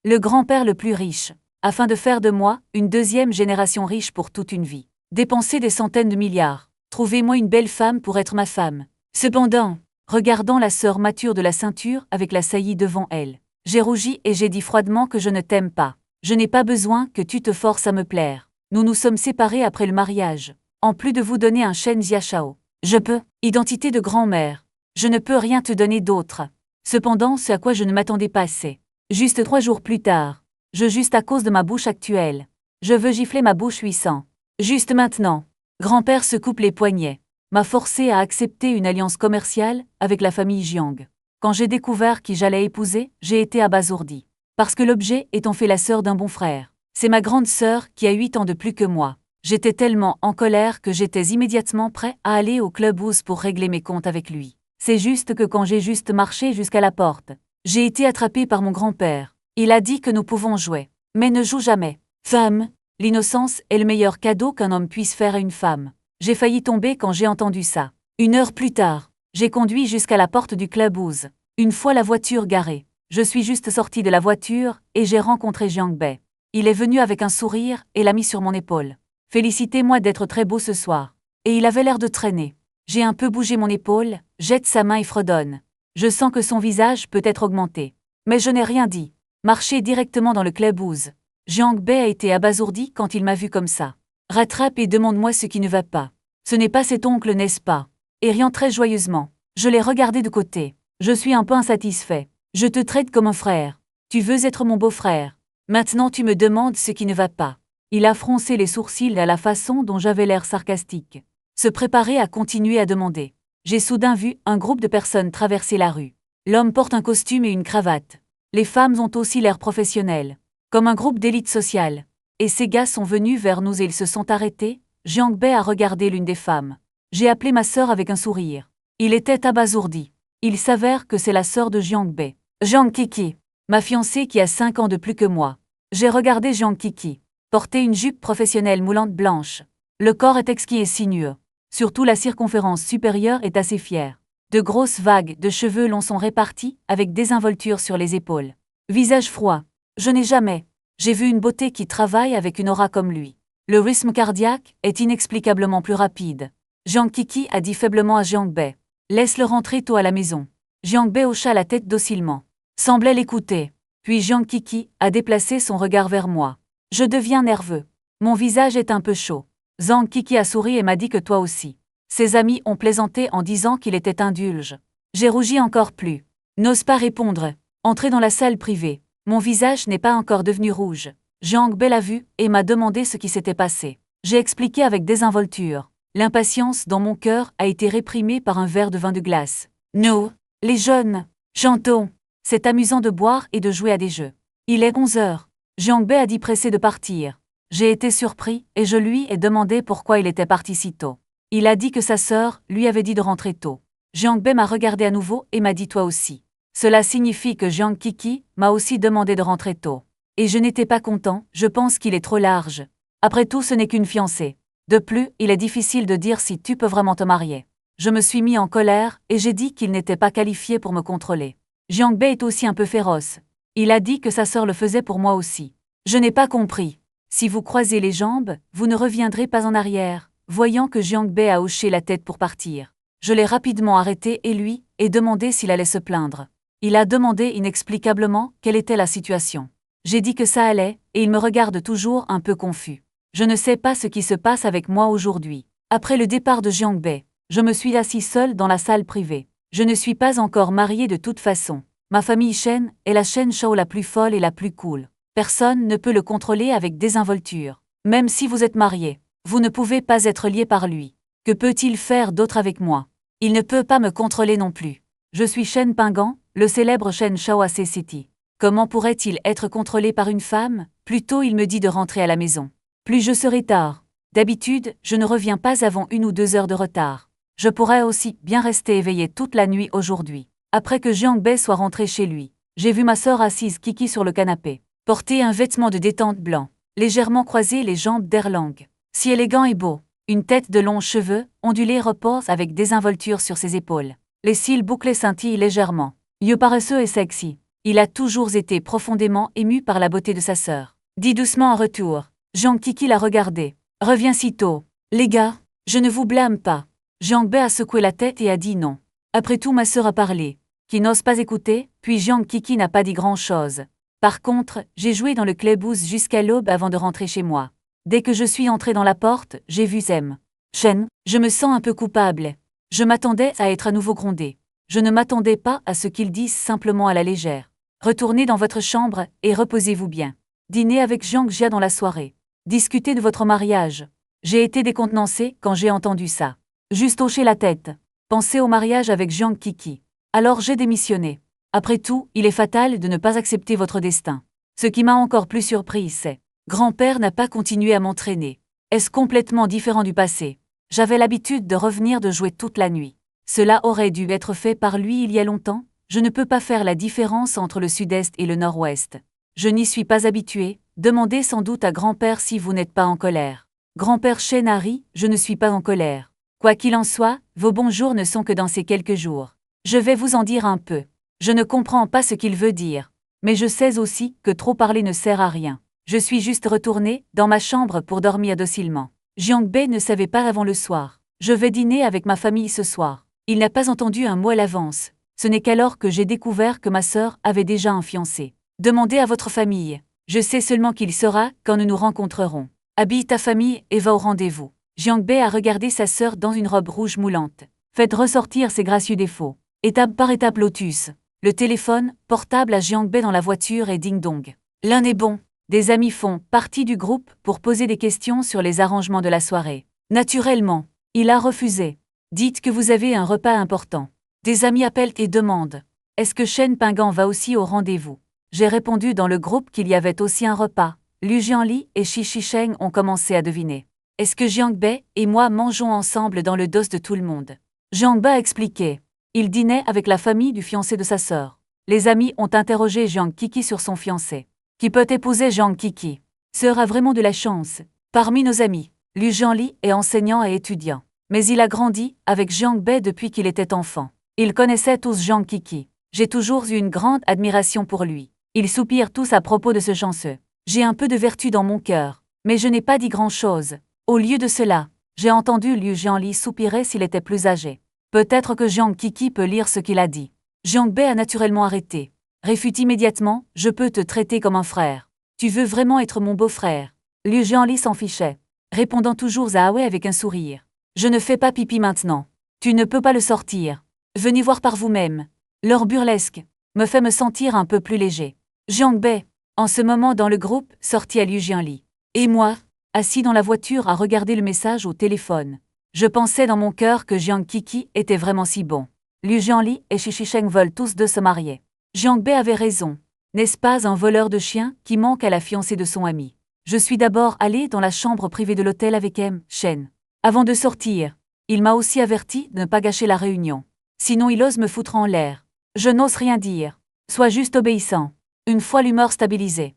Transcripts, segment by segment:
le grand-père le plus riche, afin de faire de moi une deuxième génération riche pour toute une vie. Dépenser des centaines de milliards. Trouvez-moi une belle femme pour être ma femme. Cependant, regardant la sœur mature de la ceinture avec la saillie devant elle, j'ai rougi et j'ai dit froidement que je ne t'aime pas. Je n'ai pas besoin que tu te forces à me plaire. Nous nous sommes séparés après le mariage. En plus de vous donner un Shen Jiashao. Je peux, identité de grand-mère. Je ne peux rien te donner d'autre. Cependant, ce à quoi je ne m'attendais pas c'est. Juste 3 jours plus tard. Juste à cause de ma bouche actuelle. Je veux gifler ma bouche 800. Juste maintenant. Grand-père se coupe les poignets. M'a forcé à accepter une alliance commerciale avec la famille Jiang. Quand j'ai découvert qui j'allais épouser, j'ai été abasourdi. Parce que l'objet est en fait la sœur d'un bon frère. C'est ma grande sœur qui a 8 ans de plus que moi. J'étais tellement en colère que j'étais immédiatement prêt à aller au Club Ouse pour régler mes comptes avec lui. C'est juste que quand j'ai juste marché jusqu'à la porte, j'ai été attrapé par mon grand-père. Il a dit que nous pouvons jouer. Mais ne joue jamais. Femme, l'innocence est le meilleur cadeau qu'un homme puisse faire à une femme. J'ai failli tomber quand j'ai entendu ça. 1 heure plus tard, j'ai conduit jusqu'à la porte du Club Ouse. Une fois la voiture garée, je suis juste sorti de la voiture et j'ai rencontré Jiang Bei. Il est venu avec un sourire et l'a mis sur mon épaule. Félicitez-moi d'être très beau ce soir. Et il avait l'air de traîner. J'ai un peu bougé mon épaule, jette sa main et fredonne. Je sens que son visage peut être augmenté. Mais je n'ai rien dit. Marché directement dans le Club Ouse. Jiang Bei a été abasourdi quand il m'a vu comme ça. Rattrape et demande-moi ce qui ne va pas. Ce n'est pas cet oncle, n'est-ce pas? Et riant très joyeusement. Je l'ai regardé de côté. Je suis un peu insatisfait. Je te traite comme un frère. Tu veux être mon beau-frère. Maintenant tu me demandes ce qui ne va pas. Il a froncé les sourcils à la façon dont j'avais l'air sarcastique. Se préparer à continuer à demander. J'ai soudain vu un groupe de personnes traverser la rue. L'homme porte un costume et une cravate. Les femmes ont aussi l'air professionnelles. Comme un groupe d'élite sociale. Et ces gars sont venus vers nous et ils se sont arrêtés. Jiang Bei a regardé l'une des femmes. J'ai appelé ma sœur avec un sourire. Il était abasourdi. Il s'avère que c'est la sœur de Jiang Bei. Jiang Kiki. Ma fiancée qui a 5 ans de plus que moi. J'ai regardé Jiang Kiki. Porter une jupe professionnelle moulante blanche. Le corps est exquis et sinueux. Surtout la circonférence supérieure est assez fière. De grosses vagues de cheveux longs sont réparties avec désinvolture sur les épaules. Visage froid. Je n'ai jamais. J'ai vu une beauté qui travaille avec une aura comme lui. Le rythme cardiaque est inexplicablement plus rapide. Jiang Kiki a dit faiblement à Jiang Bei. Laisse-le rentrer tôt à la maison. Jiang Bei hocha la tête docilement. Semblait l'écouter. Puis Jiang Kiki a déplacé son regard vers moi. Je deviens nerveux. Mon visage est un peu chaud. Zhang Kiki a souri et m'a dit que toi aussi. Ses amis ont plaisanté en disant qu'il était indulge. J'ai rougi encore plus. N'ose pas répondre. Entrez dans la salle privée. Mon visage n'est pas encore devenu rouge. Jiang Bei l'a vu et m'a demandé ce qui s'était passé. J'ai expliqué avec désinvolture. L'impatience dans mon cœur a été réprimée par un verre de vin de glace. Nous, les jeunes, chantons. C'est amusant de boire et de jouer à des jeux. Il est 11 heures. Jiang Bei a dit pressé de partir. J'ai été surpris et je lui ai demandé pourquoi il était parti si tôt. Il a dit que sa sœur lui avait dit de rentrer tôt. Jiang Bei m'a regardé à nouveau et m'a dit toi aussi. Cela signifie que Jiang Kiki m'a aussi demandé de rentrer tôt. Et je n'étais pas content, je pense qu'il est trop large. Après tout, ce n'est qu'une fiancée. De plus, il est difficile de dire si tu peux vraiment te marier. Je me suis mis en colère et j'ai dit qu'il n'était pas qualifié pour me contrôler. Jiang Bei est aussi un peu féroce. Il a dit que sa sœur le faisait pour moi aussi. Je n'ai pas compris. Si vous croisez les jambes, vous ne reviendrez pas en arrière. Voyant que Jiang Bei a hoché la tête pour partir. Je l'ai rapidement arrêté et lui ai demandé s'il allait se plaindre. Il a demandé inexplicablement quelle était la situation. J'ai dit que ça allait, et il me regarde toujours un peu confus. Je ne sais pas ce qui se passe avec moi aujourd'hui. Après le départ de Jiang Bei, je me suis assis seul dans la salle privée. Je ne suis pas encore marié de toute façon. Ma famille Shen est la Shen Shao la plus folle et la plus cool. Personne ne peut le contrôler avec désinvolture. Même si vous êtes marié, vous ne pouvez pas être lié par lui. Que peut-il faire d'autre avec moi? Il ne peut pas me contrôler non plus. Je suis Shen Pingan, le célèbre Shen Shao à C-City. Comment pourrait-il être contrôlé par une femme? Plutôt il me dit de rentrer à la maison. Plus je serai tard. D'habitude, je ne reviens pas avant 1 ou 2 heures de retard. Je pourrais aussi bien rester éveillé toute la nuit aujourd'hui. Après que Jiang Bei soit rentré chez lui, j'ai vu ma sœur assise kiki sur le canapé. Porter un vêtement de détente blanc, légèrement croiser les jambes d'Erlang. Si élégant et beau, une tête de longs cheveux, ondulés repose avec désinvolture sur ses épaules. Les cils bouclés scintillent légèrement. Yeux paresseux et sexy. Il a toujours été profondément ému par la beauté de sa sœur. Dit doucement en retour. Jiang Kiki l'a regardé. Reviens sitôt. Les gars, je ne vous blâme pas. Jiang Bei a secoué la tête et a dit non. Après tout, ma sœur a parlé. Qui n'ose pas écouter, puis Jiang Kiki n'a pas dit grand-chose. Par contre, j'ai joué dans le clubhouse jusqu'à l'aube avant de rentrer chez moi. Dès que je suis entré dans la porte, j'ai vu Zem. Shen, je me sens un peu coupable. Je m'attendais à être à nouveau grondé. Je ne m'attendais pas à ce qu'ils disent simplement à la légère. Retournez dans votre chambre et reposez-vous bien. Dînez avec Jiang Jia dans la soirée. Discutez de votre mariage. J'ai été décontenancé quand j'ai entendu ça. Juste hocher la tête. Pensez au mariage avec Jiang Kiki. Alors j'ai démissionné. Après tout, il est fatal de ne pas accepter votre destin. Ce qui m'a encore plus surpris, c'est grand-père n'a pas continué à m'entraîner. Est-ce complètement différent du passé? J'avais l'habitude de revenir de jouer toute la nuit. Cela aurait dû être fait par lui il y a longtemps. Je ne peux pas faire la différence entre le sud-est et le nord-ouest. Je n'y suis pas habitué. Demandez sans doute à grand-père si vous n'êtes pas en colère. Grand-père Shen a ri, je ne suis pas en colère. Quoi qu'il en soit, vos bons jours ne sont que dans ces quelques jours. Je vais vous en dire un peu. Je ne comprends pas ce qu'il veut dire. Mais je sais aussi que trop parler ne sert à rien. Je suis juste retourné dans ma chambre pour dormir docilement. Jiang Bei ne savait pas avant le soir. Je vais dîner avec ma famille ce soir. Il n'a pas entendu un mot à l'avance. Ce n'est qu'alors que j'ai découvert que ma sœur avait déjà un fiancé. Demandez à votre famille. Je sais seulement qu'il sera quand nous nous rencontrerons. Habille ta famille et va au rendez-vous. Jiang Bei a regardé sa sœur dans une robe rouge moulante. Faites ressortir ses gracieux défauts. Étape par étape lotus. Le téléphone, portable à Jiang Bei dans la voiture et ding-dong. L'un est bon. Des amis font partie du groupe pour poser des questions sur les arrangements de la soirée. Naturellement, il a refusé. Dites que vous avez un repas important. Des amis appellent et demandent. Est-ce que Shen Pinggan va aussi au rendez-vous? J'ai répondu dans le groupe qu'il y avait aussi un repas. Liu Jianli et Shi Shisheng ont commencé à deviner. Est-ce que Jiang Bei et moi mangeons ensemble dans le dos de tout le monde? Jiang Bei a expliqué. Il dînait avec la famille du fiancé de sa sœur. Les amis ont interrogé Jiang Kiki sur son fiancé. Qui peut épouser Jiang Kiki? Sœur a vraiment de la chance. Parmi nos amis, Liu Jianli est enseignant et étudiant. Mais il a grandi avec Jiang Bei depuis qu'il était enfant. Ils connaissaient tous Jiang Kiki. J'ai toujours eu une grande admiration pour lui. Ils soupirent tous à propos de ce chanceux. J'ai un peu de vertu dans mon cœur, mais je n'ai pas dit grand-chose. Au lieu de cela, j'ai entendu Liu Jianli soupirer s'il était plus âgé. Peut-être que Jiang Kiki peut lire ce qu'il a dit. Jiang Bei a naturellement arrêté. Réfute immédiatement, je peux te traiter comme un frère. Tu veux vraiment être mon beau-frère? Liu Jianli s'en fichait, répondant toujours à Aoi avec un sourire. Je ne fais pas pipi maintenant. Tu ne peux pas le sortir. Venez voir par vous-même. Leur burlesque me fait me sentir un peu plus léger. Jiang Bei, en ce moment dans le groupe, sortit à Liu Jianli. Et moi, assis dans la voiture à regarder le message au téléphone. Je pensais dans mon cœur que Jiang Kiki était vraiment si bon. Liu Jianli et Shi Shisheng veulent tous deux se marier. Jiang Bei avait raison. N'est-ce pas un voleur de chiens qui manque à la fiancée de son ami? Je suis d'abord allé dans la chambre privée de l'hôtel avec Shen. Avant de sortir, il m'a aussi averti de ne pas gâcher la réunion. Sinon il ose me foutre en l'air. Je n'ose rien dire. Sois juste obéissant. Une fois l'humeur stabilisée.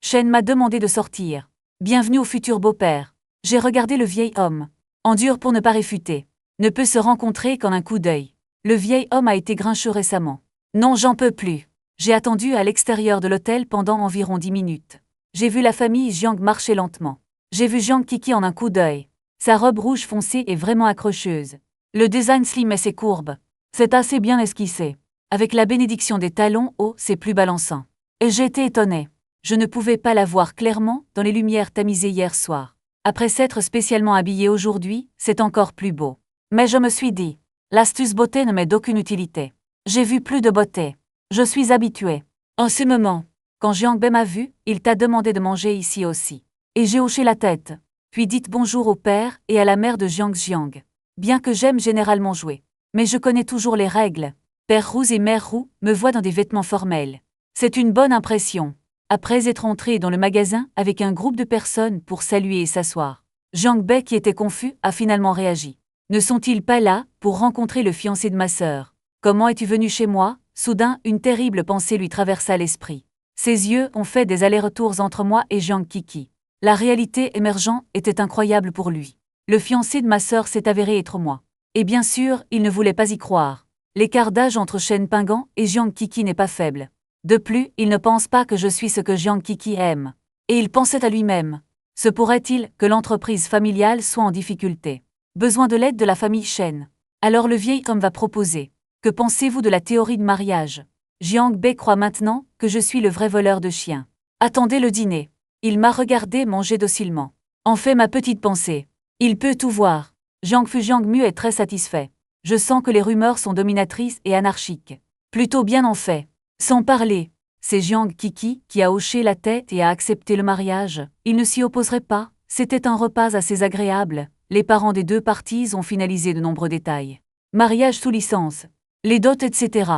Shen m'a demandé de sortir. Bienvenue au futur beau-père. J'ai regardé le vieil homme. Endure pour ne pas réfuter. Ne peut se rencontrer qu'en un coup d'œil. Le vieil homme a été grincheux récemment. Non, j'en peux plus. J'ai attendu à l'extérieur de l'hôtel pendant environ 10 minutes. J'ai vu la famille Jiang marcher lentement. J'ai vu Jiang Kiki en un coup d'œil. Sa robe rouge foncée est vraiment accrocheuse. Le design slim et ses courbes. C'est assez bien esquissé. Avec la bénédiction des talons hauts, c'est plus balançant. Et j'ai été étonné. Je ne pouvais pas la voir clairement dans les lumières tamisées hier soir. Après s'être spécialement habillée aujourd'hui, c'est encore plus beau. Mais je me suis dit, l'astuce beauté ne m'est d'aucune utilité. J'ai vu plus de beauté. Je suis habituée. En ce moment, quand Jiang Bei m'a vu, il t'a demandé de manger ici aussi. Et j'ai hoché la tête. Puis dites bonjour au père et à la mère de Jiang Jiang. Bien que j'aime généralement jouer. Mais je connais toujours les règles. Père Roux et Mère Roux me voient dans des vêtements formels. C'est une bonne impression. Après être entré dans le magasin avec un groupe de personnes pour saluer et s'asseoir, Jiang Bei, qui était confus, a finalement réagi. Ne sont-ils pas là pour rencontrer le fiancé de ma sœur? Comment es-tu venu chez moi? Soudain, une terrible pensée lui traversa l'esprit. Ses yeux ont fait des allers-retours entre moi et Jiang Kiki. La réalité émergente était incroyable pour lui. Le fiancé de ma sœur s'est avéré être moi. Et bien sûr, il ne voulait pas y croire. L'écart d'âge entre Shen Pinggan et Jiang Kiki n'est pas faible. De plus, il ne pense pas que je suis ce que Jiang Kiki aime. Et il pensait à lui-même. Se pourrait-il que l'entreprise familiale soit en difficulté? Besoin de l'aide de la famille Shen. Alors le vieil homme va proposer. Que pensez-vous de la théorie de mariage? Jiang Bei croit maintenant que je suis le vrai voleur de chiens. Attendez le dîner. Il m'a regardé manger docilement. En fait ma petite pensée. Il peut tout voir. Jiang Mu est très satisfait. Je sens que les rumeurs sont dominatrices et anarchiques. Plutôt bien en fait. Sans parler. C'est Jiang Kiki qui a hoché la tête et a accepté le mariage. Il ne s'y opposerait pas. C'était un repas assez agréable. Les parents des deux parties ont finalisé de nombreux détails. Mariage sous licence. Les dots, etc.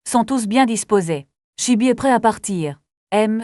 sont tous bien disposés. Chibi est prêt à partir.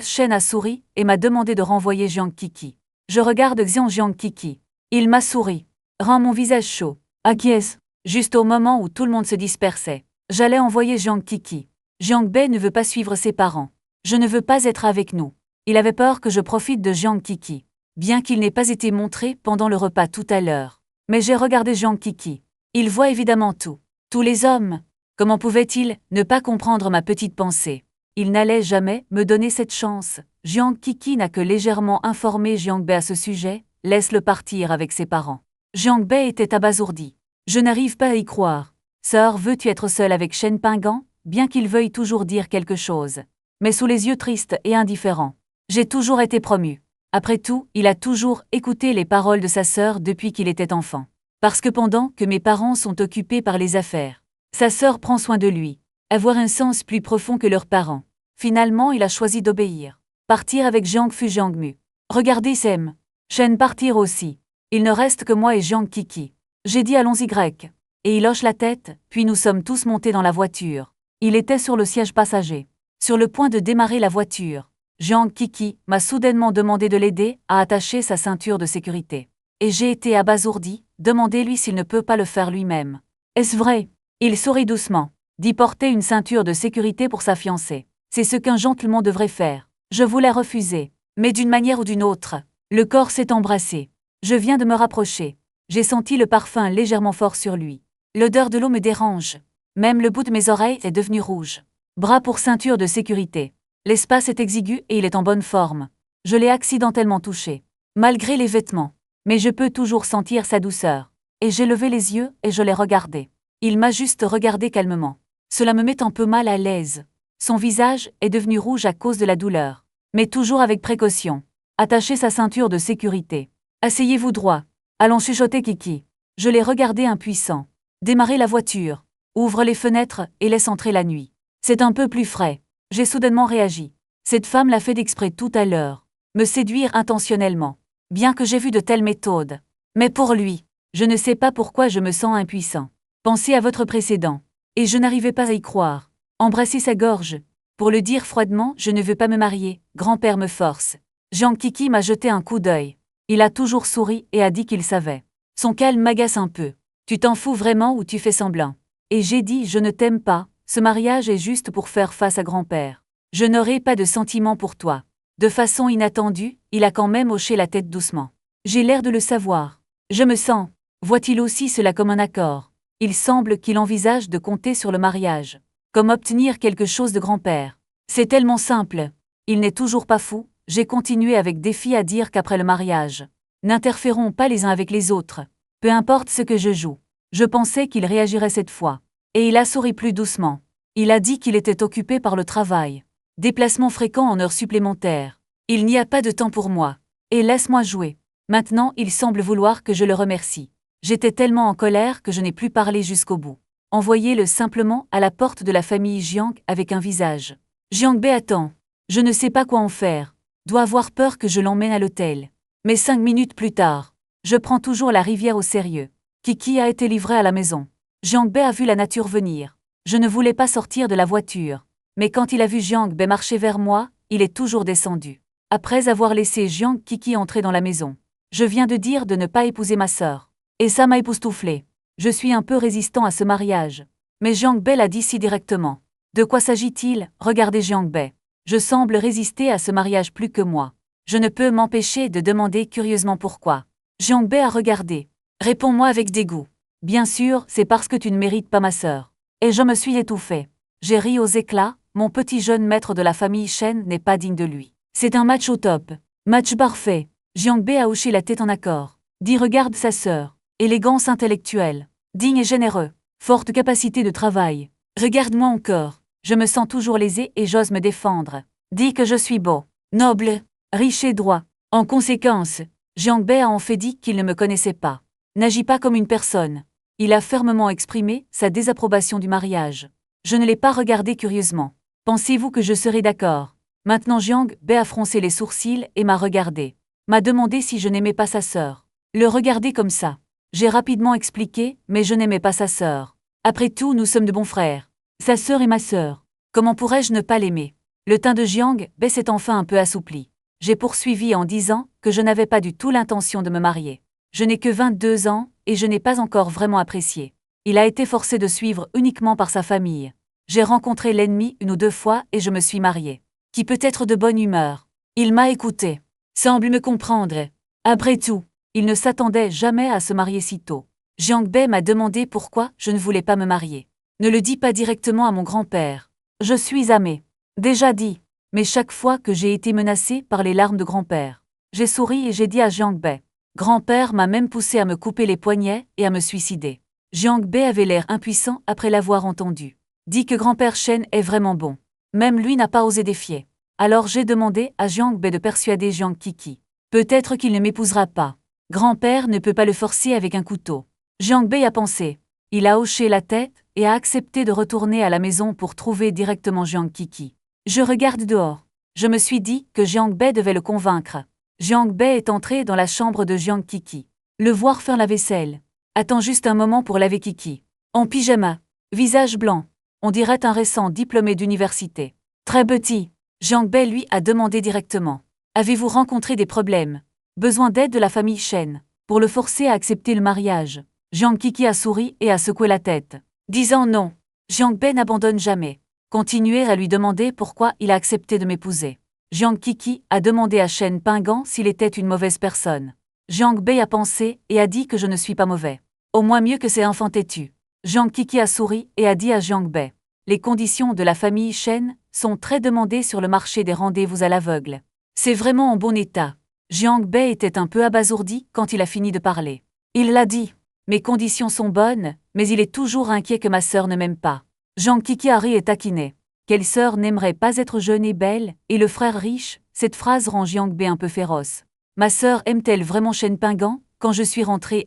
Shen a souri et m'a demandé de renvoyer Jiang Kiki. Je regarde Jiang Kiki. Il m'a souri. Rend mon visage chaud. Acquiesce. Juste au moment où tout le monde se dispersait. J'allais envoyer Jiang Kiki. Jiang Bei ne veut pas suivre ses parents. Je ne veux pas être avec nous. Il avait peur que je profite de Jiang Kiki. Bien qu'il n'ait pas été montré pendant le repas tout à l'heure. Mais j'ai regardé Jiang Kiki. Il voit évidemment tout. Tous les hommes. Comment pouvait-il ne pas comprendre ma petite pensée? Il n'allait jamais me donner cette chance. Jiang Kiki n'a que légèrement informé Jiang Bei à ce sujet. Laisse-le partir avec ses parents. Jiang Bei était abasourdi. Je n'arrive pas à y croire. Sœur, veux-tu être seule avec Shen Pingan? Bien qu'il veuille toujours dire quelque chose. Mais sous les yeux tristes et indifférents. J'ai toujours été promu. Après tout, il a toujours écouté les paroles de sa sœur depuis qu'il était enfant. Parce que pendant que mes parents sont occupés par les affaires, sa sœur prend soin de lui. Avoir un sens plus profond que leurs parents. Finalement, il a choisi d'obéir. Partir avec Jiang Mu. Regardez Sem. Shen partir aussi. Il ne reste que moi et Jiang Kiki. J'ai dit allons-y grec. Et il hoche la tête, puis nous sommes tous montés dans la voiture. Il était sur le siège passager. Sur le point de démarrer la voiture. Jiang Kiki m'a soudainement demandé de l'aider à attacher sa ceinture de sécurité. Et j'ai été abasourdi, demandez-lui s'il ne peut pas le faire lui-même. Est-ce vrai? Il sourit doucement. Dit porter une ceinture de sécurité pour sa fiancée. C'est ce qu'un gentleman devrait faire. Je voulais refuser. Mais d'une manière ou d'une autre, le corps s'est embrassé. Je viens de me rapprocher. J'ai senti le parfum légèrement fort sur lui. L'odeur de l'eau me dérange. Même le bout de mes oreilles est devenu rouge. Bras pour ceinture de sécurité. L'espace est exigu et il est en bonne forme. Je l'ai accidentellement touché. Malgré les vêtements. Mais je peux toujours sentir sa douceur. Et j'ai levé les yeux et je l'ai regardé. Il m'a juste regardé calmement. Cela me met un peu mal à l'aise. Son visage est devenu rouge à cause de la douleur. Mais toujours avec précaution. Attachez sa ceinture de sécurité. Asseyez-vous droit. Allons chuchoter Kiki. Je l'ai regardé impuissant. Démarrer la voiture. Ouvre les fenêtres et laisse entrer la nuit. C'est un peu plus frais. J'ai soudainement réagi. Cette femme l'a fait d'exprès tout à l'heure. Me séduire intentionnellement. Bien que j'ai vu de telles méthodes. Mais pour lui, je ne sais pas pourquoi je me sens impuissant. Pensez à votre précédent. Et je n'arrivais pas à y croire. Embrasser sa gorge. Pour le dire froidement, je ne veux pas me marier, grand-père me force. Jiang Kiki m'a jeté un coup d'œil. Il a toujours souri et a dit qu'il savait. Son calme m'agace un peu. Tu t'en fous vraiment ou tu fais semblant? Et j'ai dit je ne t'aime pas, ce mariage est juste pour faire face à grand-père. Je n'aurai pas de sentiments pour toi. De façon inattendue, il a quand même hoché la tête doucement. J'ai l'air de le savoir. Je me sens. Voit-il aussi cela comme un accord? Il semble qu'il envisage de compter sur le mariage. Comme obtenir quelque chose de grand-père. C'est tellement simple. Il n'est toujours pas fou, j'ai continué avec défi à dire qu'après le mariage, n'interférons pas les uns avec les autres. Peu importe ce que je joue. Je pensais qu'il réagirait cette fois. Et il a souri plus doucement. Il a dit qu'il était occupé par le travail. Déplacement fréquent en heures supplémentaires. Il n'y a pas de temps pour moi. Et laisse-moi jouer. Maintenant, il semble vouloir que je le remercie. J'étais tellement en colère que je n'ai plus parlé jusqu'au bout. Envoyez-le simplement à la porte de la famille Jiang avec un visage. Jiang Bei attend. Je ne sais pas quoi en faire. Doit avoir peur que je l'emmène à l'hôtel. Mais 5 minutes plus tard, je prends toujours la rivière au sérieux. Kiki a été livré à la maison. Jiang Bei a vu la nature venir. Je ne voulais pas sortir de la voiture. Mais quand il a vu Jiang Bei marcher vers moi, il est toujours descendu. Après avoir laissé Jiang Kiki entrer dans la maison. Je viens de dire de ne pas épouser ma sœur. Et ça m'a époustouflé. Je suis un peu résistant à ce mariage. Mais Jiang Bei l'a dit si directement. De quoi s'agit-il? Regardez Jiang Bei. Je semble résister à ce mariage plus que moi. Je ne peux m'empêcher de demander curieusement pourquoi. Jiang Bei a regardé. Réponds-moi avec dégoût. Bien sûr, c'est parce que tu ne mérites pas ma sœur. Et je me suis étouffé. J'ai ri aux éclats, mon petit jeune maître de la famille Shen n'est pas digne de lui. C'est un match au top. Match parfait. Jiang Bei a hoché la tête en accord. Dit regarde sa sœur. Élégance intellectuelle. Digne et généreux. Forte capacité de travail. Regarde-moi encore. Je me sens toujours lésé et j'ose me défendre. Dis que je suis beau, noble, riche et droit. En conséquence, Jiang Bei a en fait dit qu'il ne me connaissait pas. N'agit pas comme une personne. Il a fermement exprimé sa désapprobation du mariage. Je ne l'ai pas regardé curieusement. Pensez-vous que je serai d'accord? Maintenant Jiang Bei a froncé les sourcils et m'a regardé. M'a demandé si je n'aimais pas sa sœur. Le regarder comme ça. J'ai rapidement expliqué, mais je n'aimais pas sa sœur. Après tout, nous sommes de bons frères. Sa sœur est ma sœur. Comment pourrais-je ne pas l'aimer? Le teint de Jiang Bei s'est enfin un peu assoupli. J'ai poursuivi en disant que je n'avais pas du tout l'intention de me marier. Je n'ai que 22 ans et je n'ai pas encore vraiment apprécié. Il a été forcé de suivre uniquement par sa famille. J'ai rencontré l'ennemi 1 ou 2 fois et je me suis mariée. Qui peut être de bonne humeur. Il m'a écouté. Semble me comprendre. Après tout, il ne s'attendait jamais à se marier si tôt. Jiang Bei m'a demandé pourquoi je ne voulais pas me marier. Ne le dis pas directement à mon grand-père. Je suis amé. Déjà dit. Mais chaque fois que j'ai été menacé par les larmes de grand-père, j'ai souri et j'ai dit à Jiang Bei. Grand-père m'a même poussé à me couper les poignets et à me suicider. Jiang Bei avait l'air impuissant après l'avoir entendu. Dit que grand-père Shen est vraiment bon. Même lui n'a pas osé défier. Alors j'ai demandé à Jiang Bei de persuader Jiang Kiki. Peut-être qu'il ne m'épousera pas. Grand-père ne peut pas le forcer avec un couteau. Jiang Bei a pensé. Il a hoché la tête et a accepté de retourner à la maison pour trouver directement Jiang Kiki. Je regarde dehors. Je me suis dit que Jiang Bei devait le convaincre. Jiang Bei est entré dans la chambre de Jiang Kiki. Le voir faire la vaisselle. Attends juste un moment pour laver Kiki. En pyjama. Visage blanc. On dirait un récent diplômé d'université. Très petit. Jiang Bei lui a demandé directement. Avez-vous rencontré des problèmes? Besoin d'aide de la famille Shen. Pour le forcer à accepter le mariage. Jiang Kiki a souri et a secoué la tête. Disant non. Jiang Bei n'abandonne jamais. Continuez à lui demander pourquoi il a accepté de m'épouser. Jiang Kiki a demandé à Shen Pingan s'il était une mauvaise personne. Jiang Bei a pensé et a dit que je ne suis pas mauvais. Au moins mieux que ces enfants têtus. Jiang Kiki a souri et a dit à Jiang Bei. Les conditions de la famille Shen sont très demandées sur le marché des rendez-vous à l'aveugle. C'est vraiment en bon état. Jiang Bei était un peu abasourdi quand il a fini de parler. Il l'a dit. Mes conditions sont bonnes, mais il est toujours inquiet que ma sœur ne m'aime pas. Jiang Kiki a ri et taquiné. Quelle sœur n'aimerait pas être jeune et belle, et le frère riche? Cette phrase rend Jiang Bei un peu féroce. Ma sœur aime-t-elle vraiment Shen Pingan? Quand je suis rentrée,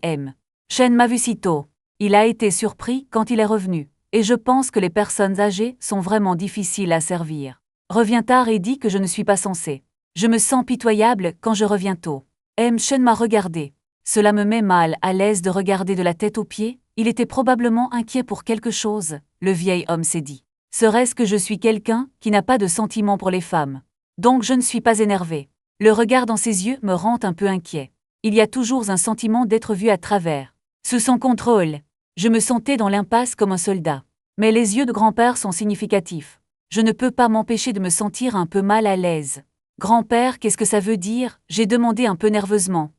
Shen m'a vu si tôt. Il a été surpris quand il est revenu. Et je pense que les personnes âgées sont vraiment difficiles à servir. Reviens tard et dis que je ne suis pas censée. Je me sens pitoyable quand je reviens tôt. Shen m'a regardé. Cela me met mal à l'aise de regarder de la tête aux pieds. Il était probablement inquiet pour quelque chose, le vieil homme s'est dit. Serait-ce que je suis quelqu'un qui n'a pas de sentiment pour les femmes? Donc je ne suis pas énervé. Le regard dans ses yeux me rend un peu inquiet. Il y a toujours un sentiment d'être vu à travers. Sous son contrôle. Je me sentais dans l'impasse comme un soldat. Mais les yeux de grand-père sont significatifs. Je ne peux pas m'empêcher de me sentir un peu mal à l'aise. Grand-père, qu'est-ce que ça veut dire? J'ai demandé un peu nerveusement.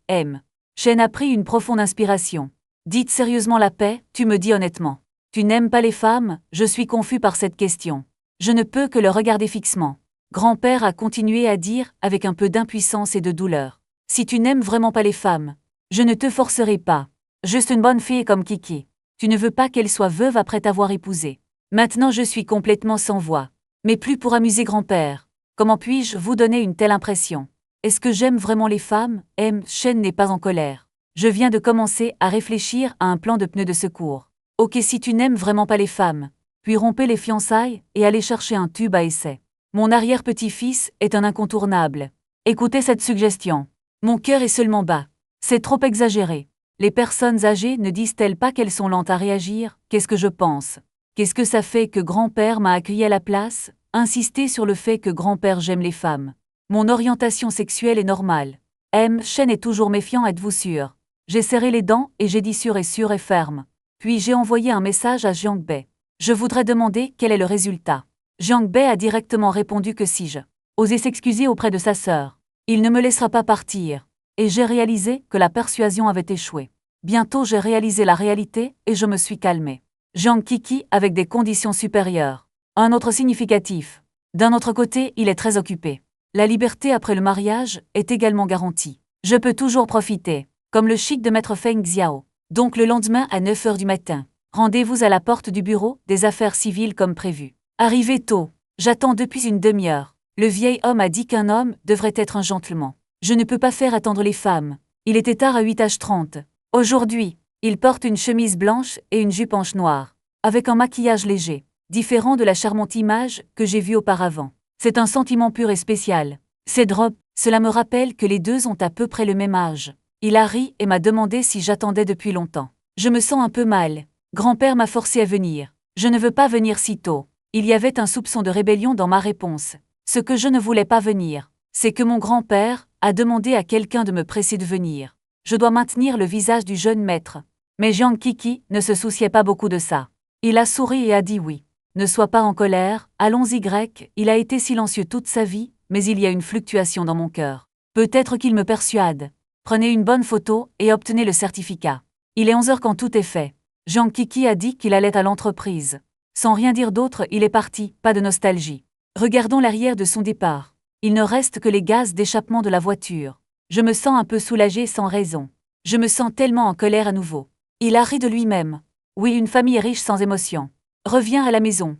Shen a pris une profonde inspiration. Dites sérieusement la paix, tu me dis honnêtement. Tu n'aimes pas les femmes? Je suis confus par cette question. Je ne peux que le regarder fixement. Grand-père a continué à dire avec un peu d'impuissance et de douleur. Si tu n'aimes vraiment pas les femmes, je ne te forcerai pas. Juste une bonne fille comme Kiki. Tu ne veux pas qu'elle soit veuve après t'avoir épousée. Maintenant je suis complètement sans voix. Mais plus pour amuser grand-père. Comment puis-je vous donner une telle impression? Est-ce que j'aime vraiment les femmes? Shen n'est pas en colère. Je viens de commencer à réfléchir à un plan de pneus de secours. Ok, si tu n'aimes vraiment pas les femmes, puis rompez les fiançailles et allez chercher un tube à essai. Mon arrière-petit-fils est un incontournable. Écoutez cette suggestion. Mon cœur est seulement bas. C'est trop exagéré. Les personnes âgées ne disent-elles pas qu'elles sont lentes à réagir? Qu'est-ce que je pense? Qu'est-ce que ça fait que grand-père m'a accueilli à la place? Insister sur le fait que grand-père j'aime les femmes. Mon orientation sexuelle est normale. Shen est toujours méfiant, êtes-vous sûr? J'ai serré les dents et j'ai dit sûr et ferme. Puis j'ai envoyé un message à Jiang Bei. Je voudrais demander quel est le résultat. Jiang Bei a directement répondu que si je osais s'excuser auprès de sa sœur, il ne me laissera pas partir. Et j'ai réalisé que la persuasion avait échoué. Bientôt j'ai réalisé la réalité et je me suis calmé. Jiang Kiki avec des conditions supérieures. Un autre significatif. D'un autre côté, il est très occupé. La liberté après le mariage est également garantie. Je peux toujours profiter, comme le chic de maître Feng Xiao. Donc le lendemain à 9 heures du matin, rendez-vous à la porte du bureau des affaires civiles comme prévu. Arrivé tôt, j'attends depuis une demi-heure. Le vieil homme a dit qu'un homme devrait être un gentleman. Je ne peux pas faire attendre les femmes. Il était tard à 8h30. Aujourd'hui, il porte une chemise blanche et une jupe en noire, avec un maquillage léger, différent de la charmante image que j'ai vue auparavant. C'est un sentiment pur et spécial. C'est drôle, cela me rappelle que les deux ont à peu près le même âge. Il a ri et m'a demandé si j'attendais depuis longtemps. Je me sens un peu mal. Grand-père m'a forcé à venir. Je ne veux pas venir si tôt. Il y avait un soupçon de rébellion dans ma réponse. Ce que je ne voulais pas venir, c'est que mon grand-père a demandé à quelqu'un de me presser de venir. Je dois maintenir le visage du jeune maître. Mais Jiang Kiki ne se souciait pas beaucoup de ça. Il a souri et a dit oui. Ne sois pas en colère, allons-y grec, il a été silencieux toute sa vie, mais il y a une fluctuation dans mon cœur. Peut-être qu'il me persuade. Prenez une bonne photo et obtenez le certificat. Il est 11h quand tout est fait. Jiang Kiki a dit qu'il allait à l'entreprise. Sans rien dire d'autre, il est parti, pas de nostalgie. Regardons l'arrière de son départ. Il ne reste que les gaz d'échappement de la voiture. Je me sens un peu soulagé sans raison. Je me sens tellement en colère à nouveau. Il a ri de lui-même. Oui, une famille riche sans émotion. Reviens à la maison.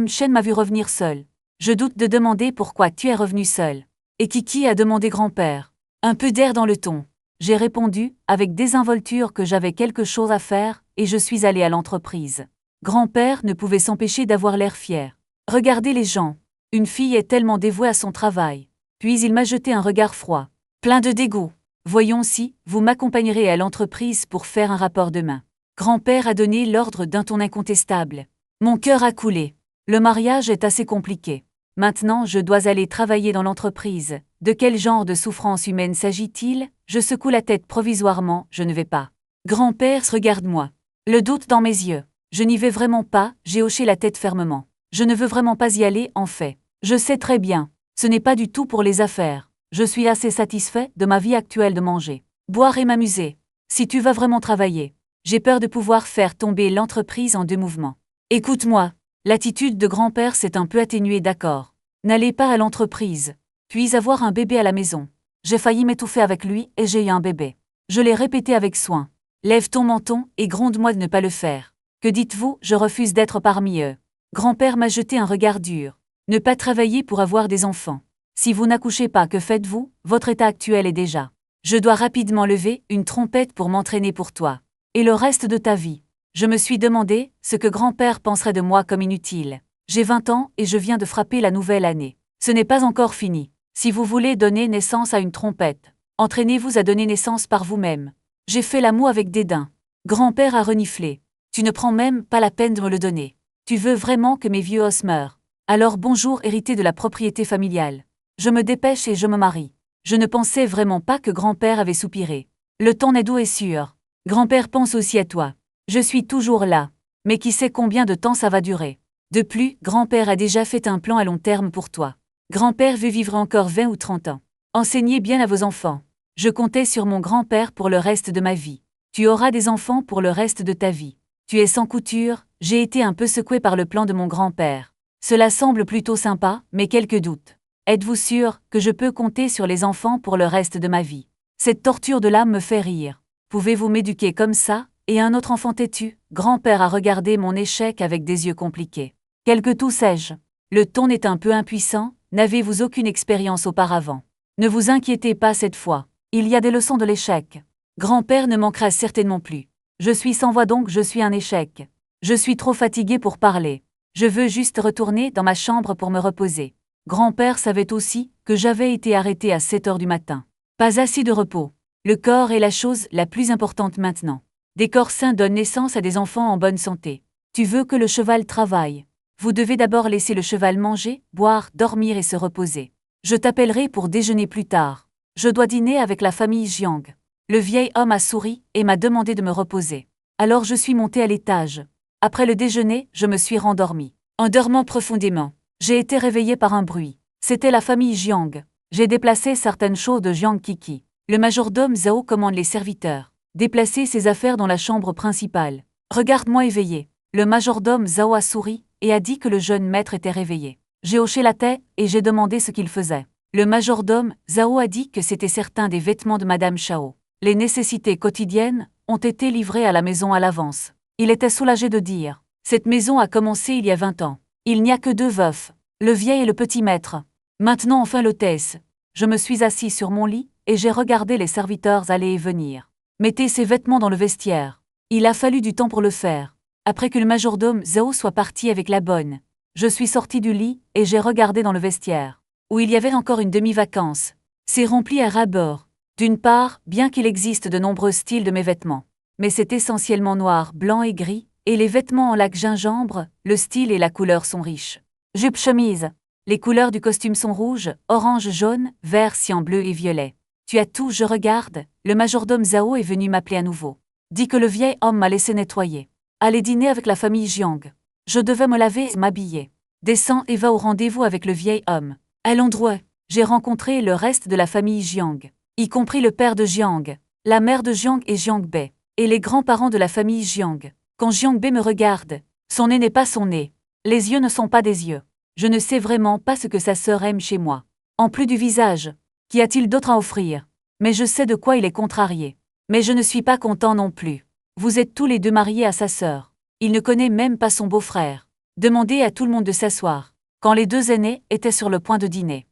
Shen m'a vu revenir seul. Je doute de demander pourquoi tu es revenu seul. Et Kiki a demandé grand-père. Un peu d'air dans le ton. J'ai répondu, avec désinvolture, que j'avais quelque chose à faire, et je suis allé à l'entreprise. Grand-père ne pouvait s'empêcher d'avoir l'air fier. Regardez les gens. Une fille est tellement dévouée à son travail. Puis il m'a jeté un regard froid, plein de dégoût. Voyons si vous m'accompagnerez à l'entreprise pour faire un rapport demain. Grand-père a donné l'ordre d'un ton incontestable. Mon cœur a coulé. Le mariage est assez compliqué. Maintenant, je dois aller travailler dans l'entreprise. De quel genre de souffrance humaine s'agit-il? Je secoue la tête provisoirement, je ne vais pas. Grand-père, regarde-moi. Le doute dans mes yeux. Je n'y vais vraiment pas, j'ai hoché la tête fermement. Je ne veux vraiment pas y aller, en fait. Je sais très bien. Ce n'est pas du tout pour les affaires. Je suis assez satisfait de ma vie actuelle de manger, boire et m'amuser. Si tu vas vraiment travailler, j'ai peur de pouvoir faire tomber l'entreprise en deux mouvements. Écoute-moi. L'attitude de grand-père s'est un peu atténuée, d'accord. N'allez pas à l'entreprise, puis avoir un bébé à la maison. J'ai failli m'étouffer avec lui et j'ai eu un bébé. Je l'ai répété avec soin. Lève ton menton et gronde-moi de ne pas le faire. Que dites-vous? Je refuse d'être parmi eux. Grand-père m'a jeté un regard dur. Ne pas travailler pour avoir des enfants. Si vous n'accouchez pas, que faites-vous? Votre état actuel est déjà. Je dois rapidement lever une trompette pour m'entraîner pour toi. Et le reste de ta vie. Je me suis demandé ce que grand-père penserait de moi comme inutile. J'ai 20 ans et je viens de frapper la nouvelle année. Ce n'est pas encore fini. Si vous voulez donner naissance à une trompette, entraînez-vous à donner naissance par vous-même. J'ai fait l'amour avec dédain. Grand-père a reniflé. Tu ne prends même pas la peine de me le donner. Tu veux vraiment que mes vieux os meurent? Alors bonjour, hérité de la propriété familiale. Je me dépêche et je me marie. Je ne pensais vraiment pas que grand-père avait soupiré. Le temps est doux et sûr. Grand-père pense aussi à toi. Je suis toujours là. Mais qui sait combien de temps ça va durer? De plus, grand-père a déjà fait un plan à long terme pour toi. Grand-père veut vivre encore 20 ou 30 ans. Enseignez bien à vos enfants. Je comptais sur mon grand-père pour le reste de ma vie. Tu auras des enfants pour le reste de ta vie. Tu es sans couture, j'ai été un peu secoué par le plan de mon grand-père. Cela semble plutôt sympa, mais quelques doutes. Êtes-vous sûr que je peux compter sur les enfants pour le reste de ma vie? Cette torture de l'âme me fait rire. Pouvez-vous m'éduquer comme ça? Et un autre enfant têtu? Grand-père a regardé mon échec avec des yeux compliqués. Quelque tout sais-je. Le ton est un peu impuissant, n'avez-vous aucune expérience auparavant? Ne vous inquiétez pas cette fois. Il y a des leçons de l'échec. Grand-père ne manquera certainement plus. Je suis sans voix donc je suis un échec. Je suis trop fatigué pour parler. Je veux juste retourner dans ma chambre pour me reposer. Grand-père savait aussi que j'avais été arrêté à 7 heures du matin. Pas assez de repos. Le corps est la chose la plus importante maintenant. Des corps sains donnent naissance à des enfants en bonne santé. Tu veux que le cheval travaille. Vous devez d'abord laisser le cheval manger, boire, dormir et se reposer. Je t'appellerai pour déjeuner plus tard. Je dois dîner avec la famille Jiang. Le vieil homme a souri et m'a demandé de me reposer. Alors je suis monté à l'étage. Après le déjeuner, je me suis rendormi. En dormant profondément, j'ai été réveillé par un bruit. C'était la famille Jiang. J'ai déplacé certaines choses de Jiang Kiki. Le majordome Zhao commande les serviteurs. Déplacer ses affaires dans la chambre principale. Regarde-moi éveillé. Le majordome Zhao a souri et a dit que le jeune maître était réveillé. J'ai hoché la tête et j'ai demandé ce qu'il faisait. Le majordome, Zhao, a dit que c'était certains des vêtements de Madame Chao. Les nécessités quotidiennes ont été livrées à la maison à l'avance. Il était soulagé de dire « Cette maison a commencé il y a 20 ans. Il n'y a que 2 veufs, le vieil et le petit maître. Maintenant enfin l'hôtesse. » Je me suis assis sur mon lit et j'ai regardé les serviteurs aller et venir. Mettez ces vêtements dans le vestiaire. Il a fallu du temps pour le faire. Après que le majordome Zhao soit parti avec la bonne, je suis sorti du lit et j'ai regardé dans le vestiaire, où il y avait encore une demi-vacance. C'est rempli à ras-bord. D'une part, bien qu'il existe de nombreux styles de mes vêtements, mais c'est essentiellement noir, blanc et gris, et les vêtements en laque gingembre, le style et la couleur sont riches. Jupe chemise. Les couleurs du costume sont rouge, orange, jaune, vert, cyan, bleu et violet. Tu as tout, je regarde. Le majordome Zhao est venu m'appeler à nouveau. Dit que le vieil homme m'a laissé nettoyer. Aller dîner avec la famille Jiang. Je devais me laver et m'habiller. Descends et va au rendez-vous avec le vieil homme. À l'endroit, j'ai rencontré le reste de la famille Jiang, y compris le père de Jiang, la mère de Jiang et Jiang Bei, et les grands-parents de la famille Jiang. Quand Jiang Bei me regarde, son nez n'est pas son nez. Les yeux ne sont pas des yeux. Je ne sais vraiment pas ce que sa sœur aime chez moi. En plus du visage, qu'y a-t-il d'autre à offrir? Mais je sais de quoi il est contrarié. Mais je ne suis pas content non plus. Vous êtes tous les deux mariés à sa sœur. Il ne connaît même pas son beau-frère. Demandez à tout le monde de s'asseoir. Quand les 2 aînés étaient sur le point de dîner.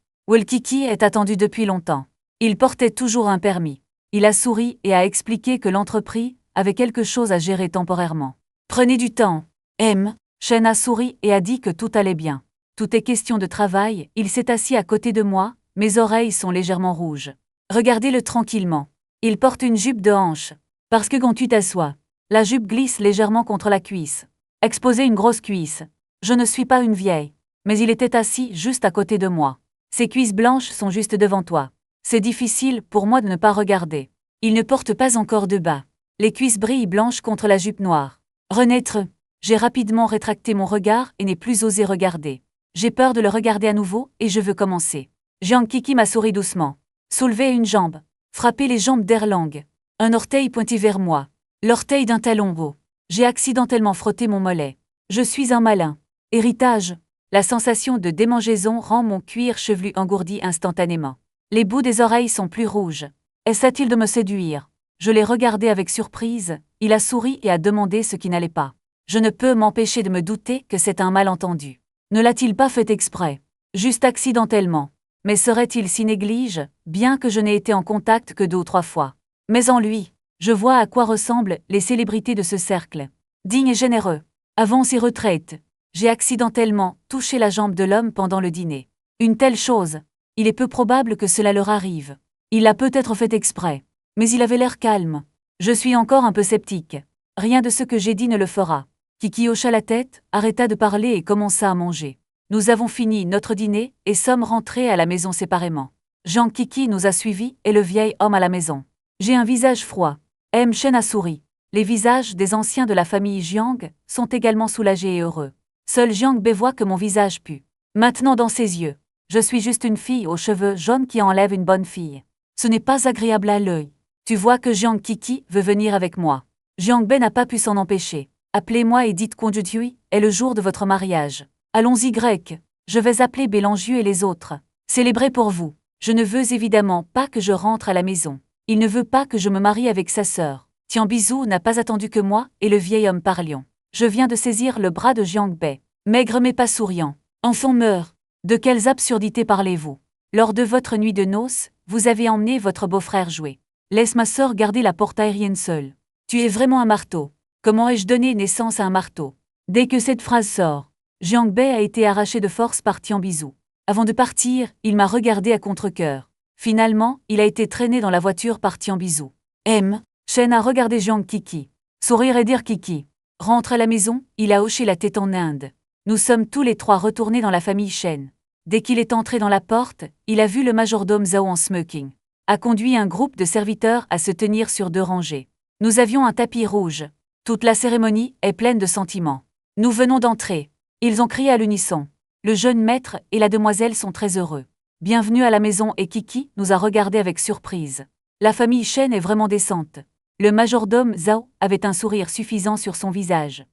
Kiki est attendu depuis longtemps. Il portait toujours un permis. Il a souri et a expliqué que l'entreprise avait quelque chose à gérer temporairement. Prenez du temps. Shen a souri et a dit que tout allait bien. Tout est question de travail. Il s'est assis à côté de moi, mes oreilles sont légèrement rouges. Regardez-le tranquillement. Il porte une jupe de hanche. Parce que quand tu t'assois, la jupe glisse légèrement contre la cuisse. Exposer une grosse cuisse. Je ne suis pas une vieille. Mais il était assis juste à côté de moi. Ses cuisses blanches sont juste devant toi. C'est difficile pour moi de ne pas regarder. Il ne porte pas encore de bas. Les cuisses brillent blanches contre la jupe noire. Renaître. J'ai rapidement rétracté mon regard et n'ai plus osé regarder. J'ai peur de le regarder à nouveau et je veux commencer. Jiang Kiki m'a souri doucement. Soulevé une jambe. Frappé les jambes d'Erlang. Un orteil pointé vers moi. L'orteil d'un talon haut. J'ai accidentellement frotté mon mollet. Je suis un malin. Héritage. La sensation de démangeaison rend mon cuir chevelu engourdi instantanément. Les bouts des oreilles sont plus rouges. Essaie-t-il de me séduire? Je l'ai regardé avec surprise, il a souri et a demandé ce qui n'allait pas. Je ne peux m'empêcher de me douter que c'est un malentendu. Ne l'a-t-il pas fait exprès? Juste accidentellement. Mais serait-il si néglige, bien que je n'ai été en contact que 2 ou 3 fois? Mais en lui, je vois à quoi ressemblent les célébrités de ce cercle. Digne et généreux. Avance et retraite. J'ai accidentellement touché la jambe de l'homme pendant le dîner. Une telle chose, il est peu probable que cela leur arrive. Il l'a peut-être fait exprès. Mais il avait l'air calme. Je suis encore un peu sceptique. Rien de ce que j'ai dit ne le fera. Kiki hocha la tête, arrêta de parler et commença à manger. Nous avons fini notre dîner et sommes rentrés à la maison séparément. Jiang Kiki nous a suivis et le vieil homme à la maison. J'ai un visage froid. Shen a souri. Les visages des anciens de la famille Jiang sont également soulagés et heureux. Seul Jiang Bei voit que mon visage pue. Maintenant dans ses yeux, je suis juste une fille aux cheveux jaunes qui enlève une bonne fille. Ce n'est pas agréable à l'œil. Tu vois que Jiang Kiki veut venir avec moi. Jiang Bei n'a pas pu s'en empêcher. Appelez-moi et dites qu'aujourd'hui est le jour de votre mariage. Allons-y grec. Je vais appeler Bélangieux et les autres. Célébrer pour vous. Je ne veux évidemment pas que je rentre à la maison. Il ne veut pas que je me marie avec sa sœur. Tian Bizou n'a pas attendu que moi et le vieil homme parlions. Je viens de saisir le bras de Jiang Bei. Maigre mais pas souriant. Enfant meurt. De quelles absurdités parlez-vous? Lors de votre nuit de noces, vous avez emmené votre beau-frère jouer. Laisse ma sœur garder la porte aérienne seule. Tu es vraiment un marteau. Comment ai-je donné naissance à un marteau? Dès que cette phrase sort, Jiang Bei a été arraché de force par Tian Bizou. Avant de partir, il m'a regardé à contre-cœur. Finalement, il a été traîné dans la voiture par Tian Bizou. Shen a regardé Jiang Kiki. Sourire et dire Kiki. Rentre à la maison, il a hoché la tête en Inde. Nous sommes tous les 3 retournés dans la famille Shen. Dès qu'il est entré dans la porte, il a vu le majordome Zhao en smoking. A conduit un groupe de serviteurs à se tenir sur 2 rangées. Nous avions un tapis rouge. Toute la cérémonie est pleine de sentiments. Nous venons d'entrer. Ils ont crié à l'unisson. Le jeune maître et la demoiselle sont très heureux. Bienvenue à la maison et Kiki nous a regardés avec surprise. La famille Shen est vraiment décente. Le majordome Zhao avait un sourire suffisant sur son visage.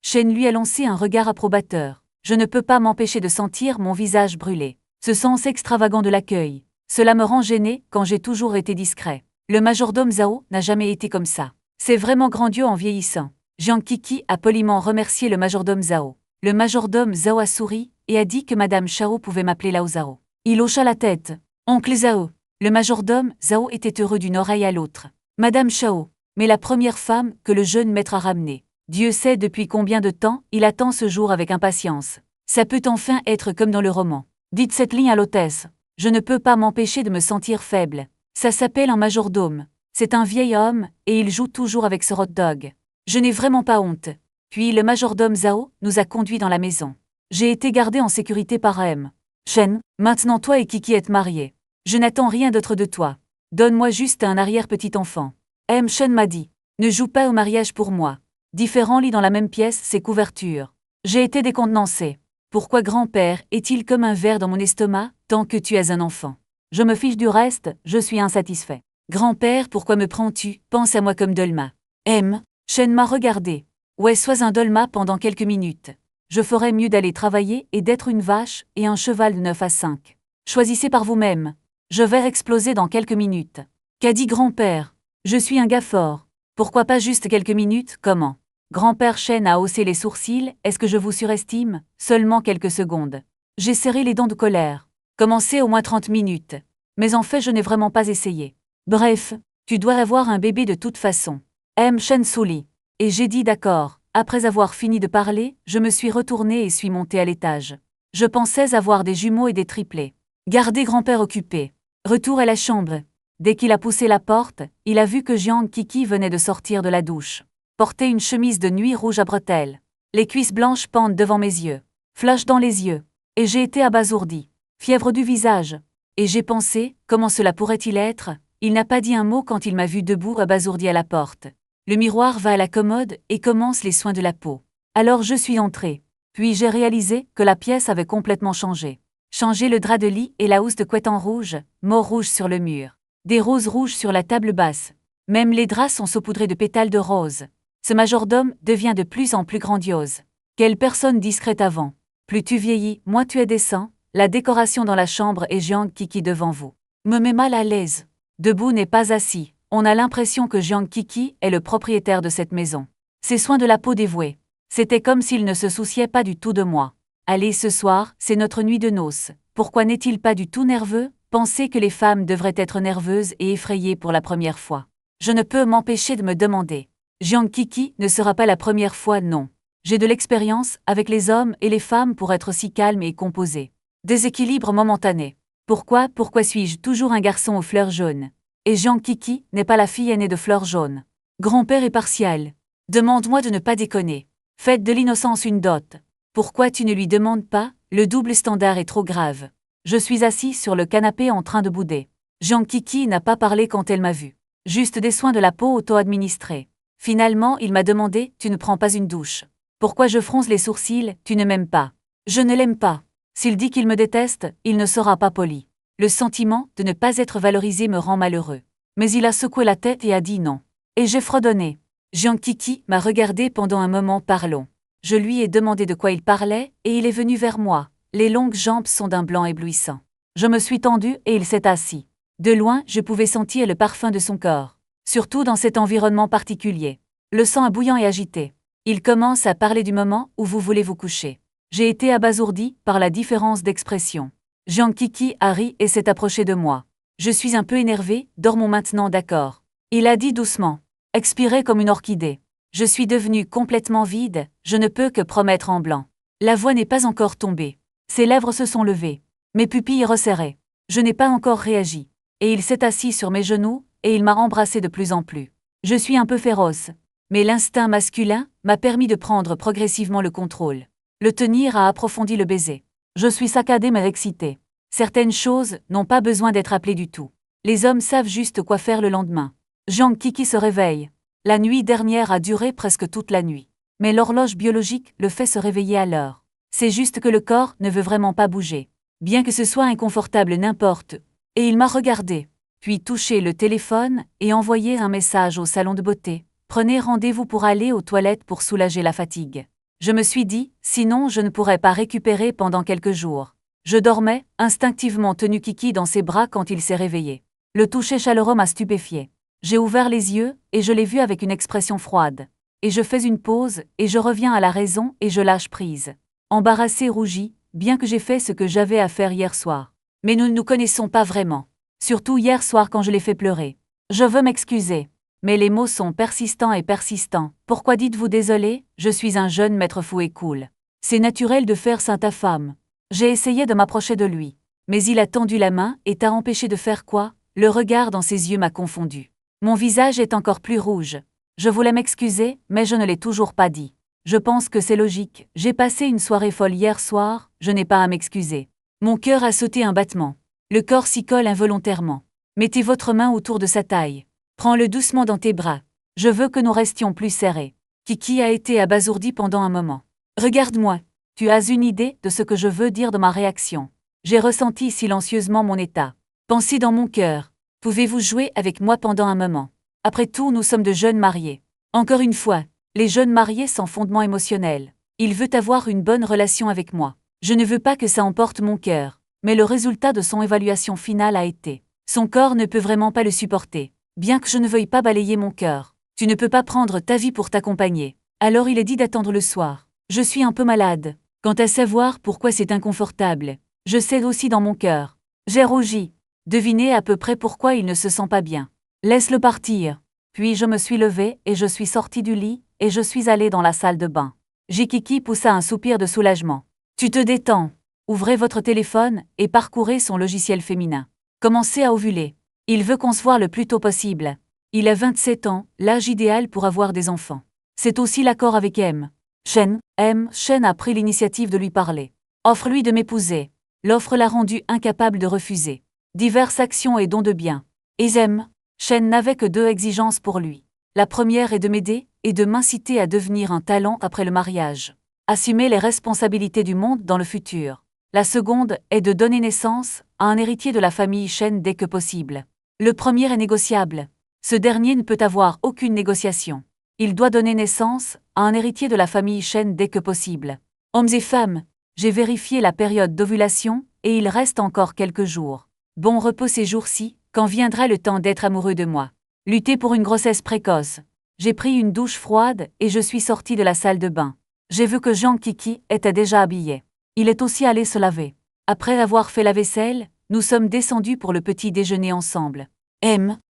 Shen lui a lancé un regard approbateur. Je ne peux pas m'empêcher de sentir mon visage brûler. Ce sens extravagant de l'accueil. Cela me rend gêné quand j'ai toujours été discret. Le majordome Zhao n'a jamais été comme ça. C'est vraiment grandiose en vieillissant. Jiang Kiki a poliment remercié le majordome Zhao. Le majordome Zhao a souri et a dit que Madame Shao pouvait m'appeler Lao Zhao. Il hocha la tête. Oncle Zhao. Le majordome Zhao était heureux d'une oreille à l'autre. Madame Shao, mais la première femme que le jeune maître a ramenée. Dieu sait depuis combien de temps il attend ce jour avec impatience. Ça peut enfin être comme dans le roman. Dites cette ligne à l'hôtesse. Je ne peux pas m'empêcher de me sentir faible. Ça s'appelle un majordome. C'est un vieil homme et il joue toujours avec ce hot dog. Je n'ai vraiment pas honte. Puis le majordome Zhao nous a conduits dans la maison. J'ai été gardé en sécurité par M. Shen, maintenant toi et Kiki êtes mariés. Je n'attends rien d'autre de toi. Donne-moi juste un arrière-petit-enfant. M. Shen m'a dit. Ne joue pas au mariage pour moi. Différents lits dans la même pièce, ses couvertures. J'ai été décontenancé. Pourquoi grand-père est-il comme un ver dans mon estomac, tant que tu es un enfant? Je me fiche du reste, je suis insatisfait. Grand-père, pourquoi me prends-tu? Pense à moi comme Dolma. M. Shen m'a regardé. Ouais, sois un Dolma pendant quelques minutes. Je ferais mieux d'aller travailler et d'être une vache et un cheval de 9 à 5. Choisissez par vous-même. Je vais exploser dans quelques minutes. Qu'a dit grand-père? Je suis un gars fort. Pourquoi pas juste quelques minutes? Comment? Grand-père Shen a haussé les sourcils. Est-ce que je vous surestime? Seulement quelques secondes. J'ai serré les dents de colère. Commencez au moins 30 minutes. Mais en fait, je n'ai vraiment pas essayé. Bref, tu dois avoir un bébé de toute façon. M. Shen sourit. Et j'ai dit d'accord. Après avoir fini de parler, je me suis retournée et suis montée à l'étage. Je pensais avoir des jumeaux et des triplés. Gardez grand-père occupé. Retour à la chambre. Dès qu'il a poussé la porte, il a vu que Jiang Kiki venait de sortir de la douche. Portait une chemise de nuit rouge à bretelles. Les cuisses blanches pendent devant mes yeux. Flash dans les yeux. Et j'ai été abasourdi. Fièvre du visage. Et j'ai pensé, comment cela pourrait-il être? Il n'a pas dit un mot quand il m'a vu debout abasourdi à la porte. Le miroir va à la commode et commence les soins de la peau. Alors je suis entrée. Puis j'ai réalisé que la pièce avait complètement changé. Changé le drap de lit et la housse de couette en rouge, mot rouge sur le mur. Des roses rouges sur la table basse. Même les draps sont saupoudrés de pétales de rose. Ce majordome devient de plus en plus grandiose. Quelle personne discrète avant. Plus tu vieillis, moins tu es décent. La décoration dans la chambre est Jiang Kiki devant vous. Me met mal à l'aise. Debout n'est pas assis. On a l'impression que Jiang Kiki est le propriétaire de cette maison. Ses soins de la peau dévoués. C'était comme s'il ne se souciait pas du tout de moi. Allez, ce soir, c'est notre nuit de noces. Pourquoi n'est-il pas du tout nerveux? Pensez que les femmes devraient être nerveuses et effrayées pour la première fois. Je ne peux m'empêcher de me demander. Jiang Kiki ne sera pas la première fois, non. J'ai de l'expérience avec les hommes et les femmes pour être si calme et composé. Déséquilibre momentané. Pourquoi suis-je toujours un garçon aux fleurs jaunes? Et Jiang Kiki n'est pas la fille aînée de fleurs jaunes. Grand-père est partial. Demande-moi de ne pas déconner. Faites de l'innocence une dot. Pourquoi tu ne lui demandes pas? Le double standard est trop grave. Je suis assis sur le canapé en train de bouder. Jiang Kiki n'a pas parlé quand elle m'a vu. Juste des soins de la peau auto-administrés. Finalement, il m'a demandé, tu ne prends pas une douche. Pourquoi je fronce les sourcils, tu ne m'aimes pas. Je ne l'aime pas. S'il dit qu'il me déteste, il ne sera pas poli. Le sentiment de ne pas être valorisé me rend malheureux. Mais il a secoué la tête et a dit non. Et j'ai fredonné. Jiang Kiki m'a regardé pendant un moment par long. Je lui ai demandé de quoi il parlait, et il est venu vers moi. Les longues jambes sont d'un blanc éblouissant. Je me suis tendue et il s'est assis. De loin, je pouvais sentir le parfum de son corps. Surtout dans cet environnement particulier. Le sang est bouillant et agité. Il commence à parler du moment où vous voulez vous coucher. J'ai été abasourdi par la différence d'expression. Jiang Kiki a ri et s'est approché de moi. Je suis un peu énervé, dormons maintenant, d'accord. Il a dit doucement. Expirez comme une orchidée. Je suis devenu complètement vide, je ne peux que promettre en blanc. La voix n'est pas encore tombée. Ses lèvres se sont levées. Mes pupilles resserrées. Je n'ai pas encore réagi. Et il s'est assis sur mes genoux, et il m'a embrassé de plus en plus. Je suis un peu féroce. Mais l'instinct masculin m'a permis de prendre progressivement le contrôle. Le tenir a approfondi le baiser. Je suis saccadé mais excité. Certaines choses n'ont pas besoin d'être appelées du tout. Les hommes savent juste quoi faire le lendemain. Jiang Kiki se réveille. La nuit dernière a duré presque toute la nuit. Mais l'horloge biologique le fait se réveiller à l'heure. C'est juste que le corps ne veut vraiment pas bouger. Bien que ce soit inconfortable n'importe. Et il m'a regardé. Puis touché le téléphone et envoyé un message au salon de beauté. Prenez rendez-vous pour aller aux toilettes pour soulager la fatigue. Je me suis dit, sinon je ne pourrais pas récupérer pendant quelques jours. Je dormais, instinctivement tenu Kiki dans ses bras quand il s'est réveillé. Le toucher chaleureux m'a stupéfié. J'ai ouvert les yeux, et je l'ai vu avec une expression froide. Et je fais une pause, et je reviens à la raison, et je lâche prise. Embarrassé, rougi, bien que j'ai fait ce que j'avais à faire hier soir. Mais nous ne nous connaissons pas vraiment. Surtout hier soir quand je l'ai fait pleurer. Je veux m'excuser. Mais les mots sont persistants et persistants. Pourquoi dites-vous désolé? Je suis un jeune maître fou et cool. C'est naturel de faire ça à ta femme. J'ai essayé de m'approcher de lui. Mais il a tendu la main et t'a empêché de faire quoi? Le regard dans ses yeux m'a confondu. Mon visage est encore plus rouge. Je voulais m'excuser, mais je ne l'ai toujours pas dit. Je pense que c'est logique. J'ai passé une soirée folle hier soir, je n'ai pas à m'excuser. Mon cœur a sauté un battement. Le corps s'y colle involontairement. Mettez votre main autour de sa taille. Prends-le doucement dans tes bras. Je veux que nous restions plus serrés. Kiki a été abasourdi pendant un moment. Regarde-moi. Tu as une idée de ce que je veux dire de ma réaction. J'ai ressenti silencieusement mon état. Pensez dans mon cœur. Pouvez-vous jouer avec moi pendant un moment? Après tout, nous sommes de jeunes mariés. Encore une fois, les jeunes mariés sans fondement émotionnel. Il veut avoir une bonne relation avec moi. Je ne veux pas que ça emporte mon cœur. Mais le résultat de son évaluation finale a été. Son corps ne peut vraiment pas le supporter. Bien que je ne veuille pas balayer mon cœur. Tu ne peux pas prendre ta vie pour t'accompagner. Alors il est dit d'attendre le soir. Je suis un peu malade. Quant à savoir pourquoi c'est inconfortable, je sais aussi dans mon cœur. J'ai rougi. Devinez à peu près pourquoi il ne se sent pas bien. Laisse-le partir. Puis je me suis levée et je suis sortie du lit et je suis allée dans la salle de bain. Kiki poussa un soupir de soulagement. Tu te détends. Ouvrez votre téléphone et parcourez son logiciel féminin. Commencez à ovuler. Il veut concevoir le plus tôt possible. Il a 27 ans, l'âge idéal pour avoir des enfants. C'est aussi l'accord avec M. Shen a pris l'initiative de lui parler. Offre-lui de m'épouser. L'offre l'a rendu incapable de refuser. Diverses actions et dons de biens. Et Shen n'avait que deux exigences pour lui. La première est de m'aider et de m'inciter à devenir un talent après le mariage. Assumer les responsabilités du monde dans le futur. La seconde est de donner naissance à un héritier de la famille Shen dès que possible. Le premier est négociable. Ce dernier ne peut avoir aucune négociation. Il doit donner naissance à un héritier de la famille Shen dès que possible. Hommes et femmes, j'ai vérifié la période d'ovulation et il reste encore quelques jours. Bon repos ces jours-ci, quand viendra le temps d'être amoureux de moi. Lutter pour une grossesse précoce. J'ai pris une douche froide et je suis sortie de la salle de bain. J'ai vu que Kiki était déjà habillé. Il est aussi allé se laver. Après avoir fait la vaisselle, nous sommes descendus pour le petit déjeuner ensemble.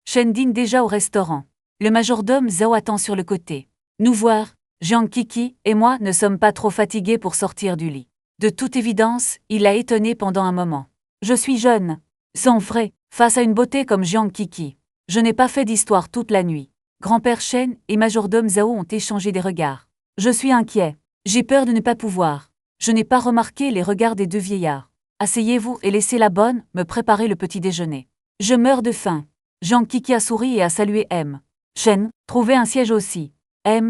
Shen dîne déjà au restaurant. Le majordome Zhao attend sur le côté. Nous voir, Kiki et moi ne sommes pas trop fatigués pour sortir du lit. De toute évidence, il a étonné pendant un moment. Je suis jeune. Sans vrai, face à une beauté comme Kiki. Je n'ai pas fait d'histoire toute la nuit. Grand-père Shen et majordome Zhao ont échangé des regards. Je suis inquiet. J'ai peur de ne pas pouvoir. Je n'ai pas remarqué les regards des deux vieillards. Asseyez-vous et laissez la bonne me préparer le petit déjeuner. Je meurs de faim. Kiki a souri et a salué Shen, trouvez un siège aussi.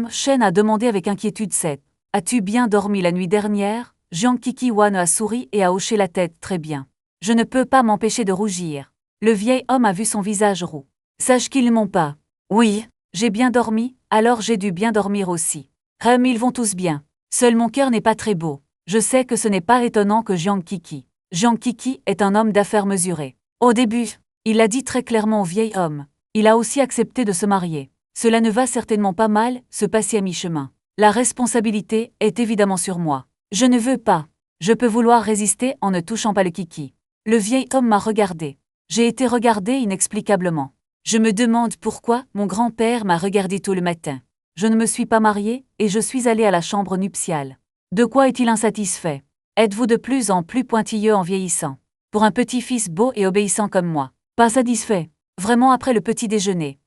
Shen a demandé avec inquiétude cette. As-tu bien dormi la nuit dernière? Kiki Wan a souri et a hoché la tête très bien. Je ne peux pas m'empêcher de rougir. Le vieil homme a vu son visage roux. Sache qu'ils ne m'ont pas. Oui, j'ai bien dormi, alors j'ai dû bien dormir aussi. Ils vont tous bien. Seul mon cœur n'est pas très beau. Je sais que ce n'est pas étonnant que Kiki est un homme d'affaires mesuré. Au début, il l'a dit très clairement au vieil homme. Il a aussi accepté de se marier. Cela ne va certainement pas mal se passer à mi-chemin. La responsabilité est évidemment sur moi. Je ne veux pas. Je peux vouloir résister en ne touchant pas le Kiki. Le vieil homme m'a regardé. J'ai été regardé inexplicablement. Je me demande pourquoi mon grand-père m'a regardé tôt le matin. Je ne me suis pas mariée et je suis allée à la chambre nuptiale. De quoi est-il insatisfait? Êtes-vous de plus en plus pointilleux en vieillissant? Pour un petit-fils beau et obéissant comme moi. Pas satisfait. Vraiment après le petit déjeuner.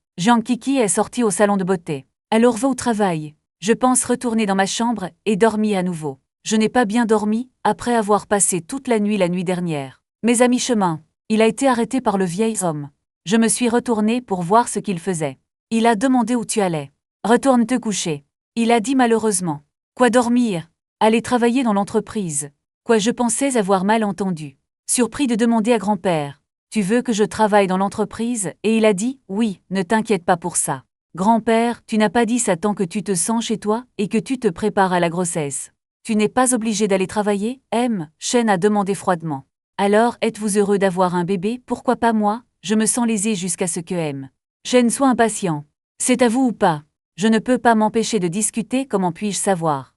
Kiki est sorti au salon de beauté. Alors va au travail. Je pense retourner dans ma chambre et dormir à nouveau. Je n'ai pas bien dormi après avoir passé toute la nuit dernière. Mais à mi-chemin, il a été arrêté par le vieil homme. Je me suis retournée pour voir ce qu'il faisait. Il a demandé où tu allais. Retourne te coucher. Il a dit malheureusement. Quoi dormir? Aller travailler dans l'entreprise. Quoi je pensais avoir mal entendu. Surpris de demander à grand-père. Tu veux que je travaille dans l'entreprise? Et il a dit, oui, ne t'inquiète pas pour ça. Grand-père, tu n'as pas dit ça tant que tu te sens chez toi et que tu te prépares à la grossesse. Tu n'es pas obligé d'aller travailler, Chen a demandé froidement. Alors, êtes-vous heureux d'avoir un bébé? Pourquoi pas moi? Je me sens lésée jusqu'à ce que Chen soit impatient. C'est à vous ou pas? Je ne peux pas m'empêcher de discuter, comment puis-je savoir?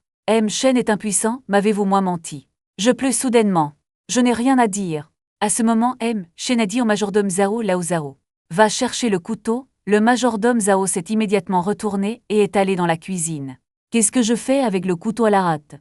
Chen est impuissant, m'avez-vous moins menti? Je pleure soudainement. Je n'ai rien à dire. À ce moment, Chen a dit au majordome Zhao Lao Zhao. Va chercher le couteau. Le majordome Zhao s'est immédiatement retourné et est allé dans la cuisine. Qu'est-ce que je fais avec le couteau à la rate?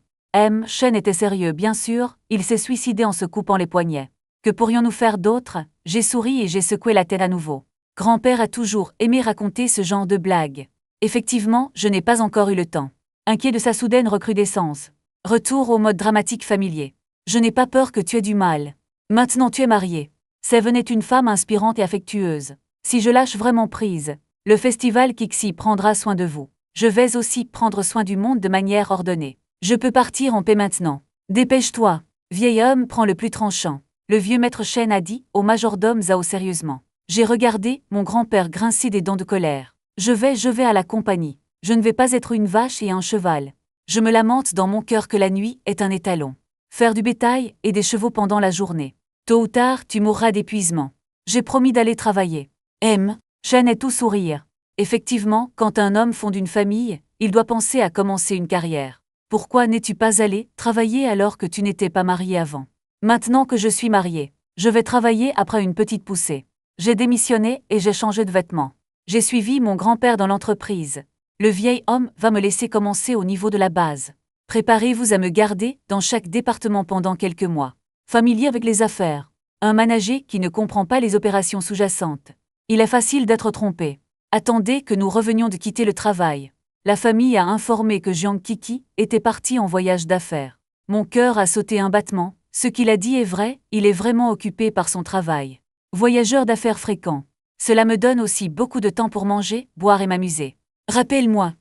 Chen était sérieux, bien sûr, il s'est suicidé en se coupant les poignets. Que pourrions-nous faire d'autre? J'ai souri et j'ai secoué la tête à nouveau. Grand-père a toujours aimé raconter ce genre de blagues. Effectivement, je n'ai pas encore eu le temps. Inquiet de sa soudaine recrudescence. Retour au mode dramatique familier. Je n'ai pas peur que tu aies du mal. Maintenant tu es marié. Seven est une femme inspirante et affectueuse. Si je lâche vraiment prise, le festival Kixi prendra soin de vous. Je vais aussi prendre soin du monde de manière ordonnée. Je peux partir en paix maintenant. Dépêche-toi. Vieil homme prend le plus tranchant. Le vieux maître Chen a dit au majordome Zhao sérieusement. J'ai regardé mon grand-père grincer des dents de colère. Je vais à la compagnie. Je ne vais pas être une vache et un cheval. Je me lamente dans mon cœur que la nuit est un étalon. Faire du bétail et des chevaux pendant la journée. Tôt ou tard, tu mourras d'épuisement. J'ai promis d'aller travailler. Chen est tout sourire. Effectivement, quand un homme fonde une famille, il doit penser à commencer une carrière. Pourquoi n'es-tu pas allé travailler alors que tu n'étais pas marié avant? Maintenant que je suis marié, je vais travailler après une petite poussée. J'ai démissionné et j'ai changé de vêtements. J'ai suivi mon grand-père dans l'entreprise. Le vieil homme va me laisser commencer au niveau de la base. Préparez-vous à me garder dans chaque département pendant quelques mois. Familier avec les affaires. Un manager qui ne comprend pas les opérations sous-jacentes. Il est facile d'être trompé. Attendez que nous revenions de quitter le travail. La famille a informé que Jiang Kiki était parti en voyage d'affaires. Mon cœur a sauté un battement. Ce qu'il a dit est vrai, il est vraiment occupé par son travail. Voyageur d'affaires fréquent. Cela me donne aussi beaucoup de temps pour manger, boire et m'amuser. Rappelle-moi.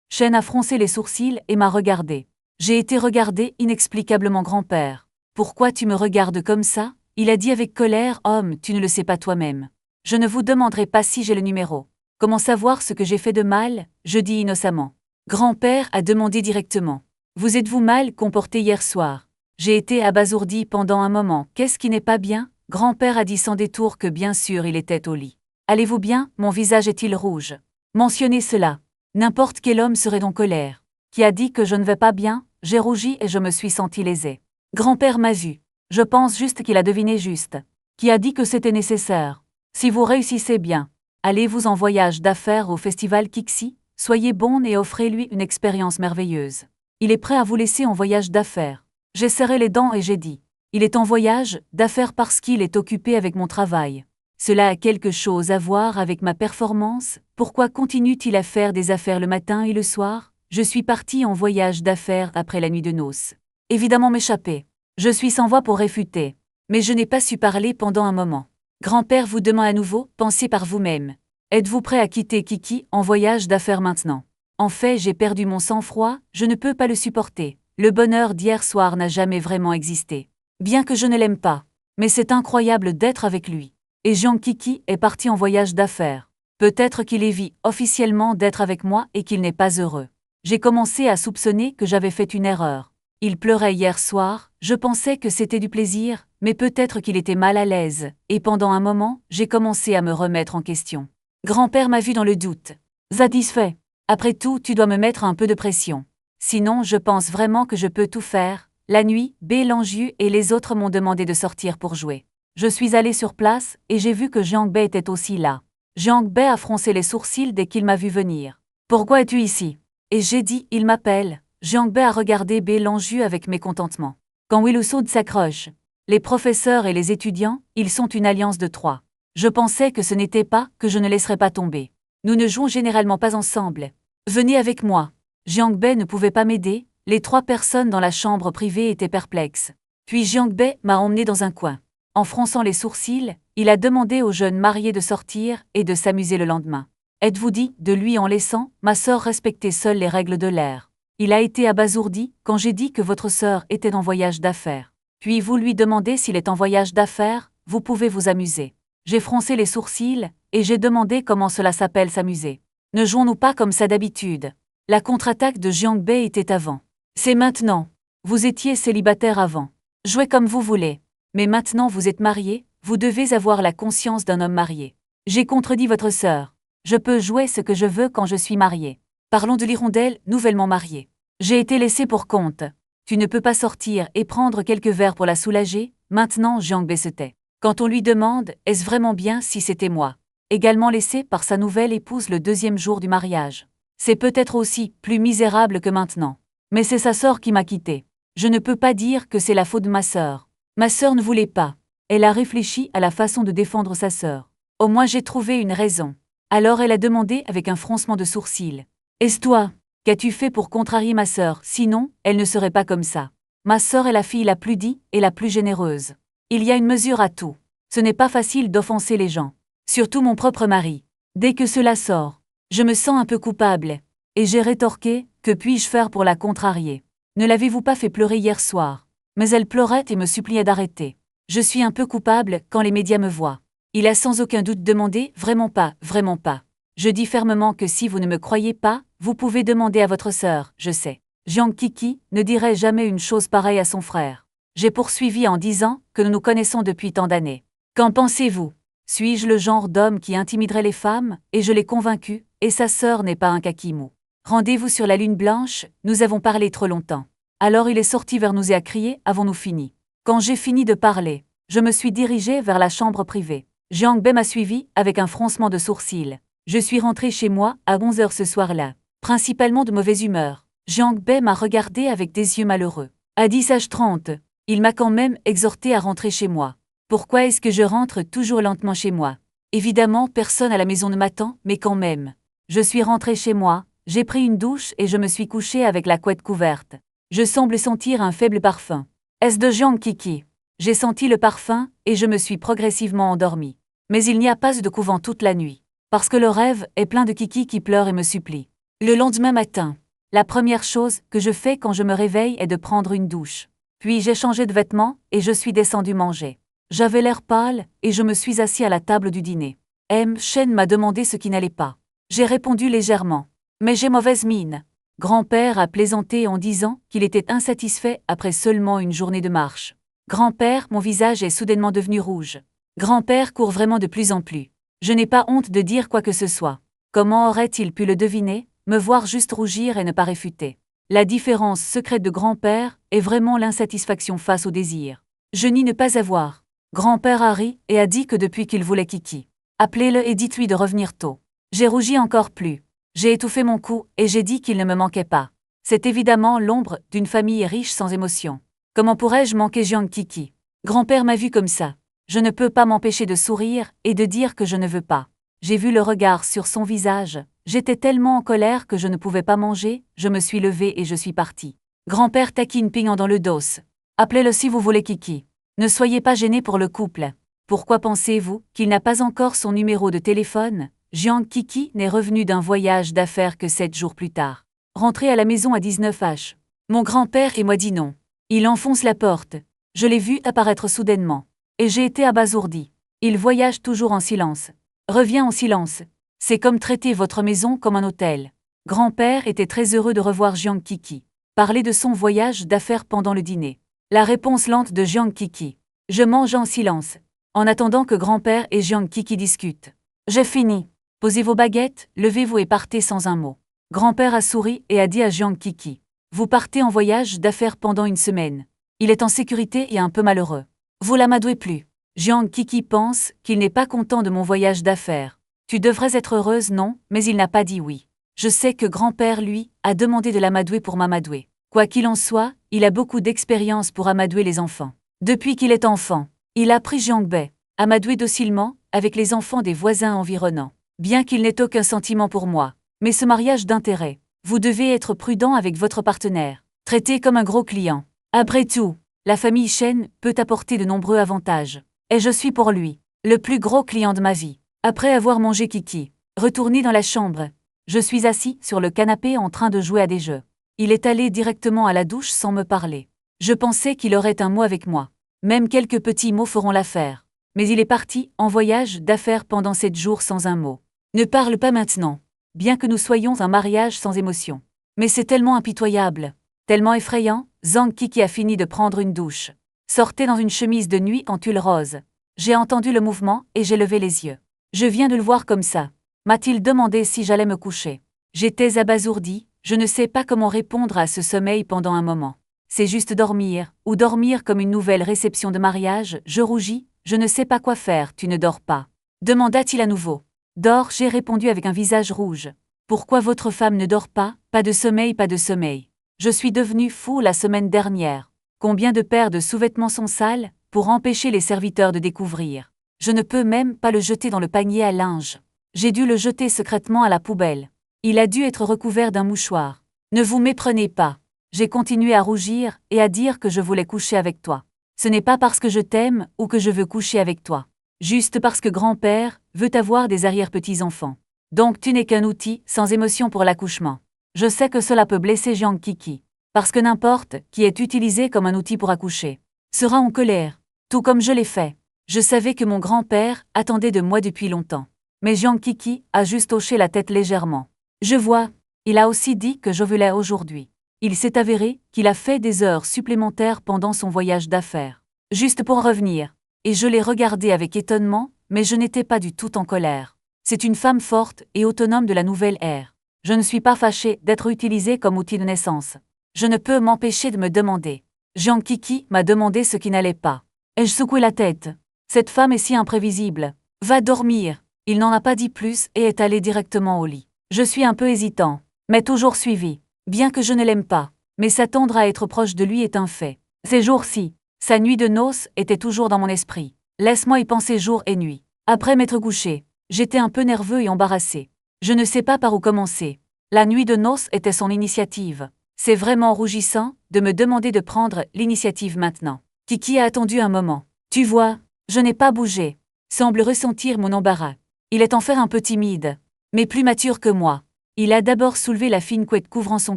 Chen a froncé les sourcils et m'a regardé. J'ai été regardé inexplicablement grand-père. Pourquoi tu me regardes comme ça? Il a dit avec colère, homme, tu ne le sais pas toi-même. Je ne vous demanderai pas si j'ai le numéro. Comment savoir ce que j'ai fait de mal? Je dis innocemment. Grand-père a demandé directement. Vous êtes-vous mal comporté hier soir? J'ai été abasourdi pendant un moment. Qu'est-ce qui n'est pas bien? Grand-père a dit sans détour que bien sûr il était au lit. Allez-vous bien? Mon visage est-il rouge? Mentionnez cela. N'importe quel homme serait en colère. Qui a dit que je ne vais pas bien? J'ai rougi et je me suis senti lésé. Grand-père m'a vu. Je pense juste qu'il a deviné juste. Qui a dit que c'était nécessaire? Si vous réussissez bien, allez-vous en voyage d'affaires au festival Kixi, soyez bon et offrez-lui une expérience merveilleuse. Il est prêt à vous laisser en voyage d'affaires. J'ai serré les dents et j'ai dit. Il est en voyage d'affaires parce qu'il est occupé avec mon travail. Cela a quelque chose à voir avec ma performance. Pourquoi continue-t-il à faire des affaires le matin et le soir? Je suis parti en voyage d'affaires après la nuit de noces. Évidemment m'échapper. Je suis sans voix pour réfuter. Mais je n'ai pas su parler pendant un moment. Grand-père vous demande à nouveau, pensez par vous-même. Êtes-vous prêt à quitter Kiki en voyage d'affaires maintenant? En fait, j'ai perdu mon sang-froid, je ne peux pas le supporter. Le bonheur d'hier soir n'a jamais vraiment existé. Bien que je ne l'aime pas. Mais c'est incroyable d'être avec lui. Et Jiang Kiki est parti en voyage d'affaires. Peut-être qu'il évite officiellement d'être avec moi et qu'il n'est pas heureux. J'ai commencé à soupçonner que j'avais fait une erreur. Il pleurait hier soir, je pensais que c'était du plaisir, mais peut-être qu'il était mal à l'aise, et pendant un moment, j'ai commencé à me remettre en question. Grand-père m'a vu dans le doute. Satisfait. Après tout, tu dois me mettre un peu de pression. Sinon, je pense vraiment que je peux tout faire. La nuit, Langiu et les autres m'ont demandé de sortir pour jouer. Je suis allé sur place, et j'ai vu que Jiang Bei était aussi là. Jiang Bei a froncé les sourcils dès qu'il m'a vu venir. Pourquoi es-tu ici? Et j'ai dit, il m'appelle. Jiang Bei a regardé Langiu avec mécontentement. Quand Wilusod s'accroche, les professeurs et les étudiants, ils sont une alliance de trois. Je pensais que ce n'était pas, que je ne laisserais pas tomber. Nous ne jouons généralement pas ensemble. Venez avec moi. Jiang Bei ne pouvait pas m'aider, les trois personnes dans la chambre privée étaient perplexes. Puis Jiang Bei m'a emmené dans un coin. En fronçant les sourcils, il a demandé aux jeunes mariés de sortir et de s'amuser le lendemain. Êtes-vous dit, de lui en laissant, ma sœur respecter seule les règles de l'ère. Il a été abasourdi quand j'ai dit que votre sœur était en voyage d'affaires. Puis vous lui demandez s'il est en voyage d'affaires, vous pouvez vous amuser. J'ai froncé les sourcils, et j'ai demandé comment cela s'appelle s'amuser. Ne jouons-nous pas comme ça d'habitude. La contre-attaque de Jiang Bei était avant. C'est maintenant. Vous étiez célibataire avant. Jouez comme vous voulez. Mais maintenant vous êtes marié, vous devez avoir la conscience d'un homme marié. J'ai contredit votre sœur. Je peux jouer ce que je veux quand je suis marié. Parlons de l'hirondelle nouvellement mariée. J'ai été laissé pour compte. Tu ne peux pas sortir et prendre quelques verres pour la soulager. Maintenant Jiang Bei se tait. Quand on lui demande « Est-ce vraiment bien si c'était moi ?» Également laissé par sa nouvelle épouse le 2e jour du mariage. C'est peut-être aussi plus misérable que maintenant. Mais c'est sa sœur qui m'a quitté. Je ne peux pas dire que c'est la faute de ma sœur. Ma sœur ne voulait pas. Elle a réfléchi à la façon de défendre sa sœur. Au moins j'ai trouvé une raison. Alors elle a demandé avec un froncement de sourcils. « Est-ce toi ? Qu'as-tu fait pour contrarier ma sœur ? Sinon, elle ne serait pas comme ça. Ma sœur est la fille la plus dite et la plus généreuse. Il y a une mesure à tout. Ce n'est pas facile d'offenser les gens. Surtout mon propre mari. Dès que cela sort, je me sens un peu coupable. Et j'ai rétorqué, que puis-je faire pour la contrarier ? Ne l'avez-vous pas fait pleurer hier soir ? Mais elle pleurait et me suppliait d'arrêter. Je suis un peu coupable quand les médias me voient. Il a sans aucun doute demandé, vraiment pas, vraiment pas. Je dis fermement que si vous ne me croyez pas, vous pouvez demander à votre sœur, je sais. Jiang Kiki ne dirait jamais une chose pareille à son frère. J'ai poursuivi en disant que nous nous connaissons depuis tant d'années. Qu'en pensez-vous ? Suis-je le genre d'homme qui intimiderait les femmes ? Et je l'ai convaincu, et sa sœur n'est pas un kakimou. Rendez-vous sur la lune blanche, nous avons parlé trop longtemps. Alors il est sorti vers nous et a crié, avons-nous fini ? Quand j'ai fini de parler, je me suis dirigé vers la chambre privée. Jiang Bei m'a suivi avec un froncement de sourcils. Je suis rentré chez moi à 11h ce soir-là, principalement de mauvaise humeur. Jiang Bei m'a regardé avec des yeux malheureux. À 10h30, il m'a quand même exhorté à rentrer chez moi. Pourquoi est-ce que je rentre toujours lentement chez moi ? Évidemment, personne à la maison ne m'attend, mais quand même. Je suis rentré chez moi, j'ai pris une douche et je me suis couché avec la couette couverte. Je semble sentir un faible parfum. Est-ce de Jiang Kiki ? J'ai senti le parfum et je me suis progressivement endormi. Mais il n'y a pas eu de couvent toute la nuit. Parce que le rêve est plein de Kiki qui pleure et me supplie. Le lendemain matin, la première chose que je fais quand je me réveille est de prendre une douche. Puis j'ai changé de vêtements et je suis descendu manger. J'avais l'air pâle et je me suis assis à la table du dîner. M. Shen m'a demandé ce qui n'allait pas. J'ai répondu légèrement. Mais j'ai mauvaise mine. Grand-père a plaisanté en disant qu'il était insatisfait après seulement une journée de marche. Grand-père, mon visage est soudainement devenu rouge. Grand-père court vraiment de plus en plus. Je n'ai pas honte de dire quoi que ce soit. Comment aurait-il pu le deviner, me voir juste rougir et ne pas réfuter ? La différence secrète de grand-père est vraiment l'insatisfaction face au désir. Je n'y ne pas avoir. Grand-père a ri et a dit que depuis qu'il voulait Kiki. Appelez-le et dites-lui de revenir tôt. J'ai rougi encore plus. J'ai étouffé mon cou et j'ai dit qu'il ne me manquait pas. C'est évidemment l'ombre d'une famille riche sans émotion. Comment pourrais-je manquer Jiang Kiki ? Grand-père m'a vu comme ça. Je ne peux pas m'empêcher de sourire et de dire que je ne veux pas. J'ai vu le regard sur son visage. J'étais tellement en colère que je ne pouvais pas manger, je me suis levée et je suis partie. Grand-père taquine pignant dans le dos. Appelez-le si vous voulez Kiki. Ne soyez pas gêné pour le couple. Pourquoi pensez-vous qu'il n'a pas encore son numéro de téléphone ? Jiang Kiki n'est revenu d'un voyage d'affaires que 7 jours plus tard. Rentré à la maison à 19h. Mon grand-père et moi dit non. Il enfonce la porte. Je l'ai vu apparaître soudainement. Et j'ai été abasourdi. Il voyage toujours en silence. Reviens en silence. C'est comme traiter votre maison comme un hôtel. Grand-père était très heureux de revoir Jiang Kiki. Parler de son voyage d'affaires pendant le dîner. La réponse lente de Jiang Kiki. Je mange en silence. En attendant que grand-père et Jiang Kiki discutent. J'ai fini. Posez vos baguettes, levez-vous et partez sans un mot. Grand-père a souri et a dit à Jiang Kiki. Vous partez en voyage d'affaires pendant une semaine. Il est en sécurité et un peu malheureux. Vous l'amadouez plus. Jiang Kiki pense qu'il n'est pas content de mon voyage d'affaires. Tu devrais être heureuse, non, mais il n'a pas dit oui. Je sais que grand-père, lui, a demandé de l'amadouer pour m'amadouer. Quoi qu'il en soit, il a beaucoup d'expérience pour amadouer les enfants. Depuis qu'il est enfant, il a appris Jiang Bei, amadouer docilement, avec les enfants des voisins environnants. Bien qu'il n'ait aucun sentiment pour moi. Mais ce mariage d'intérêt, vous devez être prudent avec votre partenaire. Traitez comme un gros client. Après tout, la famille Shen peut apporter de nombreux avantages. Et je suis pour lui, le plus gros client de ma vie. Après avoir mangé Kiki, retourné dans la chambre, je suis assis sur le canapé en train de jouer à des jeux. Il est allé directement à la douche sans me parler. Je pensais qu'il aurait un mot avec moi. Même quelques petits mots feront l'affaire. Mais il est parti en voyage d'affaires pendant 7 jours sans un mot. Ne parle pas maintenant. bien que nous soyons un mariage sans émotion. Mais c'est tellement impitoyable, tellement effrayant. Zhang Kiki a fini de prendre une douche. Sortait dans une chemise de nuit en tulle rose. J'ai entendu le mouvement et j'ai levé les yeux. Je viens de le voir comme ça. M'a-t-il demandé si j'allais me coucher. J'étais abasourdie, je ne sais pas comment répondre à ce sommeil pendant un moment. C'est juste dormir, ou dormir comme une nouvelle réception de mariage. Je rougis, je ne sais pas quoi faire. Tu ne dors pas? Demanda-t-il à nouveau. Dors, j'ai répondu avec un visage rouge. Pourquoi votre femme ne dort pas? Pas de sommeil, pas de sommeil. Je suis devenu fou la semaine dernière. Combien de paires de sous-vêtements sont sales, pour empêcher les serviteurs de découvrir. Je ne peux même pas le jeter dans le panier à linge. J'ai dû le jeter secrètement à la poubelle. Il a dû être recouvert d'un mouchoir. Ne vous méprenez pas. J'ai continué à rougir et à dire que je voulais coucher avec toi. Ce n'est pas parce que je t'aime ou que je veux coucher avec toi. Juste parce que grand-père veut avoir des arrière-petits-enfants. Donc tu n'es qu'un outil sans émotion pour l'accouchement. Je sais que cela peut blesser Zhang Kiki. Parce que n'importe qui est utilisé comme un outil pour accoucher sera en colère, tout comme je l'ai fait. Je savais que mon grand-père attendait de moi depuis longtemps. Mais Zhang Kiki a juste hoché la tête légèrement. Je vois, il a aussi dit que j'ovulais aujourd'hui. Il s'est avéré qu'il a fait des heures supplémentaires pendant son voyage d'affaires. Juste pour revenir. Et je l'ai regardé avec étonnement, mais je n'étais pas du tout en colère. C'est une femme forte et autonome de la nouvelle ère. Je ne suis pas fâchée d'être utilisée comme outil de naissance. Je ne peux m'empêcher de me demander. Zhang Kiki m'a demandé ce qui n'allait pas. Ai-je secoué la tête? Cette femme est si imprévisible. Va dormir. Il n'en a pas dit plus et est allé directement au lit. Je suis un peu hésitant, mais toujours suivi. Bien que je ne l'aime pas, mais s'attendre à être proche de lui est un fait. Ces jours-ci, sa nuit de noces était toujours dans mon esprit. Laisse-moi y penser jour et nuit. Après m'être couché, j'étais un peu nerveux et embarrassé. Je ne sais pas par où commencer. La nuit de noces était son initiative. C'est vraiment rougissant de me demander de prendre l'initiative maintenant. Kiki a attendu un moment. Tu vois, je n'ai pas bougé. Semble ressentir mon embarras. Il est en fait un peu timide, mais plus mature que moi. Il a d'abord soulevé la fine couette couvrant son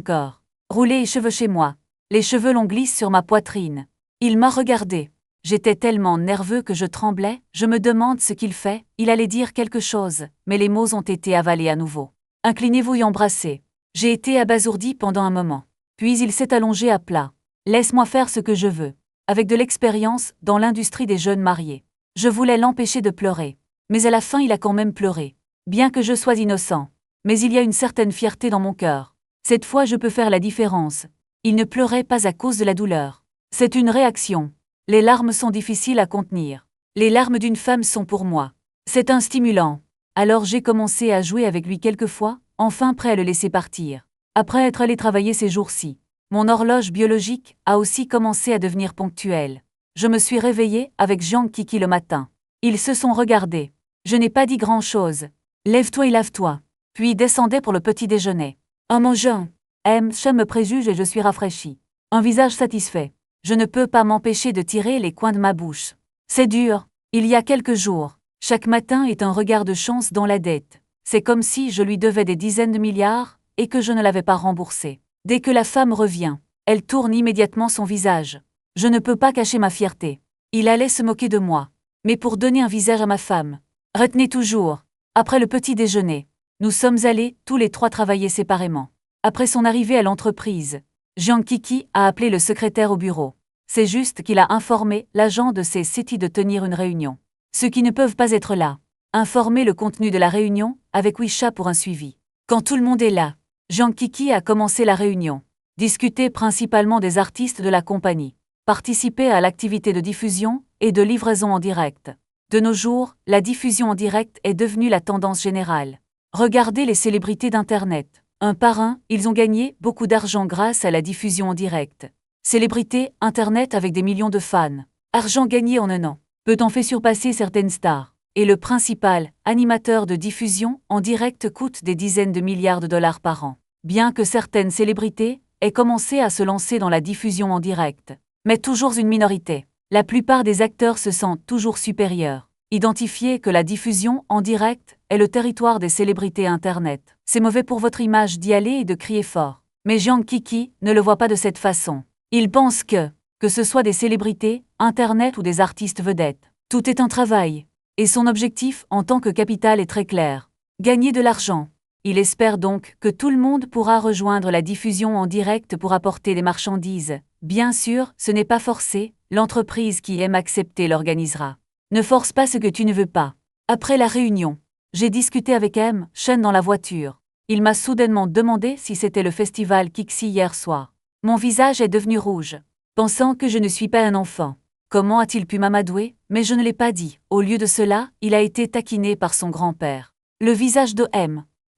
corps. Roulé et chevauché moi. Les cheveux longs glissent sur ma poitrine. Il m'a regardé. J'étais tellement nerveux que je tremblais. Je me demande ce qu'il fait. Il allait dire quelque chose, mais les mots ont été avalés à nouveau. Inclinez-vous et embrassez. J'ai été abasourdi pendant un moment. Puis il s'est allongé à plat. Laisse-moi faire ce que je veux. Avec de l'expérience dans l'industrie des jeunes mariés. Je voulais l'empêcher de pleurer. Mais à la fin il a quand même pleuré. Bien que je sois innocent. Mais il y a une certaine fierté dans mon cœur. Cette fois je peux faire la différence. Il ne pleurait pas à cause de la douleur. C'est une réaction. Les larmes sont difficiles à contenir. Les larmes d'une femme sont pour moi. C'est un stimulant. Alors j'ai commencé à jouer avec lui quelquefois, enfin prêt à le laisser partir. Après être allé travailler ces jours-ci, mon horloge biologique a aussi commencé à devenir ponctuelle. Je me suis réveillée avec Zhang Kiki le matin. Ils se sont regardés. Je n'ai pas dit grand-chose. Lève-toi et lave-toi. Puis descendais pour le petit déjeuner. Un mot jeune. Je me préjuge et je suis rafraîchie. Un visage satisfait. Je ne peux pas m'empêcher de tirer les coins de ma bouche. C'est dur. Il y a quelques jours. Chaque matin est un regard de chance dans la dette. C'est comme si je lui devais des dizaines de milliards et que je ne l'avais pas remboursé. Dès que la femme revient, elle tourne immédiatement son visage. Je ne peux pas cacher ma fierté. Il allait se moquer de moi. Mais pour donner un visage à ma femme. Retenez toujours. Après le petit déjeuner, nous sommes allés tous les trois travailler séparément. Après son arrivée à l'entreprise, Zhang Kiki a appelé le secrétaire au bureau. C'est juste qu'il a informé l'agent de ces City de tenir une réunion. Ceux qui ne peuvent pas être là. Informer le contenu de la réunion avec Wisha pour un suivi. Quand tout le monde est là, Zhang Kiki a commencé la réunion. Discuter principalement des artistes de la compagnie. Participer à l'activité de diffusion et de livraison en direct. De nos jours, la diffusion en direct est devenue la tendance générale. Regardez les célébrités d'Internet. Un par un, ils ont gagné beaucoup d'argent grâce à la diffusion en direct. Célébrités, Internet avec des millions de fans. Argent gagné en un an. Peut en fait surpasser certaines stars. Et le principal animateur de diffusion en direct coûte des dizaines de milliards de dollars par an. Bien que certaines célébrités aient commencé à se lancer dans la diffusion en direct. Mais toujours une minorité. La plupart des acteurs se sentent toujours supérieurs. Identifiez que la diffusion en direct est le territoire des célébrités Internet. C'est mauvais pour votre image d'y aller et de crier fort. Mais Zhang Kiki ne le voit pas de cette façon. Il pense que ce soit des célébrités, Internet ou des artistes vedettes, tout est un travail. Et son objectif en tant que capital est très clair. Gagner de l'argent. Il espère donc que tout le monde pourra rejoindre la diffusion en direct pour apporter des marchandises. Bien sûr, ce n'est pas forcé, l'entreprise qui aime accepter l'organisera. Ne force pas ce que tu ne veux pas. Après la réunion, j'ai discuté avec Chen dans la voiture. Il m'a soudainement demandé si c'était le festival Kixi hier soir. Mon visage est devenu rouge, pensant que je ne suis pas un enfant. Comment a-t-il pu m'amadouer? Mais je ne l'ai pas dit. Au lieu de cela, il a été taquiné par son grand-père. Le visage de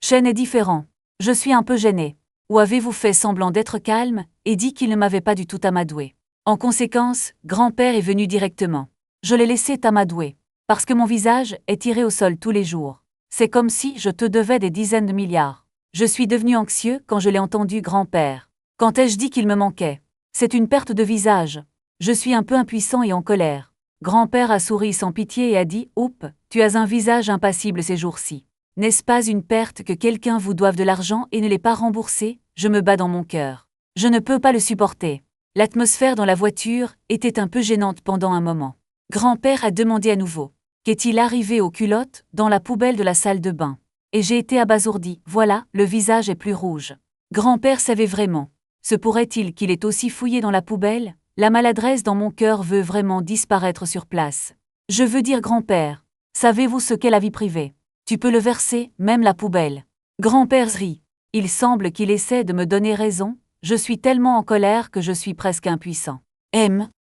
Chen est différent. Je suis un peu gêné. Ou avez-vous fait semblant d'être calme et dit qu'il ne m'avait pas du tout amadoué? En conséquence, grand-père est venu directement. Je l'ai laissé t'amadouer. Parce que mon visage est tiré au sol tous les jours. C'est comme si je te devais des dizaines de milliards. Je suis devenu anxieux quand je l'ai entendu, grand-père. Quand ai-je dit qu'il me manquait? C'est une perte de visage. Je suis un peu impuissant et en colère. Grand-père a souri sans pitié et a dit « Oups, tu as un visage impassible ces jours-ci. N'est-ce pas une perte que quelqu'un vous doive de l'argent et ne l'ait pas remboursé? Je me bats dans mon cœur. Je ne peux pas le supporter. » L'atmosphère dans la voiture était un peu gênante pendant un moment. Grand-père a demandé à nouveau. Qu'est-il arrivé aux culottes dans la poubelle de la salle de bain? Et j'ai été abasourdi. Voilà, le visage est plus rouge. Grand-père savait vraiment. Se pourrait-il qu'il ait aussi fouillé dans la poubelle? La maladresse dans mon cœur veut vraiment disparaître sur place. Je veux dire, grand-père, savez-vous ce qu'est la vie privée? Tu peux le verser, même la poubelle. Grand-père rit. Il semble qu'il essaie de me donner raison. Je suis tellement en colère que je suis presque impuissant.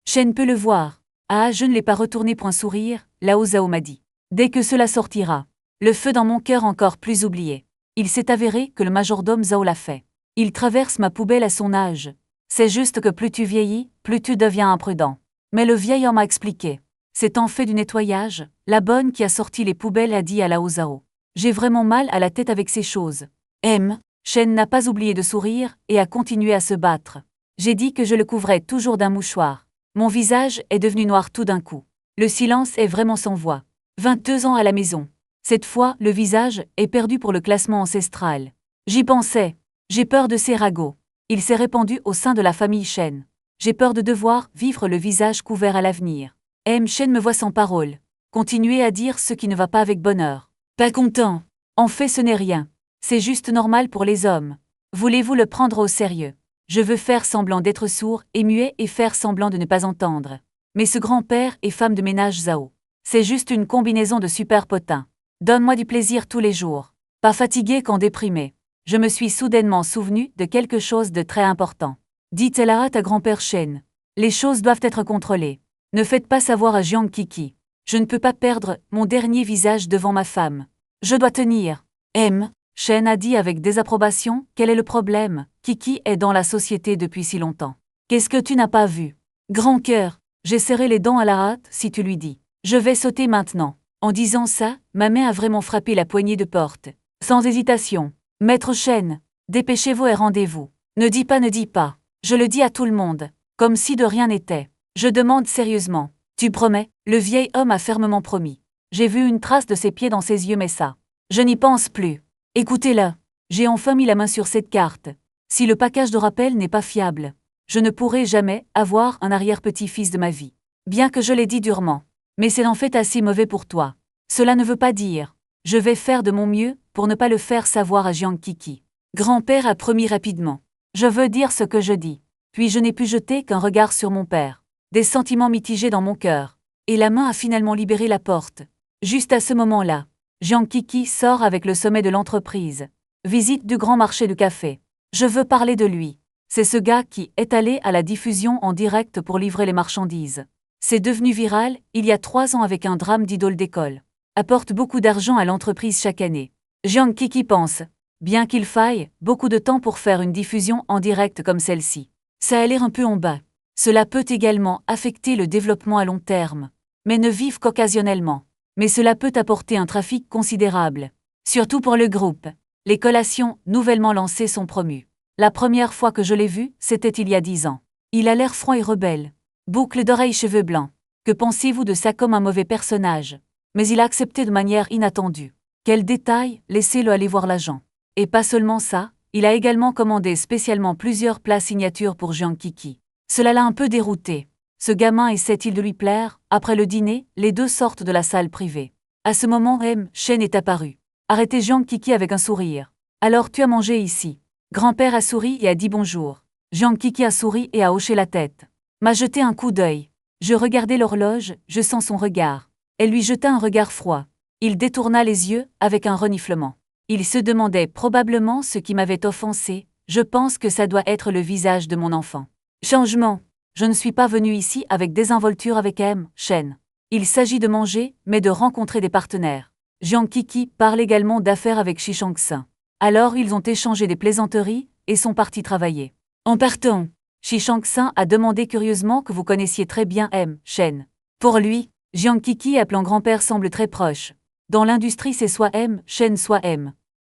Chen peut le voir. Ah, je ne l'ai pas retourné point sourire, Lao Zhao m'a dit. Dès que cela sortira. Le feu dans mon cœur encore plus oublié. Il s'est avéré que le majordome Zhao l'a fait. Il traverse ma poubelle à son âge. C'est juste que plus tu vieillis, plus tu deviens imprudent. Mais le vieil homme a expliqué. C'est en fait du nettoyage, la bonne qui a sorti les poubelles a dit à Lao Zhao. J'ai vraiment mal à la tête avec ces choses. Chen n'a pas oublié de sourire et a continué à se battre. J'ai dit que je le couvrais toujours d'un mouchoir. Mon visage est devenu noir tout d'un coup. Le silence est vraiment sans voix. 22 ans à la maison. Cette fois, le visage est perdu pour le classement ancestral. J'y pensais. J'ai peur de ces ragots. Il s'est répandu au sein de la famille Chen. J'ai peur de devoir vivre le visage couvert à l'avenir. Chen me voit sans parole. Continuez à dire ce qui ne va pas avec bonheur. Pas content. En fait, ce n'est rien. C'est juste normal pour les hommes. Voulez-vous le prendre au sérieux? Je veux faire semblant d'être sourd et muet et faire semblant de ne pas entendre. Mais ce grand-père et femme de ménage Zhao, c'est juste une combinaison de super potins. Donne-moi du plaisir tous les jours. Pas fatigué qu'en déprimé. Je me suis soudainement souvenu de quelque chose de très important. Dit-elle à grand-père Chen. Les choses doivent être contrôlées. Ne faites pas savoir à Jiang Kiki. Je ne peux pas perdre mon dernier visage devant ma femme. Je dois tenir. Chen a dit avec désapprobation. Quel est le problème? Kiki est dans la société depuis si longtemps. Qu'est-ce que tu n'as pas vu? Grand cœur, j'ai serré les dents à la hâte si tu lui dis. Je vais sauter maintenant. En disant ça, ma main a vraiment frappé la poignée de porte. Sans hésitation. Maître Chen, dépêchez-vous et rendez-vous. Ne dis pas. Je le dis à tout le monde. Comme si de rien n'était. Je demande sérieusement. Tu promets? Le vieil homme a fermement promis. J'ai vu une trace de ses pieds dans ses yeux mais ça. Je n'y pense plus. Écoutez-le. J'ai enfin mis la main sur cette carte. Si le package de rappel n'est pas fiable, je ne pourrai jamais avoir un arrière-petit-fils de ma vie. Bien que je l'ai dit durement. Mais c'est en fait assez mauvais pour toi. Cela ne veut pas dire. Je vais faire de mon mieux pour ne pas le faire savoir à Jiang Kiki. Grand-père a promis rapidement. Je veux dire ce que je dis. Puis je n'ai pu jeter qu'un regard sur mon père. Des sentiments mitigés dans mon cœur. Et la main a finalement libéré la porte. Juste à ce moment-là, Jiang Kiki sort avec le sommet de l'entreprise. Visite du grand marché du café. Je veux parler de lui. C'est ce gars qui est allé à la diffusion en direct pour livrer les marchandises. C'est devenu viral il y a 3 ans avec un drame d'idole d'école. Apporte beaucoup d'argent à l'entreprise chaque année. Jiang Kiki pense, bien qu'il faille beaucoup de temps pour faire une diffusion en direct comme celle-ci. Ça a l'air un peu en bas. Cela peut également affecter le développement à long terme, mais ne vivent qu'occasionnellement. Mais cela peut apporter un trafic considérable. Surtout pour le groupe. Les collations nouvellement lancées sont promues. La première fois que je l'ai vu, c'était il y a 10 ans. Il a l'air franc et rebelle. Boucle d'oreilles, cheveux blancs. Que pensez-vous de ça comme un mauvais personnage? Mais il a accepté de manière inattendue. Quel détail, laissez-le aller voir l'agent. Et pas seulement ça, il a également commandé spécialement plusieurs plats signatures pour Jiang Kiki. Cela l'a un peu dérouté. Ce gamin essaie-t-il de lui plaire? Après le dîner, les deux sortent de la salle privée. À ce moment, Chen est apparu. Arrêtez Jiang Kiki avec un sourire. Alors tu as mangé ici. Grand-père a souri et a dit bonjour. Jiang Kiki a souri et a hoché la tête. M'a jeté un coup d'œil. Je regardais l'horloge, je sens son regard. Elle lui jeta un regard froid. Il détourna les yeux, avec un reniflement. Il se demandait probablement ce qui m'avait offensé. Je pense que ça doit être le visage de mon enfant. Changement. Je ne suis pas venu ici avec désinvolture avec Shen. Il s'agit de manger, mais de rencontrer des partenaires. Jiang Kiki parle également d'affaires avec Shi Shangxin. Alors ils ont échangé des plaisanteries, et sont partis travailler. En partant, Shi Shangxin a demandé curieusement que vous connaissiez très bien Shen. Pour lui, Jiang Kiki appelant grand-père semble très proche. Dans l'industrie c'est soit Shen soit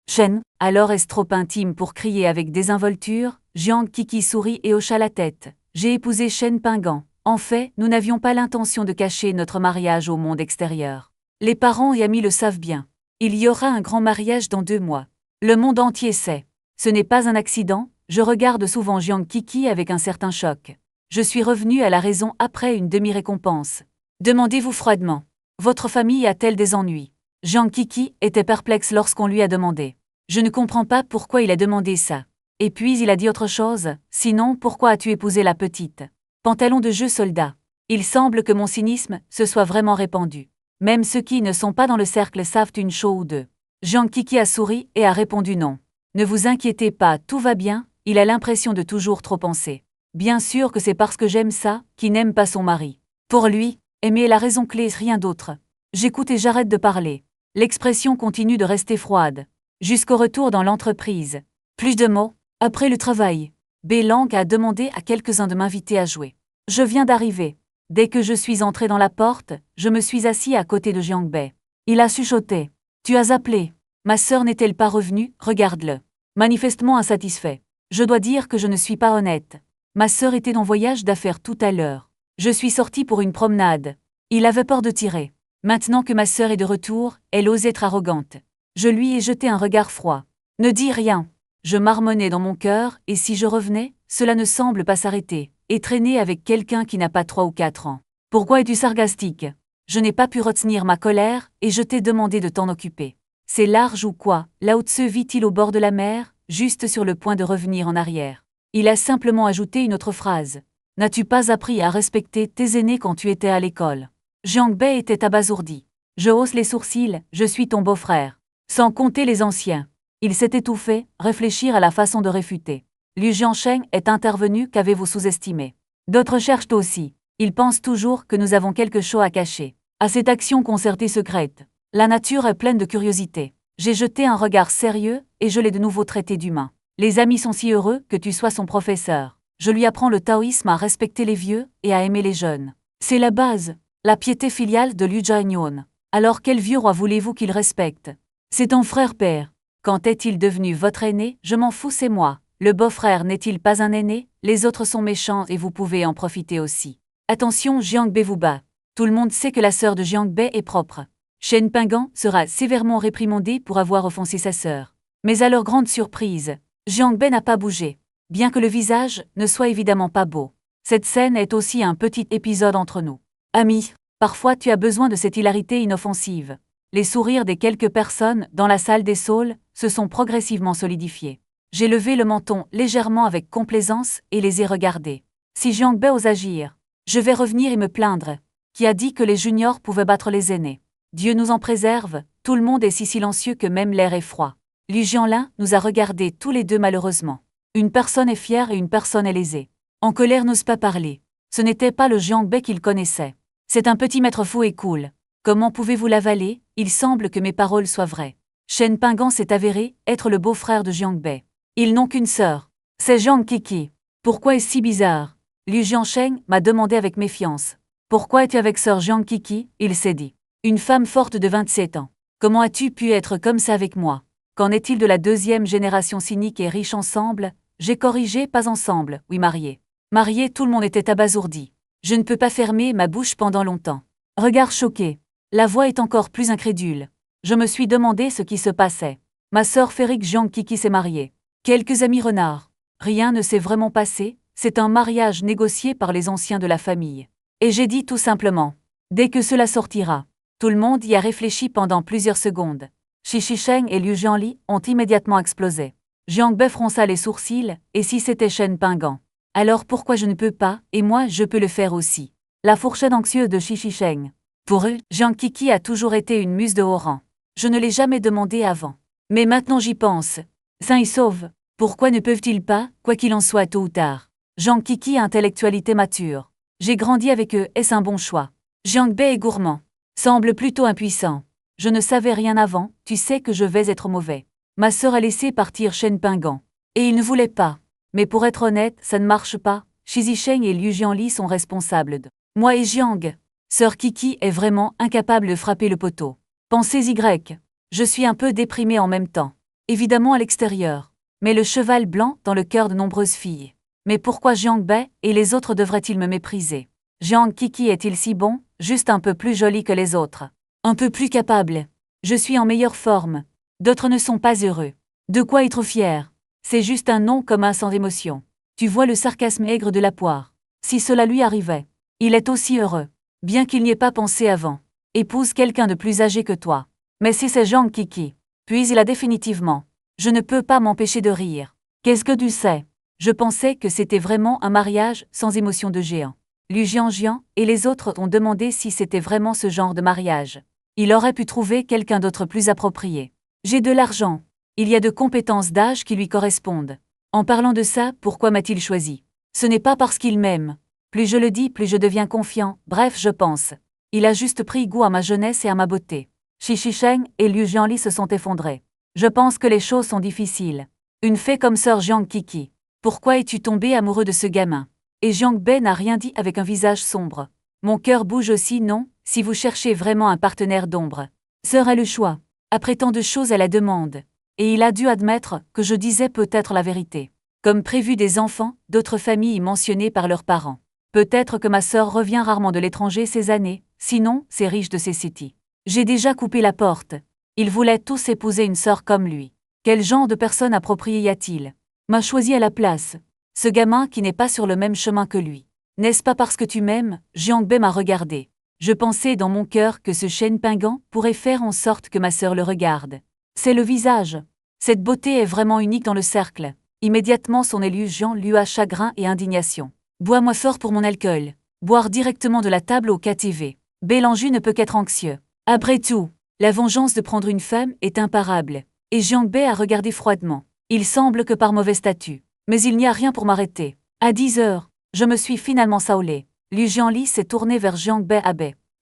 Shen. Alors est-ce trop intime pour crier avec désinvolture? Jiang Kiki sourit et hocha la tête. J'ai épousé Shen Pingan. En fait, nous n'avions pas l'intention de cacher notre mariage au monde extérieur. Les parents et amis le savent bien. Il y aura un grand mariage dans 2 mois. Le monde entier sait. Ce n'est pas un accident, je regarde souvent Jiang Kiki avec un certain choc. Je suis revenu à la raison après une demi-récompense. Demandez-vous froidement. Votre famille a-t-elle des ennuis? Jiang Kiki était perplexe lorsqu'on lui a demandé. Je ne comprends pas pourquoi il a demandé ça. Et puis il a dit autre chose, sinon pourquoi as-tu épousé la petite? Pantalon de jeu soldat. Il semble que mon cynisme se soit vraiment répandu. Même ceux qui ne sont pas dans le cercle savent une chose ou deux. Jiang Kiki a souri et a répondu non. Ne vous inquiétez pas, tout va bien, il a l'impression de toujours trop penser. Bien sûr que c'est parce que j'aime ça, qui n'aime pas son mari. Pour lui, aimer est la raison clé, rien d'autre. J'écoute et j'arrête de parler. L'expression continue de rester froide. Jusqu'au retour dans l'entreprise. Plus de mots. Après le travail, Lang a demandé à quelques-uns de m'inviter à jouer. Je viens d'arriver. Dès que je suis entré dans la porte, je me suis assis à côté de Jiang Bei. Il a chuchoté. Tu as appelé. Ma sœur n'est-elle pas revenue? Regarde-le. Manifestement insatisfait. Je dois dire que je ne suis pas honnête. Ma sœur était en voyage d'affaires tout à l'heure. Je suis sorti pour une promenade. Il avait peur de tirer. Maintenant que ma sœur est de retour, elle ose être arrogante. Je lui ai jeté un regard froid. Ne dis rien. Je marmonnais dans mon cœur, et si je revenais, cela ne semble pas s'arrêter, et traîner avec quelqu'un qui n'a pas 3 ou 4 ans. Pourquoi es-tu sarcastique? Je n'ai pas pu retenir ma colère, et je t'ai demandé de t'en occuper. C'est large ou quoi? Lao Tse vit-il au bord de la mer, juste sur le point de revenir en arrière. Il a simplement ajouté une autre phrase. N'as-tu pas appris à respecter tes aînés quand tu étais à l'école? Jiang Bei était abasourdi. Je hausse les sourcils, je suis ton beau-frère. Sans compter les anciens. Il s'est étouffé, réfléchir à la façon de réfuter. Liu Jiansheng est intervenu, qu'avez-vous sous-estimé? D'autres cherchent aussi. Ils pensent toujours que nous avons quelque chose à cacher. À cette action concertée secrète. La nature est pleine de curiosité. J'ai jeté un regard sérieux, et je l'ai de nouveau traité d'humain. Les amis sont si heureux que tu sois son professeur. Je lui apprends le taoïsme à respecter les vieux, et à aimer les jeunes. C'est la base, la piété filiale de Liu Jianyon. Alors quel vieux roi voulez-vous qu'il respecte? C'est ton frère-père. Quand est-il devenu votre aîné? Je m'en fous, c'est moi. Le beau-frère n'est-il pas un aîné? Les autres sont méchants et vous pouvez en profiter aussi. Attention, Jiang Bei vous bat. Tout le monde sait que la sœur de Jiang Bei est propre. Shen Pingan sera sévèrement réprimandé pour avoir offensé sa sœur. Mais à leur grande surprise, Jiang Bei n'a pas bougé. Bien que le visage ne soit évidemment pas beau. Cette scène est aussi un petit épisode entre nous. Ami, parfois tu as besoin de cette hilarité inoffensive. Les sourires des quelques personnes dans la salle des saules se sont progressivement solidifiés. J'ai levé le menton légèrement avec complaisance et les ai regardés. Si Jiang Bei ose agir, je vais revenir et me plaindre. Qui a dit que les juniors pouvaient battre les aînés? Dieu nous en préserve, tout le monde est si silencieux que même l'air est froid. Liu Jianlin nous a regardés tous les deux malheureusement. Une personne est fière et une personne est lésée. En colère n'ose pas parler. Ce n'était pas le Jiang Bei qu'il connaissait. C'est un petit maître fou et cool. Comment pouvez-vous l'avaler? Il semble que mes paroles soient vraies. Shen Pingan s'est avéré être le beau-frère de Jiang Bei. Ils n'ont qu'une sœur. C'est Jiang Kiki. Pourquoi est-ce si bizarre? Liu Jiansheng m'a demandé avec méfiance. Pourquoi es-tu avec sœur Jiang Kiki? Il s'est dit. Une femme forte de 27 ans. Comment as-tu pu être comme ça avec moi? Qu'en est-il de la 2e génération cynique et riche ensemble? J'ai corrigé, pas ensemble, oui marié. Marié, tout le monde était abasourdi. Je ne peux pas fermer ma bouche pendant longtemps. Regard choqué. La voix est encore plus incrédule. Je me suis demandé ce qui se passait. Ma sœur Féric Jiang Kiki s'est mariée. Quelques amis renards. Rien ne s'est vraiment passé, c'est un mariage négocié par les anciens de la famille. Et j'ai dit tout simplement. Dès que cela sortira. Tout le monde y a réfléchi pendant plusieurs secondes. Shi Shisheng et Liu Jianli ont immédiatement explosé. Jiang Bei fronça les sourcils, et si c'était Shen Pingan? Alors pourquoi je ne peux pas, et moi je peux le faire aussi? La fourchette anxieuse de Shi Shisheng. Pour eux, Jiang Kiki a toujours été une muse de haut rang. Je ne l'ai jamais demandé avant. Mais maintenant j'y pense. Saint y sauve. Pourquoi ne peuvent-ils pas, quoi qu'il en soit tôt ou tard? Jiang Kiki a intellectualité mature. J'ai grandi avec eux, est-ce un bon choix? Jiang Bei est gourmand. Semble plutôt impuissant. Je ne savais rien avant, tu sais que je vais être mauvais. Ma sœur a laissé partir Shen Pingan. Et il ne voulait pas. Mais pour être honnête, ça ne marche pas. Shi Zisheng et Liu Jianli sont responsables de moi et Jiang. Sœur Kiki est vraiment incapable de frapper le poteau. Pensez Y. Je suis un peu déprimée en même temps. Évidemment à l'extérieur. Mais le cheval blanc dans le cœur de nombreuses filles. Mais pourquoi Jiang Bei et les autres devraient-ils me mépriser? Jiang Kiki est-il si bon, juste un peu plus joli que les autres? Un peu plus capable. Je suis en meilleure forme. D'autres ne sont pas heureux. De quoi être fier? C'est juste un nom commun sans émotion. Tu vois le sarcasme aigre de la poire. Si cela lui arrivait, il est aussi heureux. Bien qu'il n'y ait pas pensé avant. Épouse quelqu'un de plus âgé que toi. Mais si c'est Jiang Kiki. Puis il a définitivement. Je ne peux pas m'empêcher de rire. Qu'est-ce que tu sais? Je pensais que c'était vraiment un mariage sans émotion de géant. Liu Jianjian et les autres ont demandé si c'était vraiment ce genre de mariage. Il aurait pu trouver quelqu'un d'autre plus approprié. J'ai de l'argent. Il y a de compétences d'âge qui lui correspondent. En parlant de ça, pourquoi m'a-t-il choisi? Ce n'est pas parce qu'il m'aime. Plus je le dis, plus je deviens confiant. Bref, je pense. Il a juste pris goût à ma jeunesse et à ma beauté. Shi Shisheng et Liu Jianli se sont effondrés. Je pense que les choses sont difficiles. Une fée comme sœur Jiang Kiki. Pourquoi es-tu tombé amoureux de ce gamin? Et Jiang Bei n'a rien dit avec un visage sombre. Mon cœur bouge aussi, non, si vous cherchez vraiment un partenaire d'ombre. Sœur a le choix. Après tant de choses, elle la demande. Et il a dû admettre que je disais peut-être la vérité. Comme prévu des enfants, d'autres familles mentionnées par leurs parents. Peut-être que ma sœur revient rarement de l'étranger ces années, sinon, c'est riche de ces cités. J'ai déjà coupé la porte. Ils voulaient tous épouser une sœur comme lui. Quel genre de personne appropriée y a-t-il? M'a choisi à la place. Ce gamin qui n'est pas sur le même chemin que lui. N'est-ce pas parce que tu m'aimes? Jiang Bei m'a regardé. Je pensais dans mon cœur que ce Shen Pingan pourrait faire en sorte que ma sœur le regarde. C'est le visage. Cette beauté est vraiment unique dans le cercle. Immédiatement son élu Jian lui a chagrin et indignation. Bois-moi fort pour mon alcool. Boire directement de la table au KTV. Bélanju ne peut qu'être anxieux. Après tout, la vengeance de prendre une femme est imparable. Et Jiang Bei a regardé froidement. Il semble que par mauvais statut. Mais il n'y a rien pour m'arrêter. À 10 heures, je me suis finalement saoulé. Liu Jianli s'est tourné vers Jiang Bei.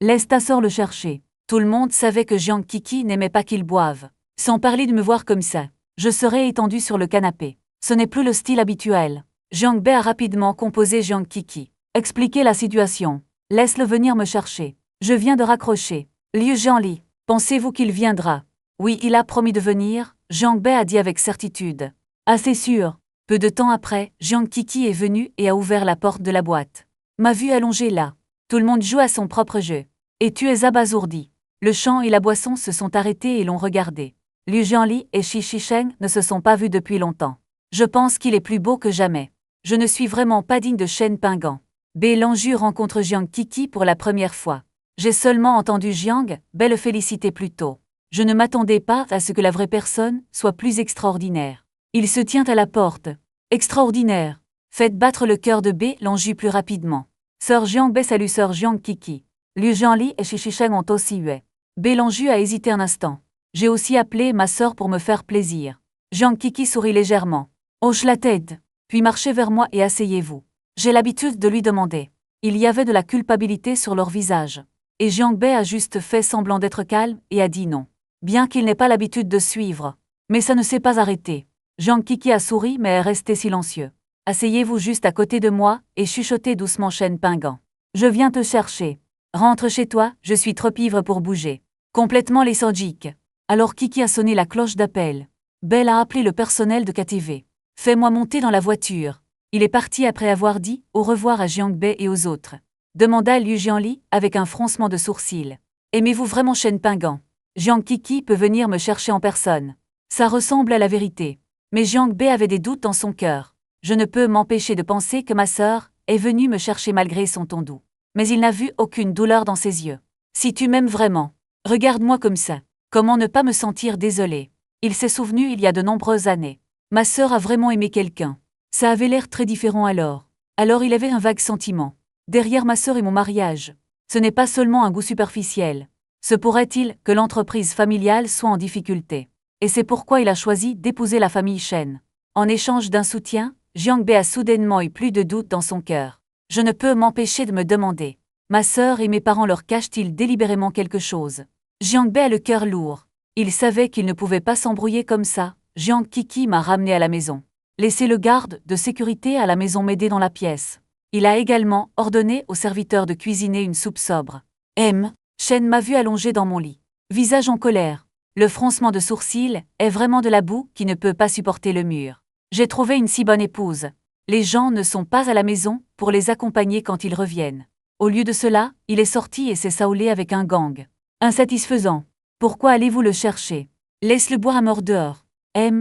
Laisse ta sœur le chercher. Tout le monde savait que Jiang Kiki n'aimait pas qu'il boive. Sans parler de me voir comme ça. Je serais étendu sur le canapé. Ce n'est plus le style habituel. Jiang Bei a rapidement composé Jiang Kiki. Expliquez la situation. Laisse-le venir me chercher. Je viens de raccrocher. Liu Jianli, pensez-vous qu'il viendra? Oui, il a promis de venir, Jiang Bei a dit avec certitude. Ah, c'est sûr. Peu de temps après, Jiang Kiki est venu et a ouvert la porte de la boîte. M'a vu allongé là. Tout le monde joue à son propre jeu. Et tu es abasourdi. Le chant et la boisson se sont arrêtés et l'ont regardé. Liu Jianli et Shi Shisheng ne se sont pas vus depuis longtemps. Je pense qu'il est plus beau que jamais. Je ne suis vraiment pas digne de Shen Pingan. Bélanju rencontre Jiang Kiki pour la première fois. J'ai seulement entendu Jiang Bei le féliciter plus tôt. Je ne m'attendais pas à ce que la vraie personne soit plus extraordinaire. Il se tient à la porte. Extraordinaire. Faites battre le cœur de Bélanju plus rapidement. Sœur Jiang Bei salue sœur Jiang Kiki. Liu Jianli et Shi Shisheng ont aussi hué. Bélanju a hésité un instant. J'ai aussi appelé ma sœur pour me faire plaisir. Jiang Kiki sourit légèrement. Hoche la tête. Puis marchez vers moi et asseyez-vous. J'ai l'habitude de lui demander. Il y avait de la culpabilité sur leur visage. Et Jiang Bei a juste fait semblant d'être calme et a dit non. Bien qu'il n'ait pas l'habitude de suivre. Mais ça ne s'est pas arrêté. Jiang Kiki a souri mais est resté silencieux. Asseyez-vous juste à côté de moi et chuchotez doucement Shen Pingan. Je viens te chercher. Rentre chez toi, je suis trop ivre pour bouger. Complètement léthargique. Alors Kiki a sonné la cloche d'appel. Belle a appelé le personnel de KTV. Fais-moi monter dans la voiture. Il est parti après avoir dit au revoir à Jiang Bei et aux autres. Demanda Liu Jianli avec un froncement de sourcils. Aimez-vous vraiment Shen Pingan? Jiang Kiki peut venir me chercher en personne. Ça ressemble à la vérité. Mais Jiang Bei avait des doutes dans son cœur. Je ne peux m'empêcher de penser que ma sœur est venue me chercher malgré son ton doux. Mais il n'a vu aucune douleur dans ses yeux. Si tu m'aimes vraiment, regarde-moi comme ça. Comment ne pas me sentir désolée? Il s'est souvenu il y a de nombreuses années. Ma sœur a vraiment aimé quelqu'un. Ça avait l'air très différent alors. Alors il avait un vague sentiment. Derrière ma sœur et mon mariage. Ce n'est pas seulement un goût superficiel. Se pourrait-il que l'entreprise familiale soit en difficulté? Et c'est pourquoi il a choisi d'épouser la famille Chen. En échange d'un soutien, Jiang Bei a soudainement eu plus de doute dans son cœur. Je ne peux m'empêcher de me demander. Ma sœur et mes parents leur cachent-ils délibérément quelque chose? Jiang Bei a le cœur lourd. Il savait qu'il ne pouvait pas s'embrouiller comme ça. Jiang Kiki m'a ramené à la maison. Laissez le garde de sécurité à la maison m'aider dans la pièce. Il a également ordonné au serviteur de cuisiner une soupe sobre. Chen m'a vu allongé dans mon lit. Visage en colère. Le froncement de sourcils est vraiment de la boue qui ne peut pas supporter le mur. J'ai trouvé une si bonne épouse. Les gens ne sont pas à la maison pour les accompagner quand ils reviennent. Au lieu de cela, il est sorti et s'est saoulé avec un gang. Insatisfaisant. Pourquoi allez-vous le chercher? Laisse-le boire à mort dehors.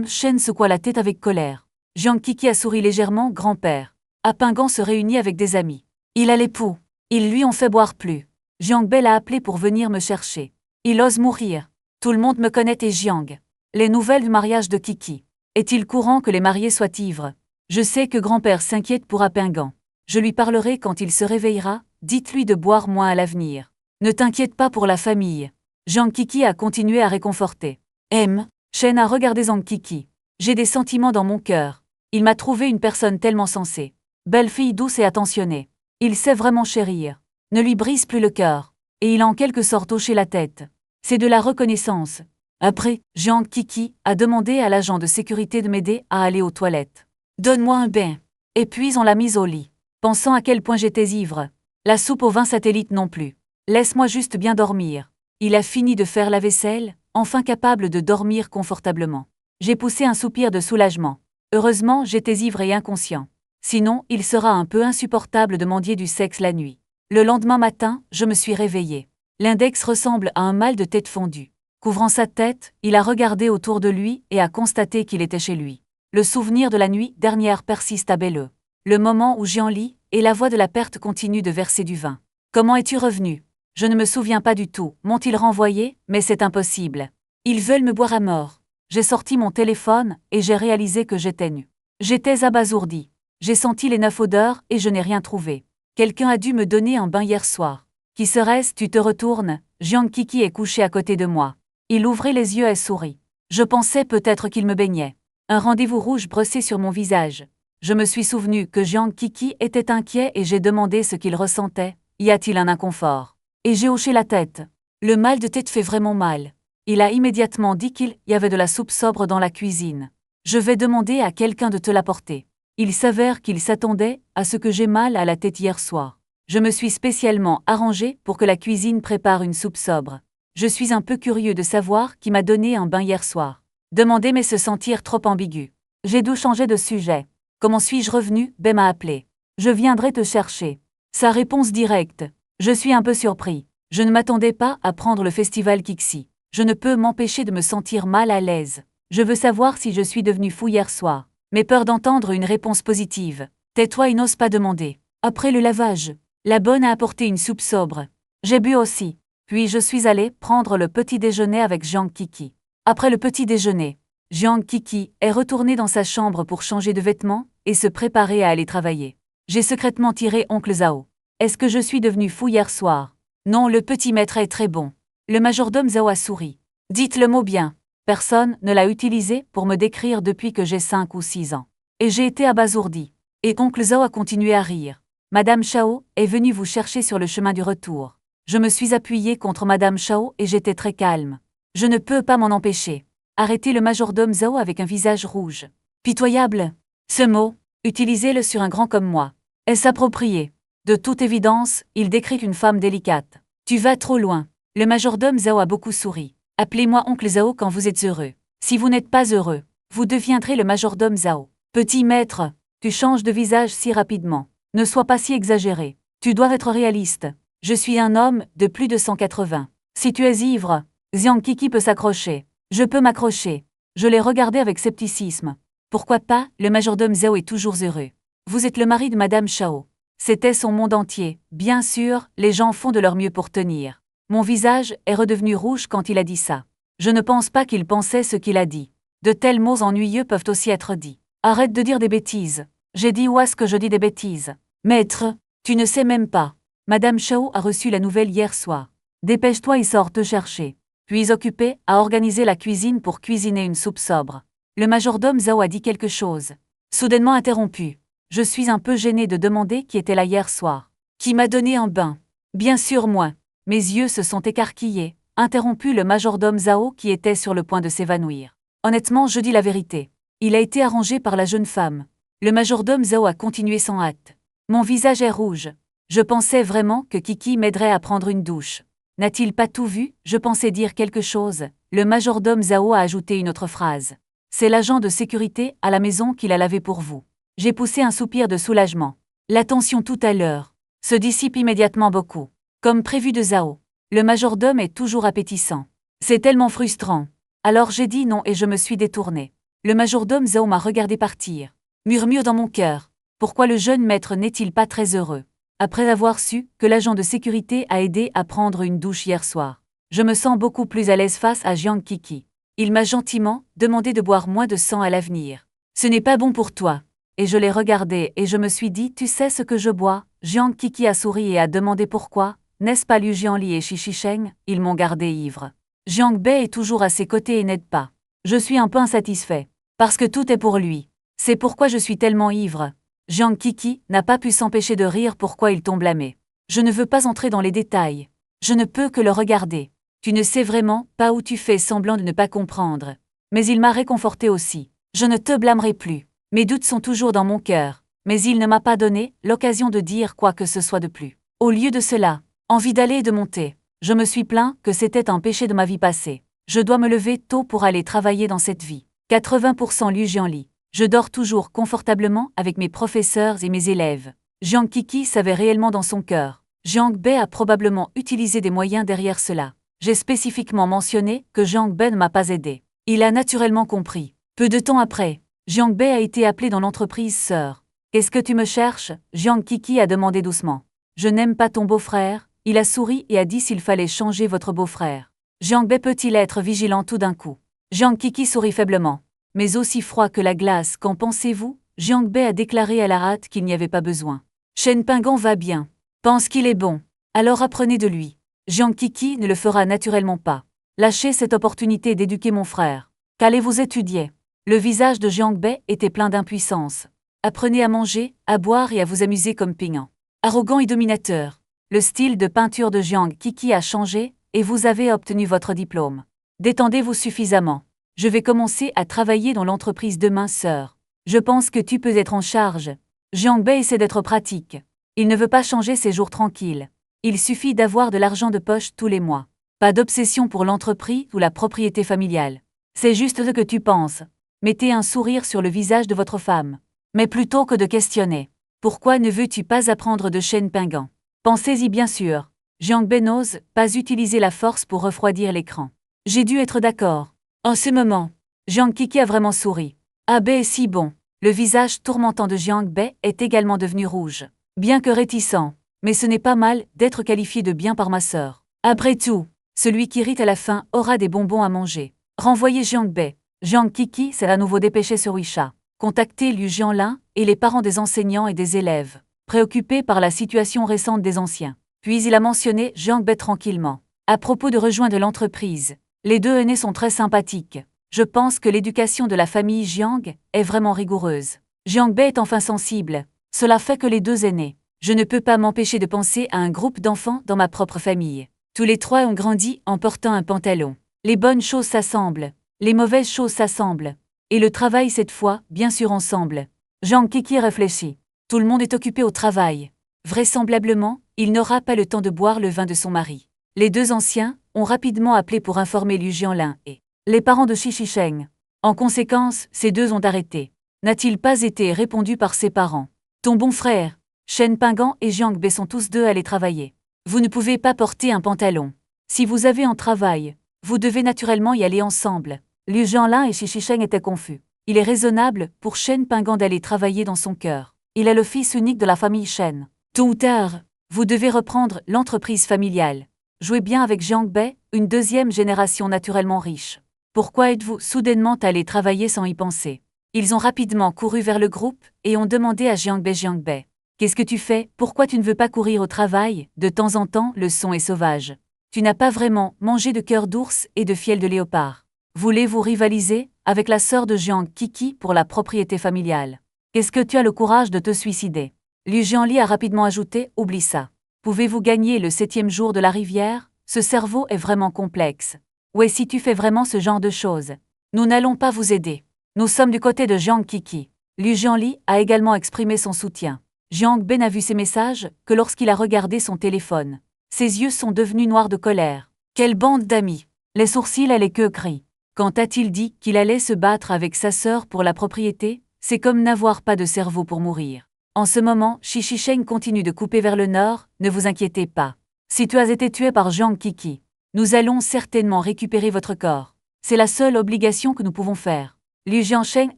Chen secoua la tête avec colère. Jiang Kiki a souri légèrement, grand-père. Apingan se réunit avec des amis. Il a l'époux. Ils lui ont fait boire plus. Jiang Bei l'a appelé pour venir me chercher. Il ose mourir. Tout le monde me connaît et Jiang. Les nouvelles du mariage de Kiki. Est-il courant que les mariés soient ivres? Je sais que grand-père s'inquiète pour Apingan. Je lui parlerai quand il se réveillera, dites-lui de boire moins à l'avenir. Ne t'inquiète pas pour la famille. Jiang Kiki a continué à réconforter. Chen a regardé Zhang Kiki. J'ai des sentiments dans mon cœur. Il m'a trouvé une personne tellement sensée. Belle fille douce et attentionnée. Il sait vraiment chérir. Ne lui brise plus le cœur. Et il a en quelque sorte hoché la tête. C'est de la reconnaissance. Après, Jiang Kiki a demandé à l'agent de sécurité de m'aider à aller aux toilettes. Donne-moi un bain. Et puis on l'a mise au lit. Pensant à quel point j'étais ivre. La soupe au vin satellite non plus. Laisse-moi juste bien dormir. Il a fini de faire la vaisselle, enfin capable de dormir confortablement. J'ai poussé un soupir de soulagement. Heureusement, j'étais ivre et inconscient. Sinon, il sera un peu insupportable de mendier du sexe la nuit. Le lendemain matin, je me suis réveillée. L'index ressemble à un mal de tête fondue. Couvrant sa tête, il a regardé autour de lui et a constaté qu'il était chez lui. Le souvenir de la nuit dernière persiste à Belleux. Le moment où Jianli et la voix de la perte continuent de verser du vin. Comment es-tu revenu? Je ne me souviens pas du tout, m'ont-ils renvoyé, mais c'est impossible. Ils veulent me boire à mort. J'ai sorti mon téléphone et j'ai réalisé que j'étais nue. J'étais abasourdie. J'ai senti les 9 odeurs et je n'ai rien trouvé. Quelqu'un a dû me donner un bain hier soir. Qui serait-ce? Tu te retournes? Jiang Kiki est couché à côté de moi. Il ouvrait les yeux et sourit. Je pensais peut-être qu'il me baignait. Un rendez-vous rouge brossé sur mon visage. Je me suis souvenu que Jiang Kiki était inquiet et j'ai demandé ce qu'il ressentait. Y a-t-il un inconfort? Et j'ai hoché la tête. Le mal de tête fait vraiment mal. Il a immédiatement dit qu'il y avait de la soupe sobre dans la cuisine. Je vais demander à quelqu'un de te l'apporter. Il s'avère qu'il s'attendait à ce que j'ai mal à la tête hier soir. Je me suis spécialement arrangé pour que la cuisine prépare une soupe sobre. Je suis un peu curieux de savoir qui m'a donné un bain hier soir. Demander mais se sentir trop ambigu. J'ai dû changer de sujet. Comment suis-je revenu? Bei m'a appelé. Je viendrai te chercher. Sa réponse directe. Je suis un peu surpris. Je ne m'attendais pas à prendre le festival Kixi. Je ne peux m'empêcher de me sentir mal à l'aise. Je veux savoir si je suis devenu fou hier soir. Mais peur d'entendre une réponse positive. Tais-toi et n'ose pas demander. Après le lavage, la bonne a apporté une soupe sobre. J'ai bu aussi. Puis je suis allé prendre le petit déjeuner avec Jiang Kiki. Après le petit déjeuner, Jiang Kiki est retourné dans sa chambre pour changer de vêtements et se préparer à aller travailler. J'ai secrètement tiré oncle Zhao. Est-ce que je suis devenu fou hier soir? Non, le petit maître est très bon. Le majordome Zhao a souri. Dites le mot bien. Personne ne l'a utilisé pour me décrire depuis que j'ai 5 ou 6 ans. Et j'ai été abasourdi. Et oncle Zhao a continué à rire. Madame Chao est venue vous chercher sur le chemin du retour. Je me suis appuyée contre Madame Chao et j'étais très calme. Je ne peux pas m'en empêcher. Arrêtez le majordome Zhao avec un visage rouge. Pitoyable. Ce mot, utilisez-le sur un grand comme moi. Est-ce approprié? De toute évidence, il décrit une femme délicate. Tu vas trop loin. Le majordome Zhao a beaucoup souri. Appelez-moi oncle Zhao quand vous êtes heureux. Si vous n'êtes pas heureux, vous deviendrez le majordome Zhao. Petit maître, tu changes de visage si rapidement. Ne sois pas si exagéré. Tu dois être réaliste. Je suis un homme de plus de 180. Si tu es ivre, Jiang Kiki peut s'accrocher. Je peux m'accrocher. Je l'ai regardé avec scepticisme. Pourquoi pas? Le majordome Zhao est toujours heureux. Vous êtes le mari de Madame Chao. C'était son monde entier. Bien sûr, les gens font de leur mieux pour tenir. Mon visage est redevenu rouge quand il a dit ça. Je ne pense pas qu'il pensait ce qu'il a dit. De tels mots ennuyeux peuvent aussi être dits. Arrête de dire des bêtises. J'ai dit où est-ce que je dis des bêtises? Maître, tu ne sais même pas. Madame Chao a reçu la nouvelle hier soir. Dépêche-toi et sors te chercher. Puis occupé à organiser la cuisine pour cuisiner une soupe sobre. Le majordome Zhao a dit quelque chose. Soudainement interrompu. Je suis un peu gêné de demander qui était là hier soir. Qui m'a donné un bain? Bien sûr moi. Mes yeux se sont écarquillés. Interrompu le majordome Zhao qui était sur le point de s'évanouir. Honnêtement, je dis la vérité. Il a été arrangé par la jeune femme. Le majordome Zhao a continué sans hâte. Mon visage est rouge. Je pensais vraiment que Kiki m'aiderait à prendre une douche. N'a-t-il pas tout vu? Je pensais dire quelque chose. Le majordome Zhao a ajouté une autre phrase. C'est l'agent de sécurité à la maison qui l'a lavé pour vous. J'ai poussé un soupir de soulagement. L'attention tout à l'heure se dissipe immédiatement beaucoup. Comme prévu de Zhao. Le majordome est toujours appétissant. C'est tellement frustrant. Alors j'ai dit non et je me suis détourné. Le majordome Zhao m'a regardé partir. Murmure dans mon cœur. Pourquoi le jeune maître n'est-il pas très heureux? Après avoir su que l'agent de sécurité a aidé à prendre une douche hier soir. Je me sens beaucoup plus à l'aise face à Jiang Kiki. Il m'a gentiment demandé de boire moins de sang à l'avenir. Ce n'est pas bon pour toi. Et je l'ai regardé et je me suis dit, tu sais ce que je bois? Jiang Kiki a souri et a demandé pourquoi. N'est-ce pas Liu Jianli et Shi Shisheng? Ils m'ont gardé ivre. Jiang Bei est toujours à ses côtés et n'aide pas. Je suis un peu insatisfait. Parce que tout est pour lui. C'est pourquoi je suis tellement ivre. Jiang Kiki n'a pas pu s'empêcher de rire pourquoi il tombe blâmé. Je ne veux pas entrer dans les détails. Je ne peux que le regarder. Tu ne sais vraiment pas où tu fais semblant de ne pas comprendre. Mais il m'a réconforté aussi. Je ne te blâmerai plus. Mes doutes sont toujours dans mon cœur. Mais il ne m'a pas donné l'occasion de dire quoi que ce soit de plus. Au lieu de cela, envie d'aller et de monter. Je me suis plaint que c'était un péché de ma vie passée. Je dois me lever tôt pour aller travailler dans cette vie. 80% Liu Jianli. Je dors toujours confortablement avec mes professeurs et mes élèves. Jiang Kiki savait réellement dans son cœur. Jiang Bei a probablement utilisé des moyens derrière cela. J'ai spécifiquement mentionné que Jiang Bei ne m'a pas aidé. Il a naturellement compris. Peu de temps après, Jiang Bei a été appelé dans l'entreprise sœur. Qu'est-ce que tu me cherches? Jiang Kiki a demandé doucement. Je n'aime pas ton beau-frère. Il a souri et a dit s'il fallait changer votre beau-frère. Jiang Bei peut-il être vigilant tout d'un coup? Jiang Kiki sourit faiblement. Mais aussi froid que la glace, qu'en pensez-vous? Jiang Bei a déclaré à la hâte qu'il n'y avait pas besoin. Shen Pingan va bien. Pense qu'il est bon. Alors apprenez de lui. Jiang Kiki ne le fera naturellement pas. Lâchez cette opportunité d'éduquer mon frère. Qu'allez-vous étudier? Le visage de Jiang Bei était plein d'impuissance. Apprenez à manger, à boire et à vous amuser comme Pingan. Arrogant et dominateur. Le style de peinture de Jiang Kiki a changé et vous avez obtenu votre diplôme. Détendez-vous suffisamment. Je vais commencer à travailler dans l'entreprise demain, sœur. Je pense que tu peux être en charge. Jiang Bei essaie d'être pratique. Il ne veut pas changer ses jours tranquilles. Il suffit d'avoir de l'argent de poche tous les mois. Pas d'obsession pour l'entreprise ou la propriété familiale. C'est juste ce que tu penses. Mettez un sourire sur le visage de votre femme. Mais plutôt que de questionner. Pourquoi ne veux-tu pas apprendre de Shen Pingan? Pensez-y bien sûr. Jiang Bei n'ose pas utiliser la force pour refroidir l'écran. J'ai dû être d'accord. En ce moment, Jiang Kiki a vraiment souri. Ah Bei est si bon. Le visage tourmentant de Jiang Bei est également devenu rouge. Bien que réticent, mais ce n'est pas mal d'être qualifié de bien par ma sœur. Après tout, celui qui rit à la fin aura des bonbons à manger. Renvoyez Jiang Bei. Jiang Kiki s'est à nouveau dépêché sur WeChat. Contactez Liu Jianlin et les parents des enseignants et des élèves, préoccupés par la situation récente des anciens. Puis il a mentionné Jiang Bei tranquillement. À propos de rejoindre l'entreprise. Les deux aînés sont très sympathiques. Je pense que l'éducation de la famille Jiang est vraiment rigoureuse. Jiang Bei est enfin sensible. Cela fait que les deux aînés. Je ne peux pas m'empêcher de penser à un groupe d'enfants dans ma propre famille. Tous les trois ont grandi en portant un pantalon. Les bonnes choses s'assemblent. Les mauvaises choses s'assemblent. Et le travail cette fois, bien sûr ensemble. Jiang Kiki réfléchit. Tout le monde est occupé au travail. Vraisemblablement, il n'aura pas le temps de boire le vin de son mari. Les deux anciens ont rapidement appelé pour informer Liu Jianlin et les parents de Shi Shisheng. En conséquence, ces deux ont arrêté. N'a-t-il pas été répondu par ses parents? Ton bon frère, Shen Pingan et Jiang Bei sont tous deux allés travailler. Vous ne pouvez pas porter un pantalon. Si vous avez un travail, vous devez naturellement y aller ensemble. Liu Jianlin et Shi Shisheng étaient confus. Il est raisonnable pour Shen Pingan d'aller travailler dans son cœur. Il est le fils unique de la famille Shen. Tôt ou tard, vous devez reprendre l'entreprise familiale. Jouez bien avec Jiang Bei, une deuxième génération naturellement riche. Pourquoi êtes-vous soudainement allé travailler sans y penser? Ils ont rapidement couru vers le groupe et ont demandé à Jiang Bei. Qu'est-ce que tu fais? Pourquoi tu ne veux pas courir au travail? De temps en temps, le son est sauvage. Tu n'as pas vraiment mangé de cœur d'ours et de fiel de léopard. Voulez-vous rivaliser avec la sœur de Jiang Kiki pour la propriété familiale? Qu'est-ce que tu as le courage de te suicider? Liu Jianli a rapidement ajouté, oublie ça. Pouvez-vous gagner le 7e jour de la rivière? Ce cerveau est vraiment complexe. Ouais, si tu fais vraiment ce genre de choses, nous n'allons pas vous aider. Nous sommes du côté de Jiang Kiki. Liu Jianli a également exprimé son soutien. Jiang Bei n'a vu ces messages que lorsqu'il a regardé son téléphone. Ses yeux sont devenus noirs de colère. Quelle bande d'amis! Les sourcils et les queues gris. Quand a-t-il dit qu'il allait se battre avec sa sœur pour la propriété? C'est comme n'avoir pas de cerveau pour mourir. En ce moment, Shi Shisheng continue de couper vers le nord, ne vous inquiétez pas. Si tu as été tué par Jiang Kiki, nous allons certainement récupérer votre corps. C'est la seule obligation que nous pouvons faire. Liu Jiansheng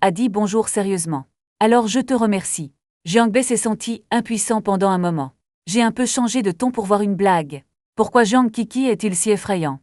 a dit bonjour sérieusement. Alors je te remercie. Jiang Bei s'est senti impuissant pendant un moment. J'ai un peu changé de ton pour voir une blague. Pourquoi Jiang Kiki est-il si effrayant?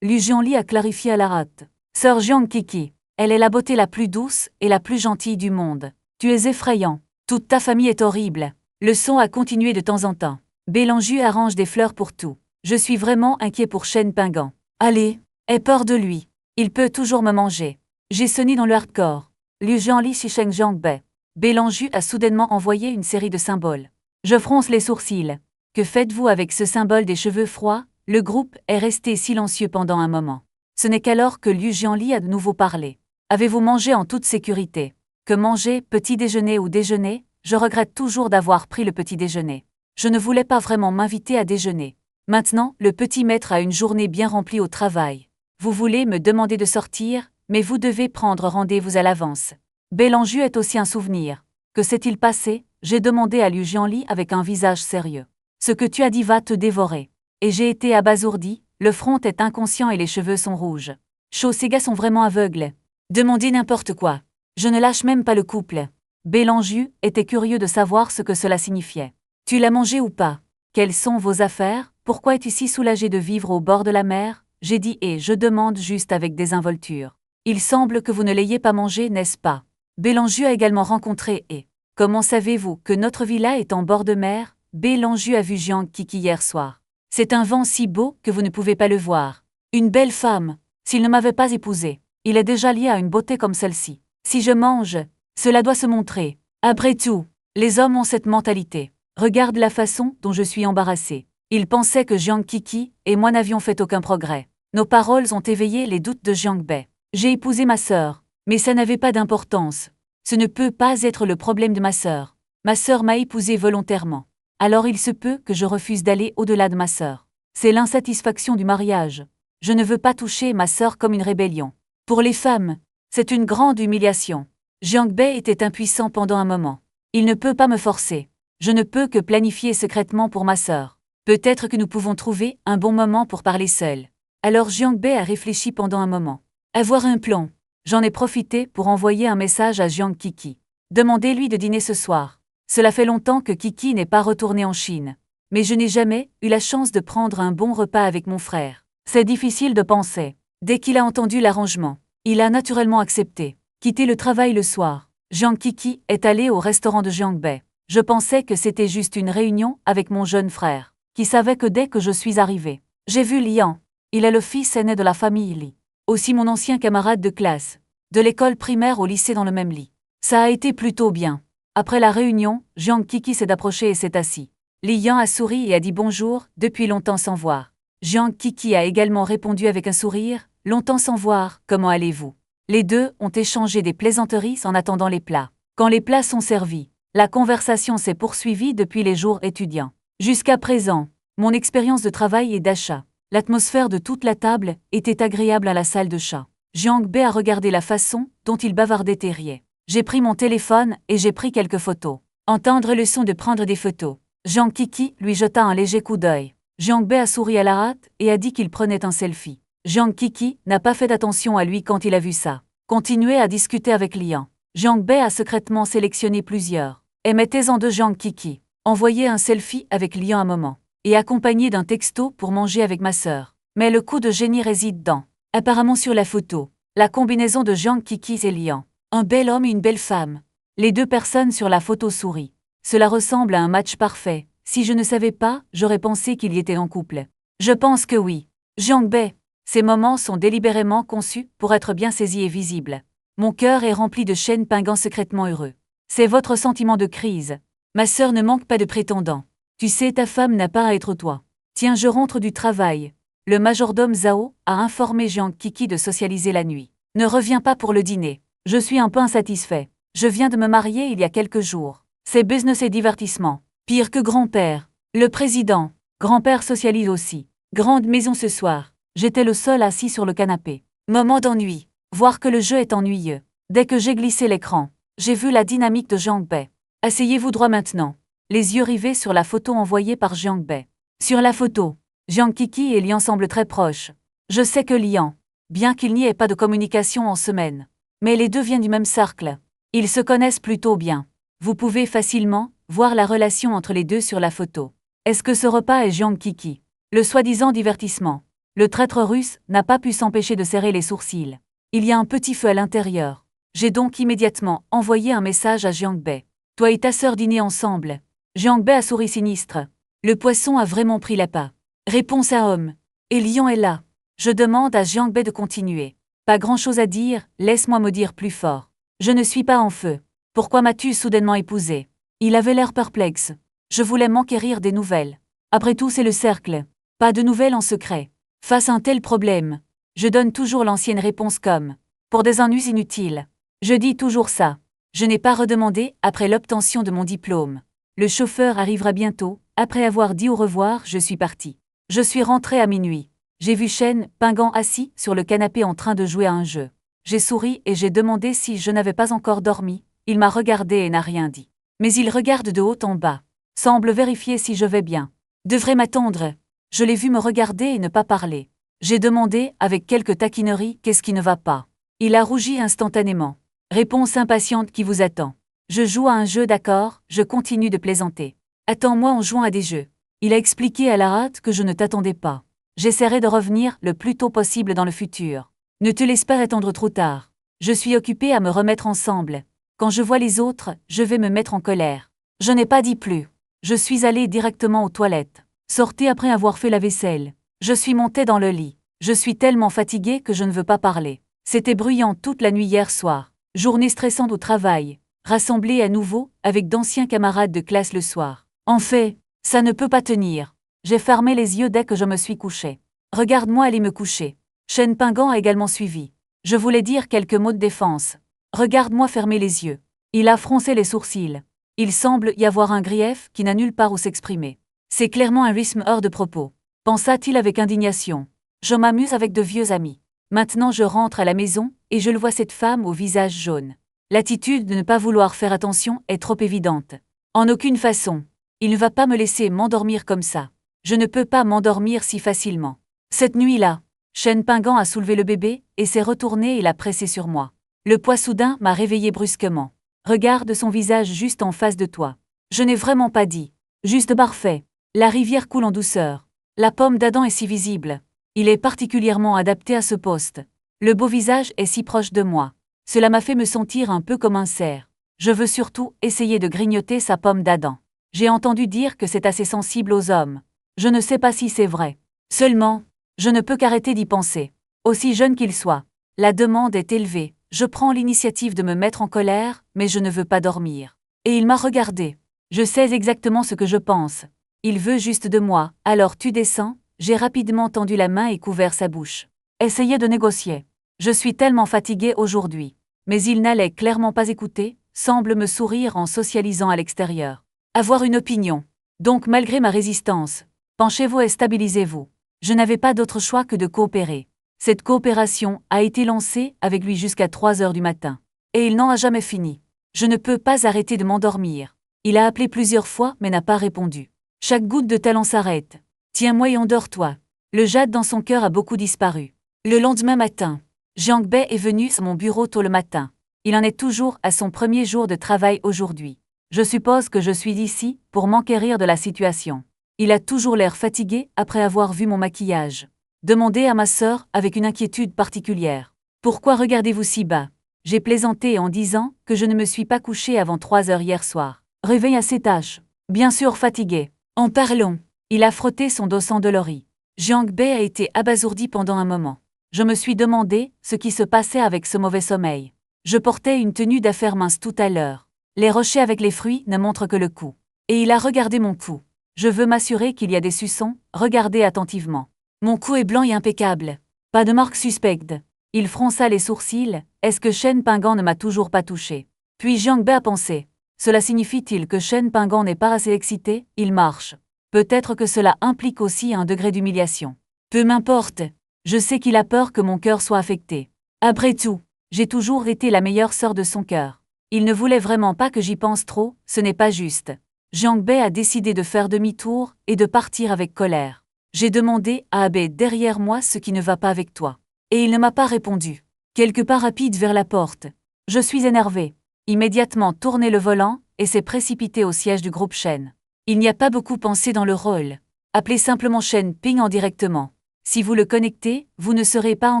Liu Jianli a clarifié à la rate. Sœur Jiang Kiki, elle est la beauté la plus douce et la plus gentille du monde. Tu es effrayant. Toute ta famille est horrible. Le son a continué de temps en temps. Bélanju arrange des fleurs pour tout. Je suis vraiment inquiet pour Shen Pingan. Allez, aie peur de lui. Il peut toujours me manger. J'ai sonné dans le hardcore. Liu Jianli Shisheng Jiang Bei. Bélanju a soudainement envoyé une série de symboles. Je fronce les sourcils. Que faites-vous avec ce symbole des cheveux froids? Le groupe est resté silencieux pendant un moment. Ce n'est qu'alors que Liu Jianli a de nouveau parlé. Avez-vous mangé en toute sécurité? Que manger, petit déjeuner ou déjeuner? Je regrette toujours d'avoir pris le petit déjeuner. Je ne voulais pas vraiment m'inviter à déjeuner. Maintenant, le petit maître a une journée bien remplie au travail. Vous voulez me demander de sortir, mais vous devez prendre rendez-vous à l'avance. Bélanju est aussi un souvenir. Que s'est-il passé? J'ai demandé à Liu Jianli avec un visage sérieux. Ce que tu as dit va te dévorer. Et j'ai été abasourdi, le front est inconscient et les cheveux sont rouges. Ces gars sont vraiment aveugles. Demandez n'importe quoi. Je ne lâche même pas le couple. Bélanju était curieux de savoir ce que cela signifiait. Tu l'as mangé ou pas? Quelles sont vos affaires? Pourquoi es-tu si soulagé de vivre au bord de la mer? J'ai dit et je demande juste avec désinvolture. Il semble que vous ne l'ayez pas mangé, n'est-ce pas? Bélanju a également rencontré et. Comment savez-vous que notre villa est en bord de mer? Bélanju a vu Jiang Kiki hier soir. C'est un vent si beau que vous ne pouvez pas le voir. Une belle femme. S'il ne m'avait pas épousée, il est déjà lié à une beauté comme celle-ci. Si je mange, cela doit se montrer. Après tout, les hommes ont cette mentalité. Regarde la façon dont je suis embarrassée. Ils pensaient que Jiang Kiki et moi n'avions fait aucun progrès. Nos paroles ont éveillé les doutes de Jiang Bei. J'ai épousé ma sœur, mais ça n'avait pas d'importance. Ce ne peut pas être le problème de ma sœur. Ma sœur m'a épousé volontairement. Alors il se peut que je refuse d'aller au-delà de ma sœur. C'est l'insatisfaction du mariage. Je ne veux pas toucher ma sœur comme une rébellion. Pour les femmes, c'est une grande humiliation. Jiang Bei était impuissant pendant un moment. Il ne peut pas me forcer. Je ne peux que planifier secrètement pour ma sœur. Peut-être que nous pouvons trouver un bon moment pour parler seuls. Alors Jiang Bei a réfléchi pendant un moment. Avoir un plan. J'en ai profité pour envoyer un message à Jiang Kiki. Demandez-lui de dîner ce soir. Cela fait longtemps que Kiki n'est pas retourné en Chine. Mais je n'ai jamais eu la chance de prendre un bon repas avec mon frère. C'est difficile de penser. Dès qu'il a entendu l'arrangement, il a naturellement accepté. Quitter le travail le soir. Jiang Kiki est allé au restaurant de Jiang Bei. Je pensais que c'était juste une réunion avec mon jeune frère, qui savait que dès que je suis arrivé, j'ai vu Lian. Il est le fils aîné de la famille Li. Aussi mon ancien camarade de classe. De l'école primaire au lycée dans le même lit. Ça a été plutôt bien. Après la réunion, Jiang Kiki s'est approché et s'est assis. Li Yan a souri et a dit bonjour, depuis longtemps sans voir. Jiang Kiki a également répondu avec un sourire, longtemps sans voir, comment allez-vous? Les deux ont échangé des plaisanteries en attendant les plats. Quand les plats sont servis, la conversation s'est poursuivie depuis les jours étudiants. Jusqu'à présent, mon expérience de travail et d'achat. L'atmosphère de toute la table était agréable à la salle de chat. Jiang Bei a regardé la façon dont il bavardait et riait. J'ai pris mon téléphone et j'ai pris quelques photos. Entendre le son de prendre des photos. Jiang Kiki lui jeta un léger coup d'œil. Jiang Bei a souri à la rate et a dit qu'il prenait un selfie. Jiang Kiki n'a pas fait d'attention à lui quand il a vu ça. Continuez à discuter avec Lian. Jiang Bei a secrètement sélectionné plusieurs. Et mettez-en deux Jiang Kiki. Envoyez un selfie avec Lian un moment. et accompagné d'un texto pour manger avec ma sœur. Mais le coup de génie réside dans, apparemment sur la photo, la combinaison de Jiang Kiki et Lian. Un bel homme et une belle femme. Les deux personnes sur la photo sourient. Cela ressemble à un match parfait. Si je ne savais pas, j'aurais pensé qu'il y était en couple. Je pense que oui. Jiang Bei. Ces moments sont délibérément conçus pour être bien saisis et visibles. Mon cœur est rempli de Shen Pingant secrètement heureux. C'est votre sentiment de crise. Ma sœur ne manque pas de prétendants. Tu sais, ta femme n'a pas à être toi. Tiens, je rentre du travail. Le majordome Zhao a informé Jiang Kiki de socialiser la nuit. Ne reviens pas pour le dîner. Je suis un peu insatisfait. Je viens de me marier il y a quelques jours. C'est business et divertissement. Pire que grand-père. Le président. Grand-père socialise aussi. Grande maison ce soir. J'étais le seul assis sur le canapé. Moment d'ennui. Voir que le jeu est ennuyeux. Dès que j'ai glissé l'écran, j'ai vu la dynamique de Jiang Bei. Asseyez-vous droit maintenant. Les yeux rivés sur la photo envoyée par Jiang Bei. Sur la photo, Jiang Kiki et Lian semblent très proches. Je sais que Lian, bien qu'il n'y ait pas de communication en semaine, mais les deux viennent du même cercle. Ils se connaissent plutôt bien. Vous pouvez facilement voir la relation entre les deux sur la photo. Est-ce que ce repas est Jiang Kiki? Le soi-disant divertissement. Le traître russe n'a pas pu s'empêcher de serrer les sourcils. Il y a un petit feu à l'intérieur. J'ai donc immédiatement envoyé un message à Jiang Bei. Toi et ta sœur dîner ensemble. Jiang Bei a souri sinistre. Le poisson a vraiment pris l'appât. Réponse à homme. Et Lian est là. Je demande à Jiang Bei de continuer. Pas grand-chose à dire, laisse-moi me dire plus fort. Je ne suis pas en feu. Pourquoi m'as-tu soudainement épousé? Il avait l'air perplexe. Je voulais m'enquérir des nouvelles. Après tout, c'est le cercle. Pas de nouvelles en secret. Face à un tel problème, je donne toujours l'ancienne réponse comme « pour des ennuis inutiles ». Je dis toujours ça. Je n'ai pas redemandé après l'obtention de mon diplôme. Le chauffeur arrivera bientôt. Après avoir dit au revoir, je suis parti. Je suis rentré à minuit. J'ai vu Shen Pingant assis sur le canapé en train de jouer à un jeu. J'ai souri et j'ai demandé si je n'avais pas encore dormi. Il m'a regardé et n'a rien dit. Mais il regarde de haut en bas. Semble vérifier si je vais bien. Devrait m'attendre. Je l'ai vu me regarder et ne pas parler. J'ai demandé, avec quelque taquinerie, qu'est-ce qui ne va pas. Il a rougi instantanément. Réponse impatiente qui vous attend. Je joue à un jeu, d'accord, je continue de plaisanter. Attends-moi en jouant à des jeux. Il a expliqué à la hâte que je ne t'attendais pas. J'essaierai de revenir le plus tôt possible dans le futur. Ne te laisse pas attendre trop tard. Je suis occupé à me remettre ensemble. Quand je vois les autres, je vais me mettre en colère. Je n'ai pas dit plus. Je suis allé directement aux toilettes. Sortez après avoir fait la vaisselle. Je suis monté dans le lit. Je suis tellement fatigué que je ne veux pas parler. C'était bruyant toute la nuit hier soir. Journée stressante au travail. Rassemblé à nouveau avec d'anciens camarades de classe le soir. En fait, ça ne peut pas tenir. J'ai fermé les yeux dès que je me suis couché. Regarde-moi aller me coucher. Shen Pingant a également suivi. Je voulais dire quelques mots de défense. Regarde-moi fermer les yeux. Il a froncé les sourcils. Il semble y avoir un grief qui n'a nulle part où s'exprimer. C'est clairement un rythme hors de propos. Pensa-t-il avec indignation. Je m'amuse avec de vieux amis. Maintenant je rentre à la maison et je le vois cette femme au visage jaune. L'attitude de ne pas vouloir faire attention est trop évidente. En aucune façon. Il ne va pas me laisser m'endormir comme ça. Je ne peux pas m'endormir si facilement. Cette nuit-là, Shen Pingant a soulevé le bébé et s'est retourné et l'a pressé sur moi. Le poids soudain m'a réveillé brusquement. Regarde son visage juste en face de toi. Je n'ai vraiment pas dit. Juste parfait. La rivière coule en douceur. La pomme d'Adam est si visible. Il est particulièrement adapté à ce poste. Le beau visage est si proche de moi. Cela m'a fait me sentir un peu comme un cerf. Je veux surtout essayer de grignoter sa pomme d'Adam. J'ai entendu dire que c'est assez sensible aux hommes. Je ne sais pas si c'est vrai. Seulement, je ne peux qu'arrêter d'y penser. Aussi jeune qu'il soit. La demande est élevée. Je prends l'initiative de me mettre en colère, mais je ne veux pas dormir. Et il m'a regardé. Je sais exactement ce que je pense. Il veut juste de moi, alors tu descends. J'ai rapidement tendu la main et couvert sa bouche. Essayez de négocier. Je suis tellement fatigué aujourd'hui. Mais il n'allait clairement pas écouter, semble me sourire en socialisant à l'extérieur. Avoir une opinion. Donc malgré ma résistance, penchez-vous et stabilisez-vous. Je n'avais pas d'autre choix que de coopérer. Cette coopération a été lancée avec lui jusqu'à 3 heures du matin. Et il n'en a jamais fini. Je ne peux pas arrêter de m'endormir. Il a appelé plusieurs fois mais n'a pas répondu. Chaque goutte de talent s'arrête. Tiens-moi et endors-toi. Le jade dans son cœur a beaucoup disparu. Le lendemain matin, Jiang Bei est venu à mon bureau tôt le matin. Il en est toujours à son premier jour de travail aujourd'hui. Je suppose que je suis ici pour m'enquérir de la situation. Il a toujours l'air fatigué après avoir vu mon maquillage. Demandez à ma sœur avec une inquiétude particulière. Pourquoi regardez-vous si bas? J'ai plaisanté en disant que je ne me suis pas couché avant 3 heures hier soir. Réveil à ses tâches. Bien sûr fatigué. En parlons. Il a frotté son dos endolori. Jiang Bei a été abasourdi pendant un moment. Je me suis demandé ce qui se passait avec ce mauvais sommeil. Je portais une tenue d'affaires mince tout à l'heure. Les rochers avec les fruits ne montrent que le cou. Et il a regardé mon cou. Je veux m'assurer qu'il y a des suçons, regardez attentivement. Mon cou est blanc et impeccable. Pas de marque suspecte. Il fronça les sourcils, est-ce que Shen Pinggan ne m'a toujours pas touché? Puis Jiang Bei a pensé. Cela signifie-t-il que Shen Pinggan n'est pas assez excité? Il marche. Peut-être que cela implique aussi un degré d'humiliation. Peu m'importe. Je sais qu'il a peur que mon cœur soit affecté. Après tout, j'ai toujours été la meilleure sœur de son cœur. Il ne voulait vraiment pas que j'y pense trop, ce n'est pas juste. Jiang Bei a décidé de faire demi-tour et de partir avec colère. J'ai demandé à Abe derrière moi ce qui ne va pas avec toi. Et il ne m'a pas répondu. Quelques pas rapides vers la porte. Je suis énervé. Immédiatement tourné le volant et s'est précipité au siège du groupe Shen. Il n'y a pas beaucoup pensé dans le rôle. Appelez simplement Shen Ping en directement. Si vous le connectez, vous ne serez pas en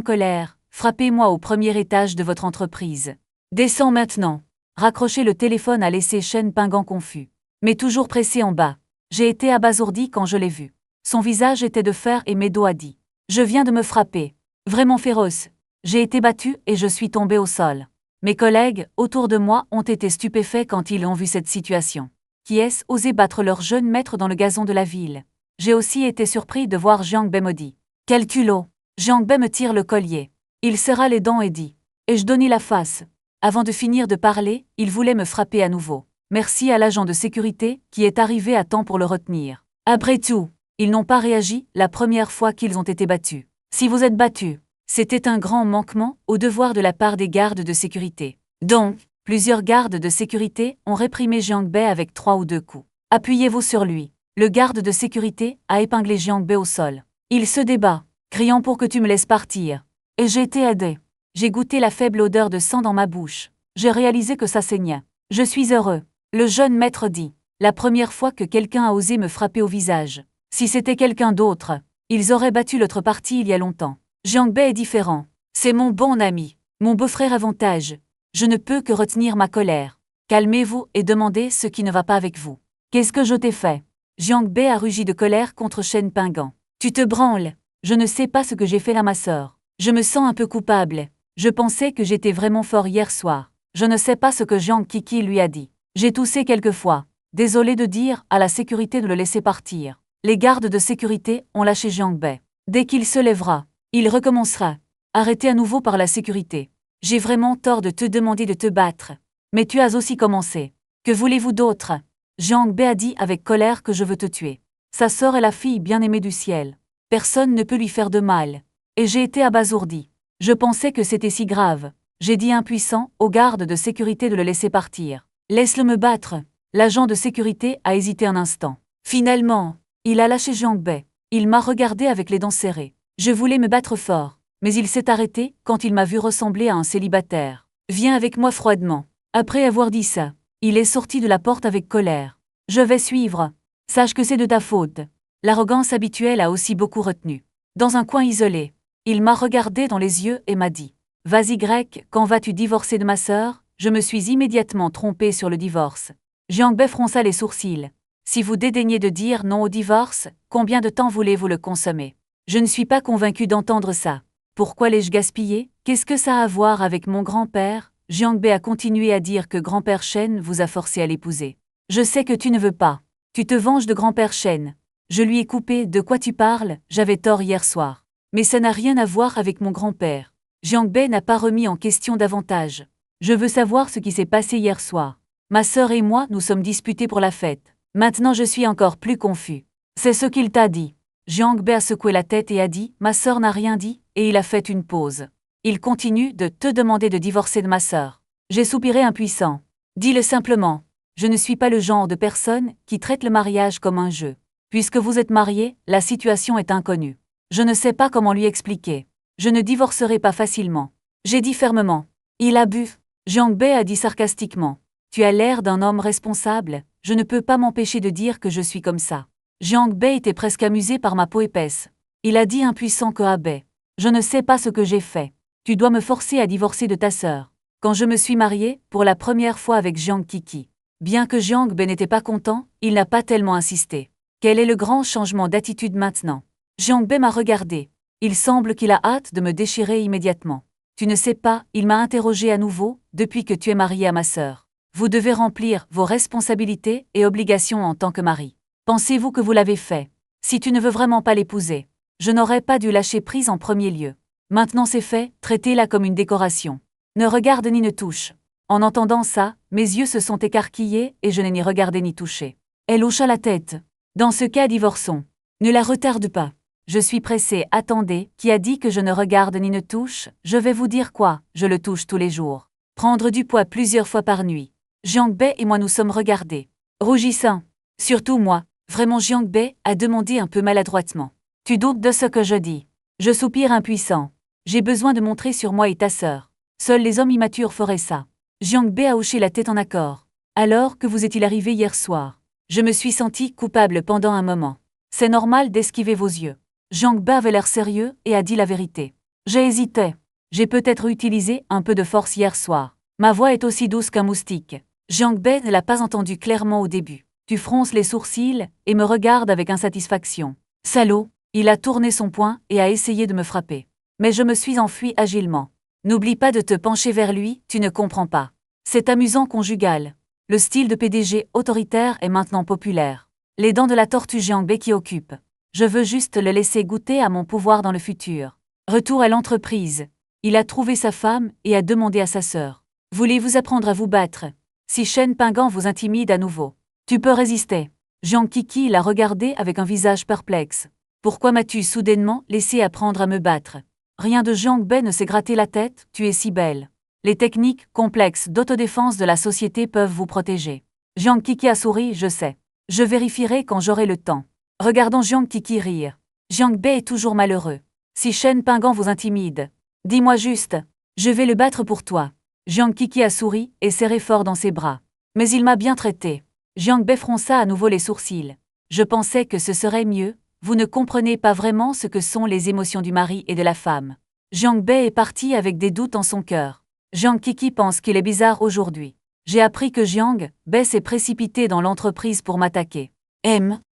colère. Frappez-moi au premier étage de votre entreprise. Descends maintenant. Raccrocher le téléphone a laissé Shen Pinggan confus. Mais toujours pressé en bas. J'ai été abasourdi quand je l'ai vu. Son visage était de fer et Medo a dit. Je viens de me frapper. Vraiment féroce. J'ai été battu et je suis tombé au sol. Mes collègues, autour de moi, ont été stupéfaits quand ils ont vu cette situation. Qui est-ce osé battre leur jeune maître dans le gazon de la ville? J'ai aussi été surpris de voir Jiang Bei maudit. Quel culot! Jiang Bei me tire le collier. Il serra les dents et dit. Et je donnai la face. Avant de finir de parler, il voulait me frapper à nouveau. Merci à l'agent de sécurité qui est arrivé à temps pour le retenir. Après tout, ils n'ont pas réagi la première fois qu'ils ont été battus. Si vous êtes battus, c'était un grand manquement au devoir de la part des gardes de sécurité. Donc, plusieurs gardes de sécurité ont réprimé Jiang Bei avec 3 ou 2 coups. Appuyez-vous sur lui. Le garde de sécurité a épinglé Jiang Bei au sol. Il se débat, criant pour que tu me laisses partir. Et j'ai été aidé. J'ai goûté la faible odeur de sang dans ma bouche. J'ai réalisé que ça saignait. Je suis heureux. Le jeune maître dit. La première fois que quelqu'un a osé me frapper au visage. Si c'était quelqu'un d'autre, ils auraient battu l'autre partie il y a longtemps. Jiang Bei est différent. C'est mon bon ami, mon beau-frère avantage. Je ne peux que retenir ma colère. Calmez-vous et demandez ce qui ne va pas avec vous. Qu'est-ce que je t'ai fait? Jiang Bei a rugi de colère contre Shen Pinggan. Tu te branles. Je ne sais pas ce que j'ai fait à ma sœur. Je me sens un peu coupable. Je pensais que j'étais vraiment fort hier soir. Je ne sais pas ce que Jiang Kiki lui a dit. J'ai toussé quelques fois. Désolé de dire à la sécurité de le laisser partir. Les gardes de sécurité ont lâché Jiang Bei. Dès qu'il se lèvera, il recommencera. Arrêté à nouveau par la sécurité. J'ai vraiment tort de te demander de te battre. Mais tu as aussi commencé. Que voulez-vous d'autre? Jiang Bei a dit avec colère que je veux te tuer. Sa sœur est la fille bien-aimée du ciel. Personne ne peut lui faire de mal. Et j'ai été abasourdi. Je pensais que c'était si grave. J'ai dit impuissant aux gardes de sécurité de le laisser partir. Laisse-le me battre. L'agent de sécurité a hésité un instant. Finalement, il a lâché Jiang Bei. Il m'a regardé avec les dents serrées. Je voulais me battre fort, mais il s'est arrêté quand il m'a vu ressembler à un célibataire. Viens avec moi froidement. Après avoir dit ça, il est sorti de la porte avec colère. Je vais suivre. Sache que c'est de ta faute. L'arrogance habituelle a aussi beaucoup retenu. Dans un coin isolé, il m'a regardé dans les yeux et m'a dit « Vas-y grec, quand vas-tu divorcer de ma sœur ?» Je me suis immédiatement trompé sur le divorce. Jiang Bei fronça les sourcils. Si vous dédaignez de dire non au divorce, combien de temps voulez-vous le consommer? Je ne suis pas convaincu d'entendre ça. Pourquoi l'ai-je gaspillé? Qu'est-ce que ça a à voir avec mon grand-père? Jiang Bei a continué à dire que grand-père Shen vous a forcé à l'épouser. Je sais que tu ne veux pas. Tu te venges de grand-père Shen. Je lui ai coupé, de quoi tu parles? J'avais tort hier soir. Mais ça n'a rien à voir avec mon grand-père. Jiang Bei n'a pas remis en question davantage. Je veux savoir ce qui s'est passé hier soir. Ma sœur et moi nous sommes disputés pour la fête. Maintenant je suis encore plus confus. C'est ce qu'il t'a dit. Jiang Bei a secoué la tête et a dit « Ma sœur n'a rien dit » et il a fait une pause. Il continue de te demander de divorcer de ma sœur. J'ai soupiré impuissant. Dis-le simplement. Je ne suis pas le genre de personne qui traite le mariage comme un jeu. Puisque vous êtes mariés, la situation est inconnue. Je ne sais pas comment lui expliquer. Je ne divorcerai pas facilement. J'ai dit fermement. Il a bu. Jiang Bei a dit sarcastiquement. Tu as l'air d'un homme responsable, je ne peux pas m'empêcher de dire que je suis comme ça. Jiang Bei était presque amusé par ma peau épaisse. Il a dit impuissant que Bei. Je ne sais pas ce que j'ai fait. Tu dois me forcer à divorcer de ta sœur. Quand je me suis mariée, pour la première fois avec Jiang Kiki. Bien que Jiang Bei n'était pas content, il n'a pas tellement insisté. Quel est le grand changement d'attitude maintenant? Jiang Bei m'a regardé. Il semble qu'il a hâte de me déchirer immédiatement. Tu ne sais pas, il m'a interrogé à nouveau, depuis que tu es marié à ma sœur. Vous devez remplir vos responsabilités et obligations en tant que mari. Pensez-vous que vous l'avez fait? Si tu ne veux vraiment pas l'épouser, je n'aurais pas dû lâcher prise en premier lieu. Maintenant c'est fait, traitez-la comme une décoration. Ne regarde ni ne touche. En entendant ça, mes yeux se sont écarquillés et je n'ai ni regardé ni touché. Elle hocha la tête. Dans ce cas, divorçons. Ne la retarde pas. Je suis pressée, attendez, qui a dit que je ne regarde ni ne touche? Je vais vous dire quoi, je le touche tous les jours. Prendre du poids plusieurs fois par nuit. Jiang Bei et moi nous sommes regardés. Rougissant. Surtout moi, vraiment Jiang Bei a demandé un peu maladroitement. Tu doutes de ce que je dis? Je soupire impuissant. J'ai besoin de montrer sur moi et ta sœur. Seuls les hommes immatures feraient ça. Jiang Bei a hoché la tête en accord. Alors, que vous est-il arrivé hier soir? Je me suis senti coupable pendant un moment. C'est normal d'esquiver vos yeux. Jiang Bei avait l'air sérieux et a dit la vérité. J'ai hésité. J'ai peut-être utilisé un peu de force hier soir. Ma voix est aussi douce qu'un moustique. Jiang Bei ne l'a pas entendu clairement au début. Tu fronces les sourcils et me regardes avec insatisfaction. Salaud! Il a tourné son poing et a essayé de me frapper. Mais je me suis enfui agilement. N'oublie pas de te pencher vers lui, tu ne comprends pas. C'est amusant conjugal. Le style de PDG autoritaire est maintenant populaire. Les dents de la tortue Jiang Bei qui occupe. Je veux juste le laisser goûter à mon pouvoir dans le futur. Retour à l'entreprise. Il a trouvé sa femme et a demandé à sa sœur. Voulez-vous apprendre à vous battre? Si Shen Pinggan vous intimide à nouveau, tu peux résister. Jiang Kiki l'a regardé avec un visage perplexe. Pourquoi m'as-tu soudainement laissé apprendre à me battre? Rien de Jiang Bei ne s'est gratté la tête, tu es si belle. Les techniques complexes d'autodéfense de la société peuvent vous protéger. Jiang Kiki a souri, je sais. Je vérifierai quand j'aurai le temps. Regardons Jiang Kiki rire. Jiang Bei est toujours malheureux. Si Shen Pinggan vous intimide, dis-moi juste, je vais le battre pour toi. Jiang Kiki a souri et serré fort dans ses bras. Mais il m'a bien traité. Jiang Bei fronça à nouveau les sourcils. Je pensais que ce serait mieux. Vous ne comprenez pas vraiment ce que sont les émotions du mari et de la femme. Jiang Bei est parti avec des doutes en son cœur. Jiang Kiki pense qu'il est bizarre aujourd'hui. J'ai appris que Jiang Bei s'est précipité dans l'entreprise pour m'attaquer.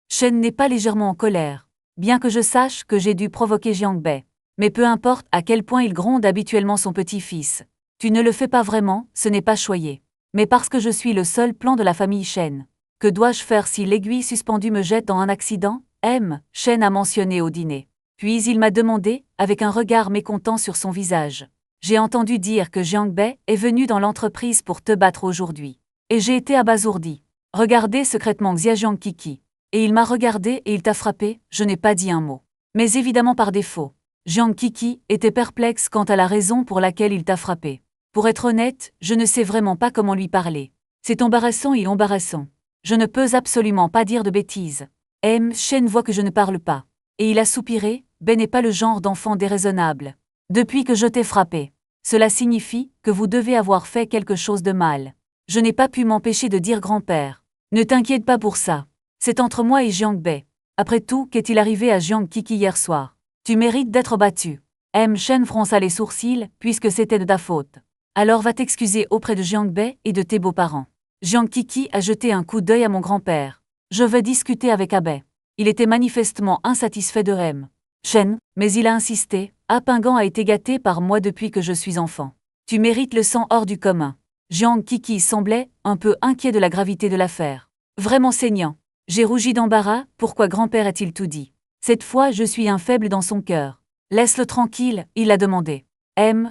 Shen n'est pas légèrement en colère. Bien que je sache que j'ai dû provoquer Jiang Bei. Mais peu importe à quel point il gronde habituellement son petit-fils. Tu ne le fais pas vraiment, ce n'est pas choyé. Mais parce que je suis le seul plan de la famille Shen. Que dois-je faire si l'aiguille suspendue me jette dans un accident? Shen a mentionné au dîner. Puis il m'a demandé, avec un regard mécontent sur son visage. J'ai entendu dire que Jiang Bei est venu dans l'entreprise pour te battre aujourd'hui. Et j'ai été abasourdi. Regardez secrètement Xia Jiang Kiki. Et il m'a regardé et il t'a frappé, je n'ai pas dit un mot. Mais évidemment par défaut. Jiang Kiki était perplexe quant à la raison pour laquelle il t'a frappé. Pour être honnête, je ne sais vraiment pas comment lui parler. C'est embarrassant et embarrassant. Je ne peux absolument pas dire de bêtises. Shen voit que je ne parle pas. Et il a soupiré, Ben n'est pas le genre d'enfant déraisonnable. Depuis que je t'ai frappé. Cela signifie que vous devez avoir fait quelque chose de mal. Je n'ai pas pu m'empêcher de dire grand-père. Ne t'inquiète pas pour ça. C'est entre moi et Jiang Bei. Après tout, qu'est-il arrivé à Jiang Kiki hier soir? Tu mérites d'être battu. Shen fronça les sourcils, puisque c'était de ta faute. Alors va t'excuser auprès de Jiang Bei et de tes beaux-parents. Jiang Kiki a jeté un coup d'œil à mon grand-père. Je vais discuter avec Bei. Il était manifestement insatisfait de Shen, mais il a insisté. Pinggan a été gâté par moi depuis que je suis enfant. Tu mérites le sang hors du commun. Jiang Kiki semblait un peu inquiet de la gravité de l'affaire. Vraiment saignant. J'ai rougi d'embarras, pourquoi grand-père a-t-il tout dit? Cette fois je suis un faible dans son cœur. Laisse-le tranquille, il a demandé.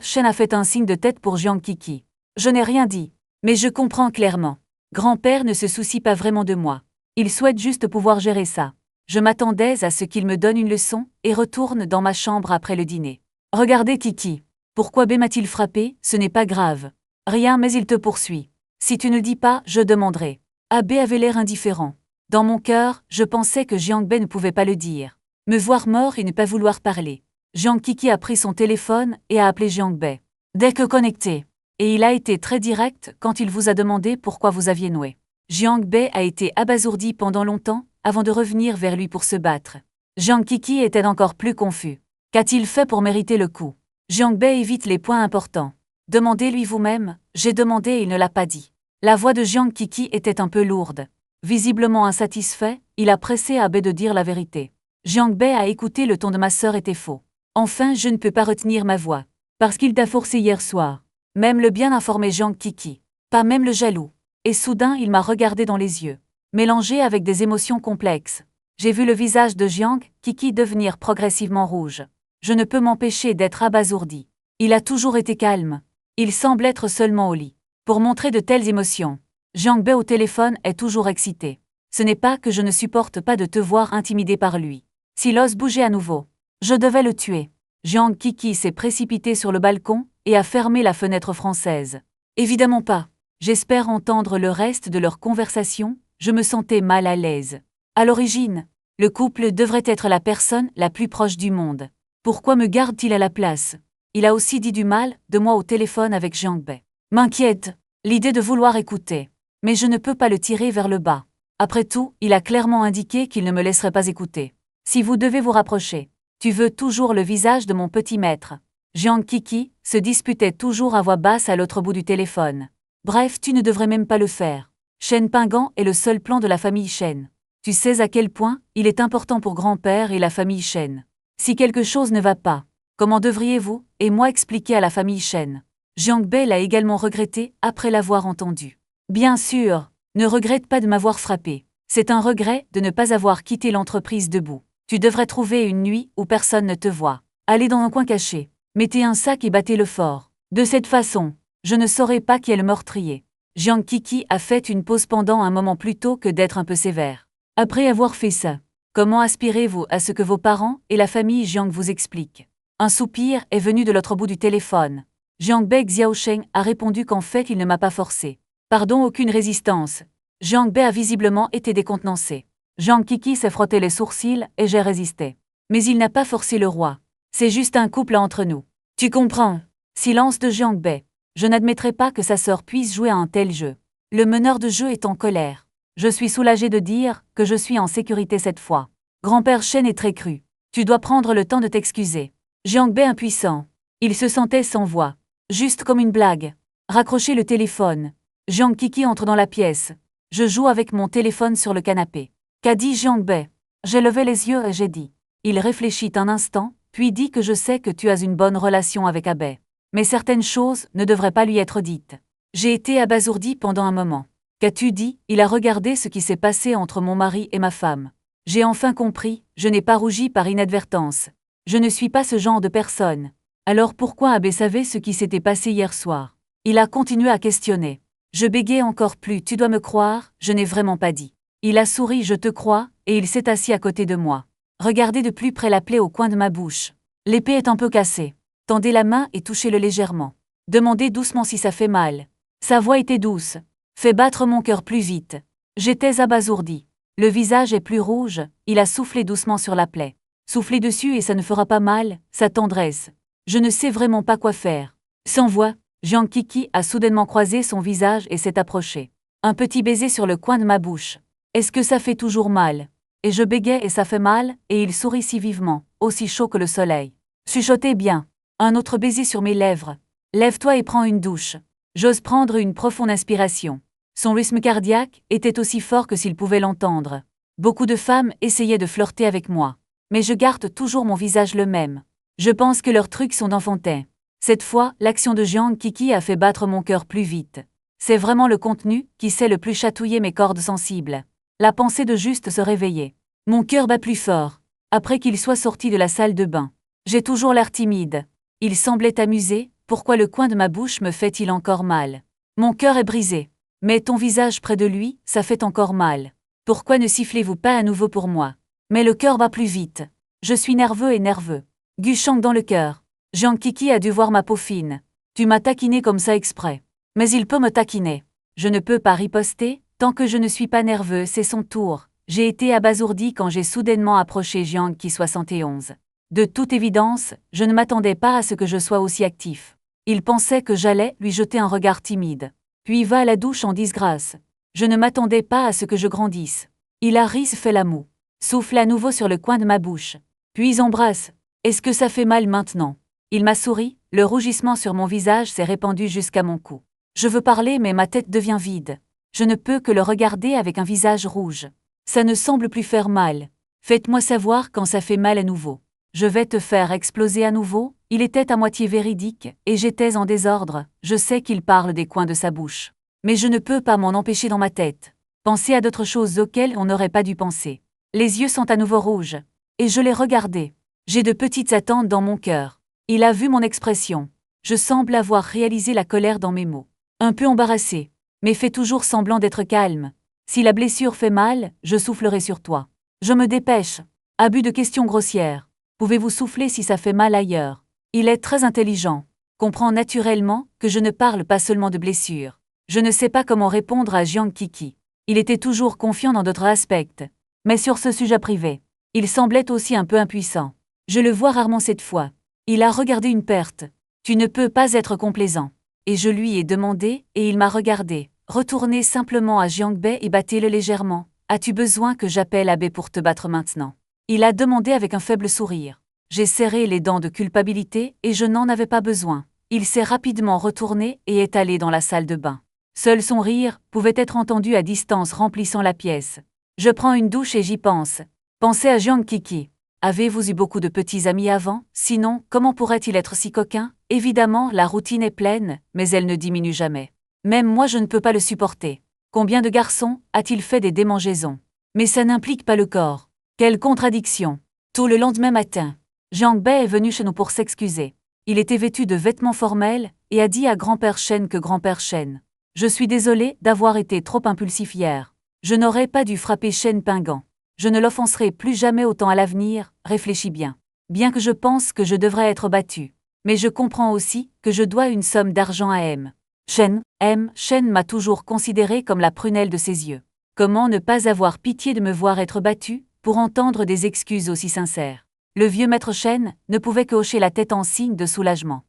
Shen a fait un signe de tête pour Jiang Kiki. Je n'ai rien dit. Mais je comprends clairement. Grand-père ne se soucie pas vraiment de moi. Il souhaite juste pouvoir gérer ça. Je m'attendais à ce qu'il me donne une leçon et retourne dans ma chambre après le dîner. Regardez Kiki. Pourquoi Bei m'a-t-il frappé? Ce n'est pas grave. Rien, mais il te poursuit. Si tu ne dis pas, je demanderai. Bei avait l'air indifférent. Dans mon cœur, je pensais que Jiang Bei ne pouvait pas le dire. Me voir mort et ne pas vouloir parler. Jiang Kiki a pris son téléphone et a appelé Jiang Bei. Dès que connecté. Et il a été très direct quand il vous a demandé pourquoi vous aviez noué. Jiang Bei a été abasourdi pendant longtemps, avant de revenir vers lui pour se battre. Jiang Kiki était encore plus confus. Qu'a-t-il fait pour mériter le coup? Jiang Bei évite les points importants. Demandez-lui vous-même, j'ai demandé et il ne l'a pas dit. La voix de Jiang Kiki était un peu lourde. Visiblement insatisfait, il a pressé Abe de dire la vérité. Jiang Bei a écouté, le ton de ma sœur était faux. Enfin, je ne peux pas retenir ma voix. Parce qu'il t'a forcé hier soir. Même le bien informé Jiang Kiki. Pas même le jaloux. Et soudain, il m'a regardé dans les yeux. Mélangé avec des émotions complexes. J'ai vu le visage de Jiang Kiki devenir progressivement rouge. Je ne peux m'empêcher d'être abasourdi. Il a toujours été calme. Il semble être seulement au lit. Pour montrer de telles émotions, Jiang Bei au téléphone est toujours excité. Ce n'est pas que je ne supporte pas de te voir intimidé par lui. S'il ose bouger à nouveau, je devais le tuer. Jiang Kiki s'est précipité sur le balcon et a fermé la fenêtre française. Évidemment pas. J'espère entendre le reste de leur conversation, je me sentais mal à l'aise. À l'origine, le couple devrait être la personne la plus proche du monde. Pourquoi me garde-t-il à la place? Il a aussi dit du mal de moi au téléphone avec Jiang Bei. M'inquiète, l'idée de vouloir écouter. Mais je ne peux pas le tirer vers le bas. Après tout, il a clairement indiqué qu'il ne me laisserait pas écouter. Si vous devez vous rapprocher, tu veux toujours le visage de mon petit maître. Jiang Kiki se disputait toujours à voix basse à l'autre bout du téléphone. Bref, tu ne devrais même pas le faire. Shen Pingant est le seul plan de la famille Shen. Tu sais à quel point il est important pour grand-père et la famille Shen. Si quelque chose ne va pas, comment devriez-vous et moi expliquer à la famille Shen? Jiang Bei l'a également regretté après l'avoir entendu. Bien sûr, ne regrette pas de m'avoir frappé. C'est un regret de ne pas avoir quitté l'entreprise debout. Tu devrais trouver une nuit où personne ne te voit. Allez dans un coin caché. Mettez un sac et battez-le fort. De cette façon, je ne saurais pas qui est le meurtrier. Jiang Kiki a fait une pause pendant un moment plutôt que d'être un peu sévère. Après avoir fait ça, comment aspirez-vous à ce que vos parents et la famille Jiang vous expliquent? Un soupir est venu de l'autre bout du téléphone. Jiang Bei Xiaosheng a répondu qu'en fait il ne m'a pas forcé. Pardon, aucune résistance. Jiang Bei a visiblement été décontenancé. Jiang Kiki s'est frotté les sourcils et j'ai résisté. Mais il n'a pas forcé le roi. C'est juste un couple entre nous. Tu comprends? Silence de Jiang Bei. Je n'admettrai pas que sa sœur puisse jouer à un tel jeu. Le meneur de jeu est en colère. Je suis soulagé de dire que je suis en sécurité cette fois. Grand-père Shen est très cru. Tu dois prendre le temps de t'excuser. Jiang Bei impuissant. Il se sentait sans voix. Juste comme une blague. Raccrochez le téléphone. Jiang Kiki entre dans la pièce. Je joue avec mon téléphone sur le canapé. Qu'a dit Jiang Bei? J'ai levé les yeux et j'ai dit. Il réfléchit un instant, puis dit que je sais que tu as une bonne relation avec Abe. Mais certaines choses ne devraient pas lui être dites. J'ai été abasourdi pendant un moment. Qu'as-tu dit? Il a regardé ce qui s'est passé entre mon mari et ma femme. J'ai enfin compris, je n'ai pas rougi par inadvertance. Je ne suis pas ce genre de personne. Alors pourquoi Abe savait ce qui s'était passé hier soir? Il a continué à questionner. Je bégayai encore plus, tu dois me croire, je n'ai vraiment pas dit. Il a souri, je te crois, et il s'est assis à côté de moi. Regardez de plus près la plaie au coin de ma bouche. L'épée est un peu cassée. Tendez la main et touchez-le légèrement. Demandez doucement si ça fait mal. Sa voix était douce. Fais battre mon cœur plus vite. J'étais abasourdi. Le visage est plus rouge, il a soufflé doucement sur la plaie. Soufflez dessus et ça ne fera pas mal, sa tendresse. Je ne sais vraiment pas quoi faire. Sans voix, Jiang Kiki a soudainement croisé son visage et s'est approché. Un petit baiser sur le coin de ma bouche. Est-ce que ça fait toujours mal? Et je bégayai et ça fait mal, et il sourit si vivement, aussi chaud que le soleil. Chuchotez bien. Un autre baiser sur mes lèvres. Lève-toi et prends une douche. J'ose prendre une profonde inspiration. Son rythme cardiaque était aussi fort que s'il pouvait l'entendre. Beaucoup de femmes essayaient de flirter avec moi. Mais je garde toujours mon visage le même. Je pense que leurs trucs sont d'enfantin. Cette fois, l'action de Jiang Kiki a fait battre mon cœur plus vite. C'est vraiment le contenu qui sait le plus chatouiller mes cordes sensibles. La pensée de juste se réveiller. Mon cœur bat plus fort. Après qu'il soit sorti de la salle de bain. J'ai toujours l'air timide. Il semblait amusé, pourquoi le coin de ma bouche me fait-il encore mal? Mon cœur est brisé. Mais ton visage près de lui, ça fait encore mal. Pourquoi ne sifflez-vous pas à nouveau pour moi? Mais le cœur bat plus vite. Je suis nerveux et nerveux. Gushang dans le cœur. Jiang Kiki a dû voir ma peau fine. Tu m'as taquiné comme ça exprès. Mais il peut me taquiner. Je ne peux pas riposter, tant que je ne suis pas nerveux, c'est son tour. J'ai été abasourdi quand j'ai soudainement approché Jiang Ki 71. De toute évidence, je ne m'attendais pas à ce que je sois aussi actif. Il pensait que j'allais lui jeter un regard timide. Puis va à la douche en disgrâce. Je ne m'attendais pas à ce que je grandisse. Hilary se fait la moue. Souffle à nouveau sur le coin de ma bouche. Puis embrasse. Est-ce que ça fait mal maintenant? Il m'a souri, le rougissement sur mon visage s'est répandu jusqu'à mon cou. Je veux parler mais ma tête devient vide. Je ne peux que le regarder avec un visage rouge. Ça ne semble plus faire mal. Faites-moi savoir quand ça fait mal à nouveau. Je vais te faire exploser à nouveau. Il était à moitié véridique, et j'étais en désordre. Je sais qu'il parle des coins de sa bouche. Mais je ne peux pas m'en empêcher dans ma tête. Penser à d'autres choses auxquelles on n'aurait pas dû penser. Les yeux sont à nouveau rouges. Et je les regardais. J'ai de petites attentes dans mon cœur. Il a vu mon expression. Je semble avoir réalisé la colère dans mes mots. Un peu embarrassé, mais fait toujours semblant d'être calme. Si la blessure fait mal, je soufflerai sur toi. Je me dépêche. Abus de questions grossières. Pouvez-vous souffler si ça fait mal ailleurs? Il est très intelligent. Comprend naturellement que je ne parle pas seulement de blessures. Je ne sais pas comment répondre à Jiang Kiki. Il était toujours confiant dans d'autres aspects. Mais sur ce sujet privé, il semblait aussi un peu impuissant. Je le vois rarement cette fois. Il a regardé une perte. Tu ne peux pas être complaisant. Et je lui ai demandé, et il m'a regardé. Retournez simplement à Jiangbei et battez-le légèrement. As-tu besoin que j'appelle Abbé pour te battre maintenant? Il a demandé avec un faible sourire. J'ai serré les dents de culpabilité et je n'en avais pas besoin. Il s'est rapidement retourné et est allé dans la salle de bain. Seul son rire pouvait être entendu à distance remplissant la pièce. Je prends une douche et j'y pense. Pensez à Jiang Kiki. Avez-vous eu beaucoup de petits amis avant? Sinon, comment pourrait-il être si coquin? Évidemment, la routine est pleine, mais elle ne diminue jamais. Même moi je ne peux pas le supporter. Combien de garçons a-t-il fait des démangeaisons? Mais ça n'implique pas le corps. Quelle contradiction! Tôt le lendemain matin, Jiangbei est venu chez nous pour s'excuser. Il était vêtu de vêtements formels et a dit à grand-père Shen que grand-père Shen. Je suis désolé d'avoir été trop impulsif hier. Je n'aurais pas dû frapper Shen Pingant. Je ne l'offenserai plus jamais autant à l'avenir, réfléchis bien. Bien que je pense que je devrais être battu. Mais je comprends aussi que je dois une somme d'argent à M. Shen m'a toujours considéré comme la prunelle de ses yeux. Comment ne pas avoir pitié de me voir être battu, pour entendre des excuses aussi sincères? Le vieux maître Shen ne pouvait que hocher la tête en signe de soulagement.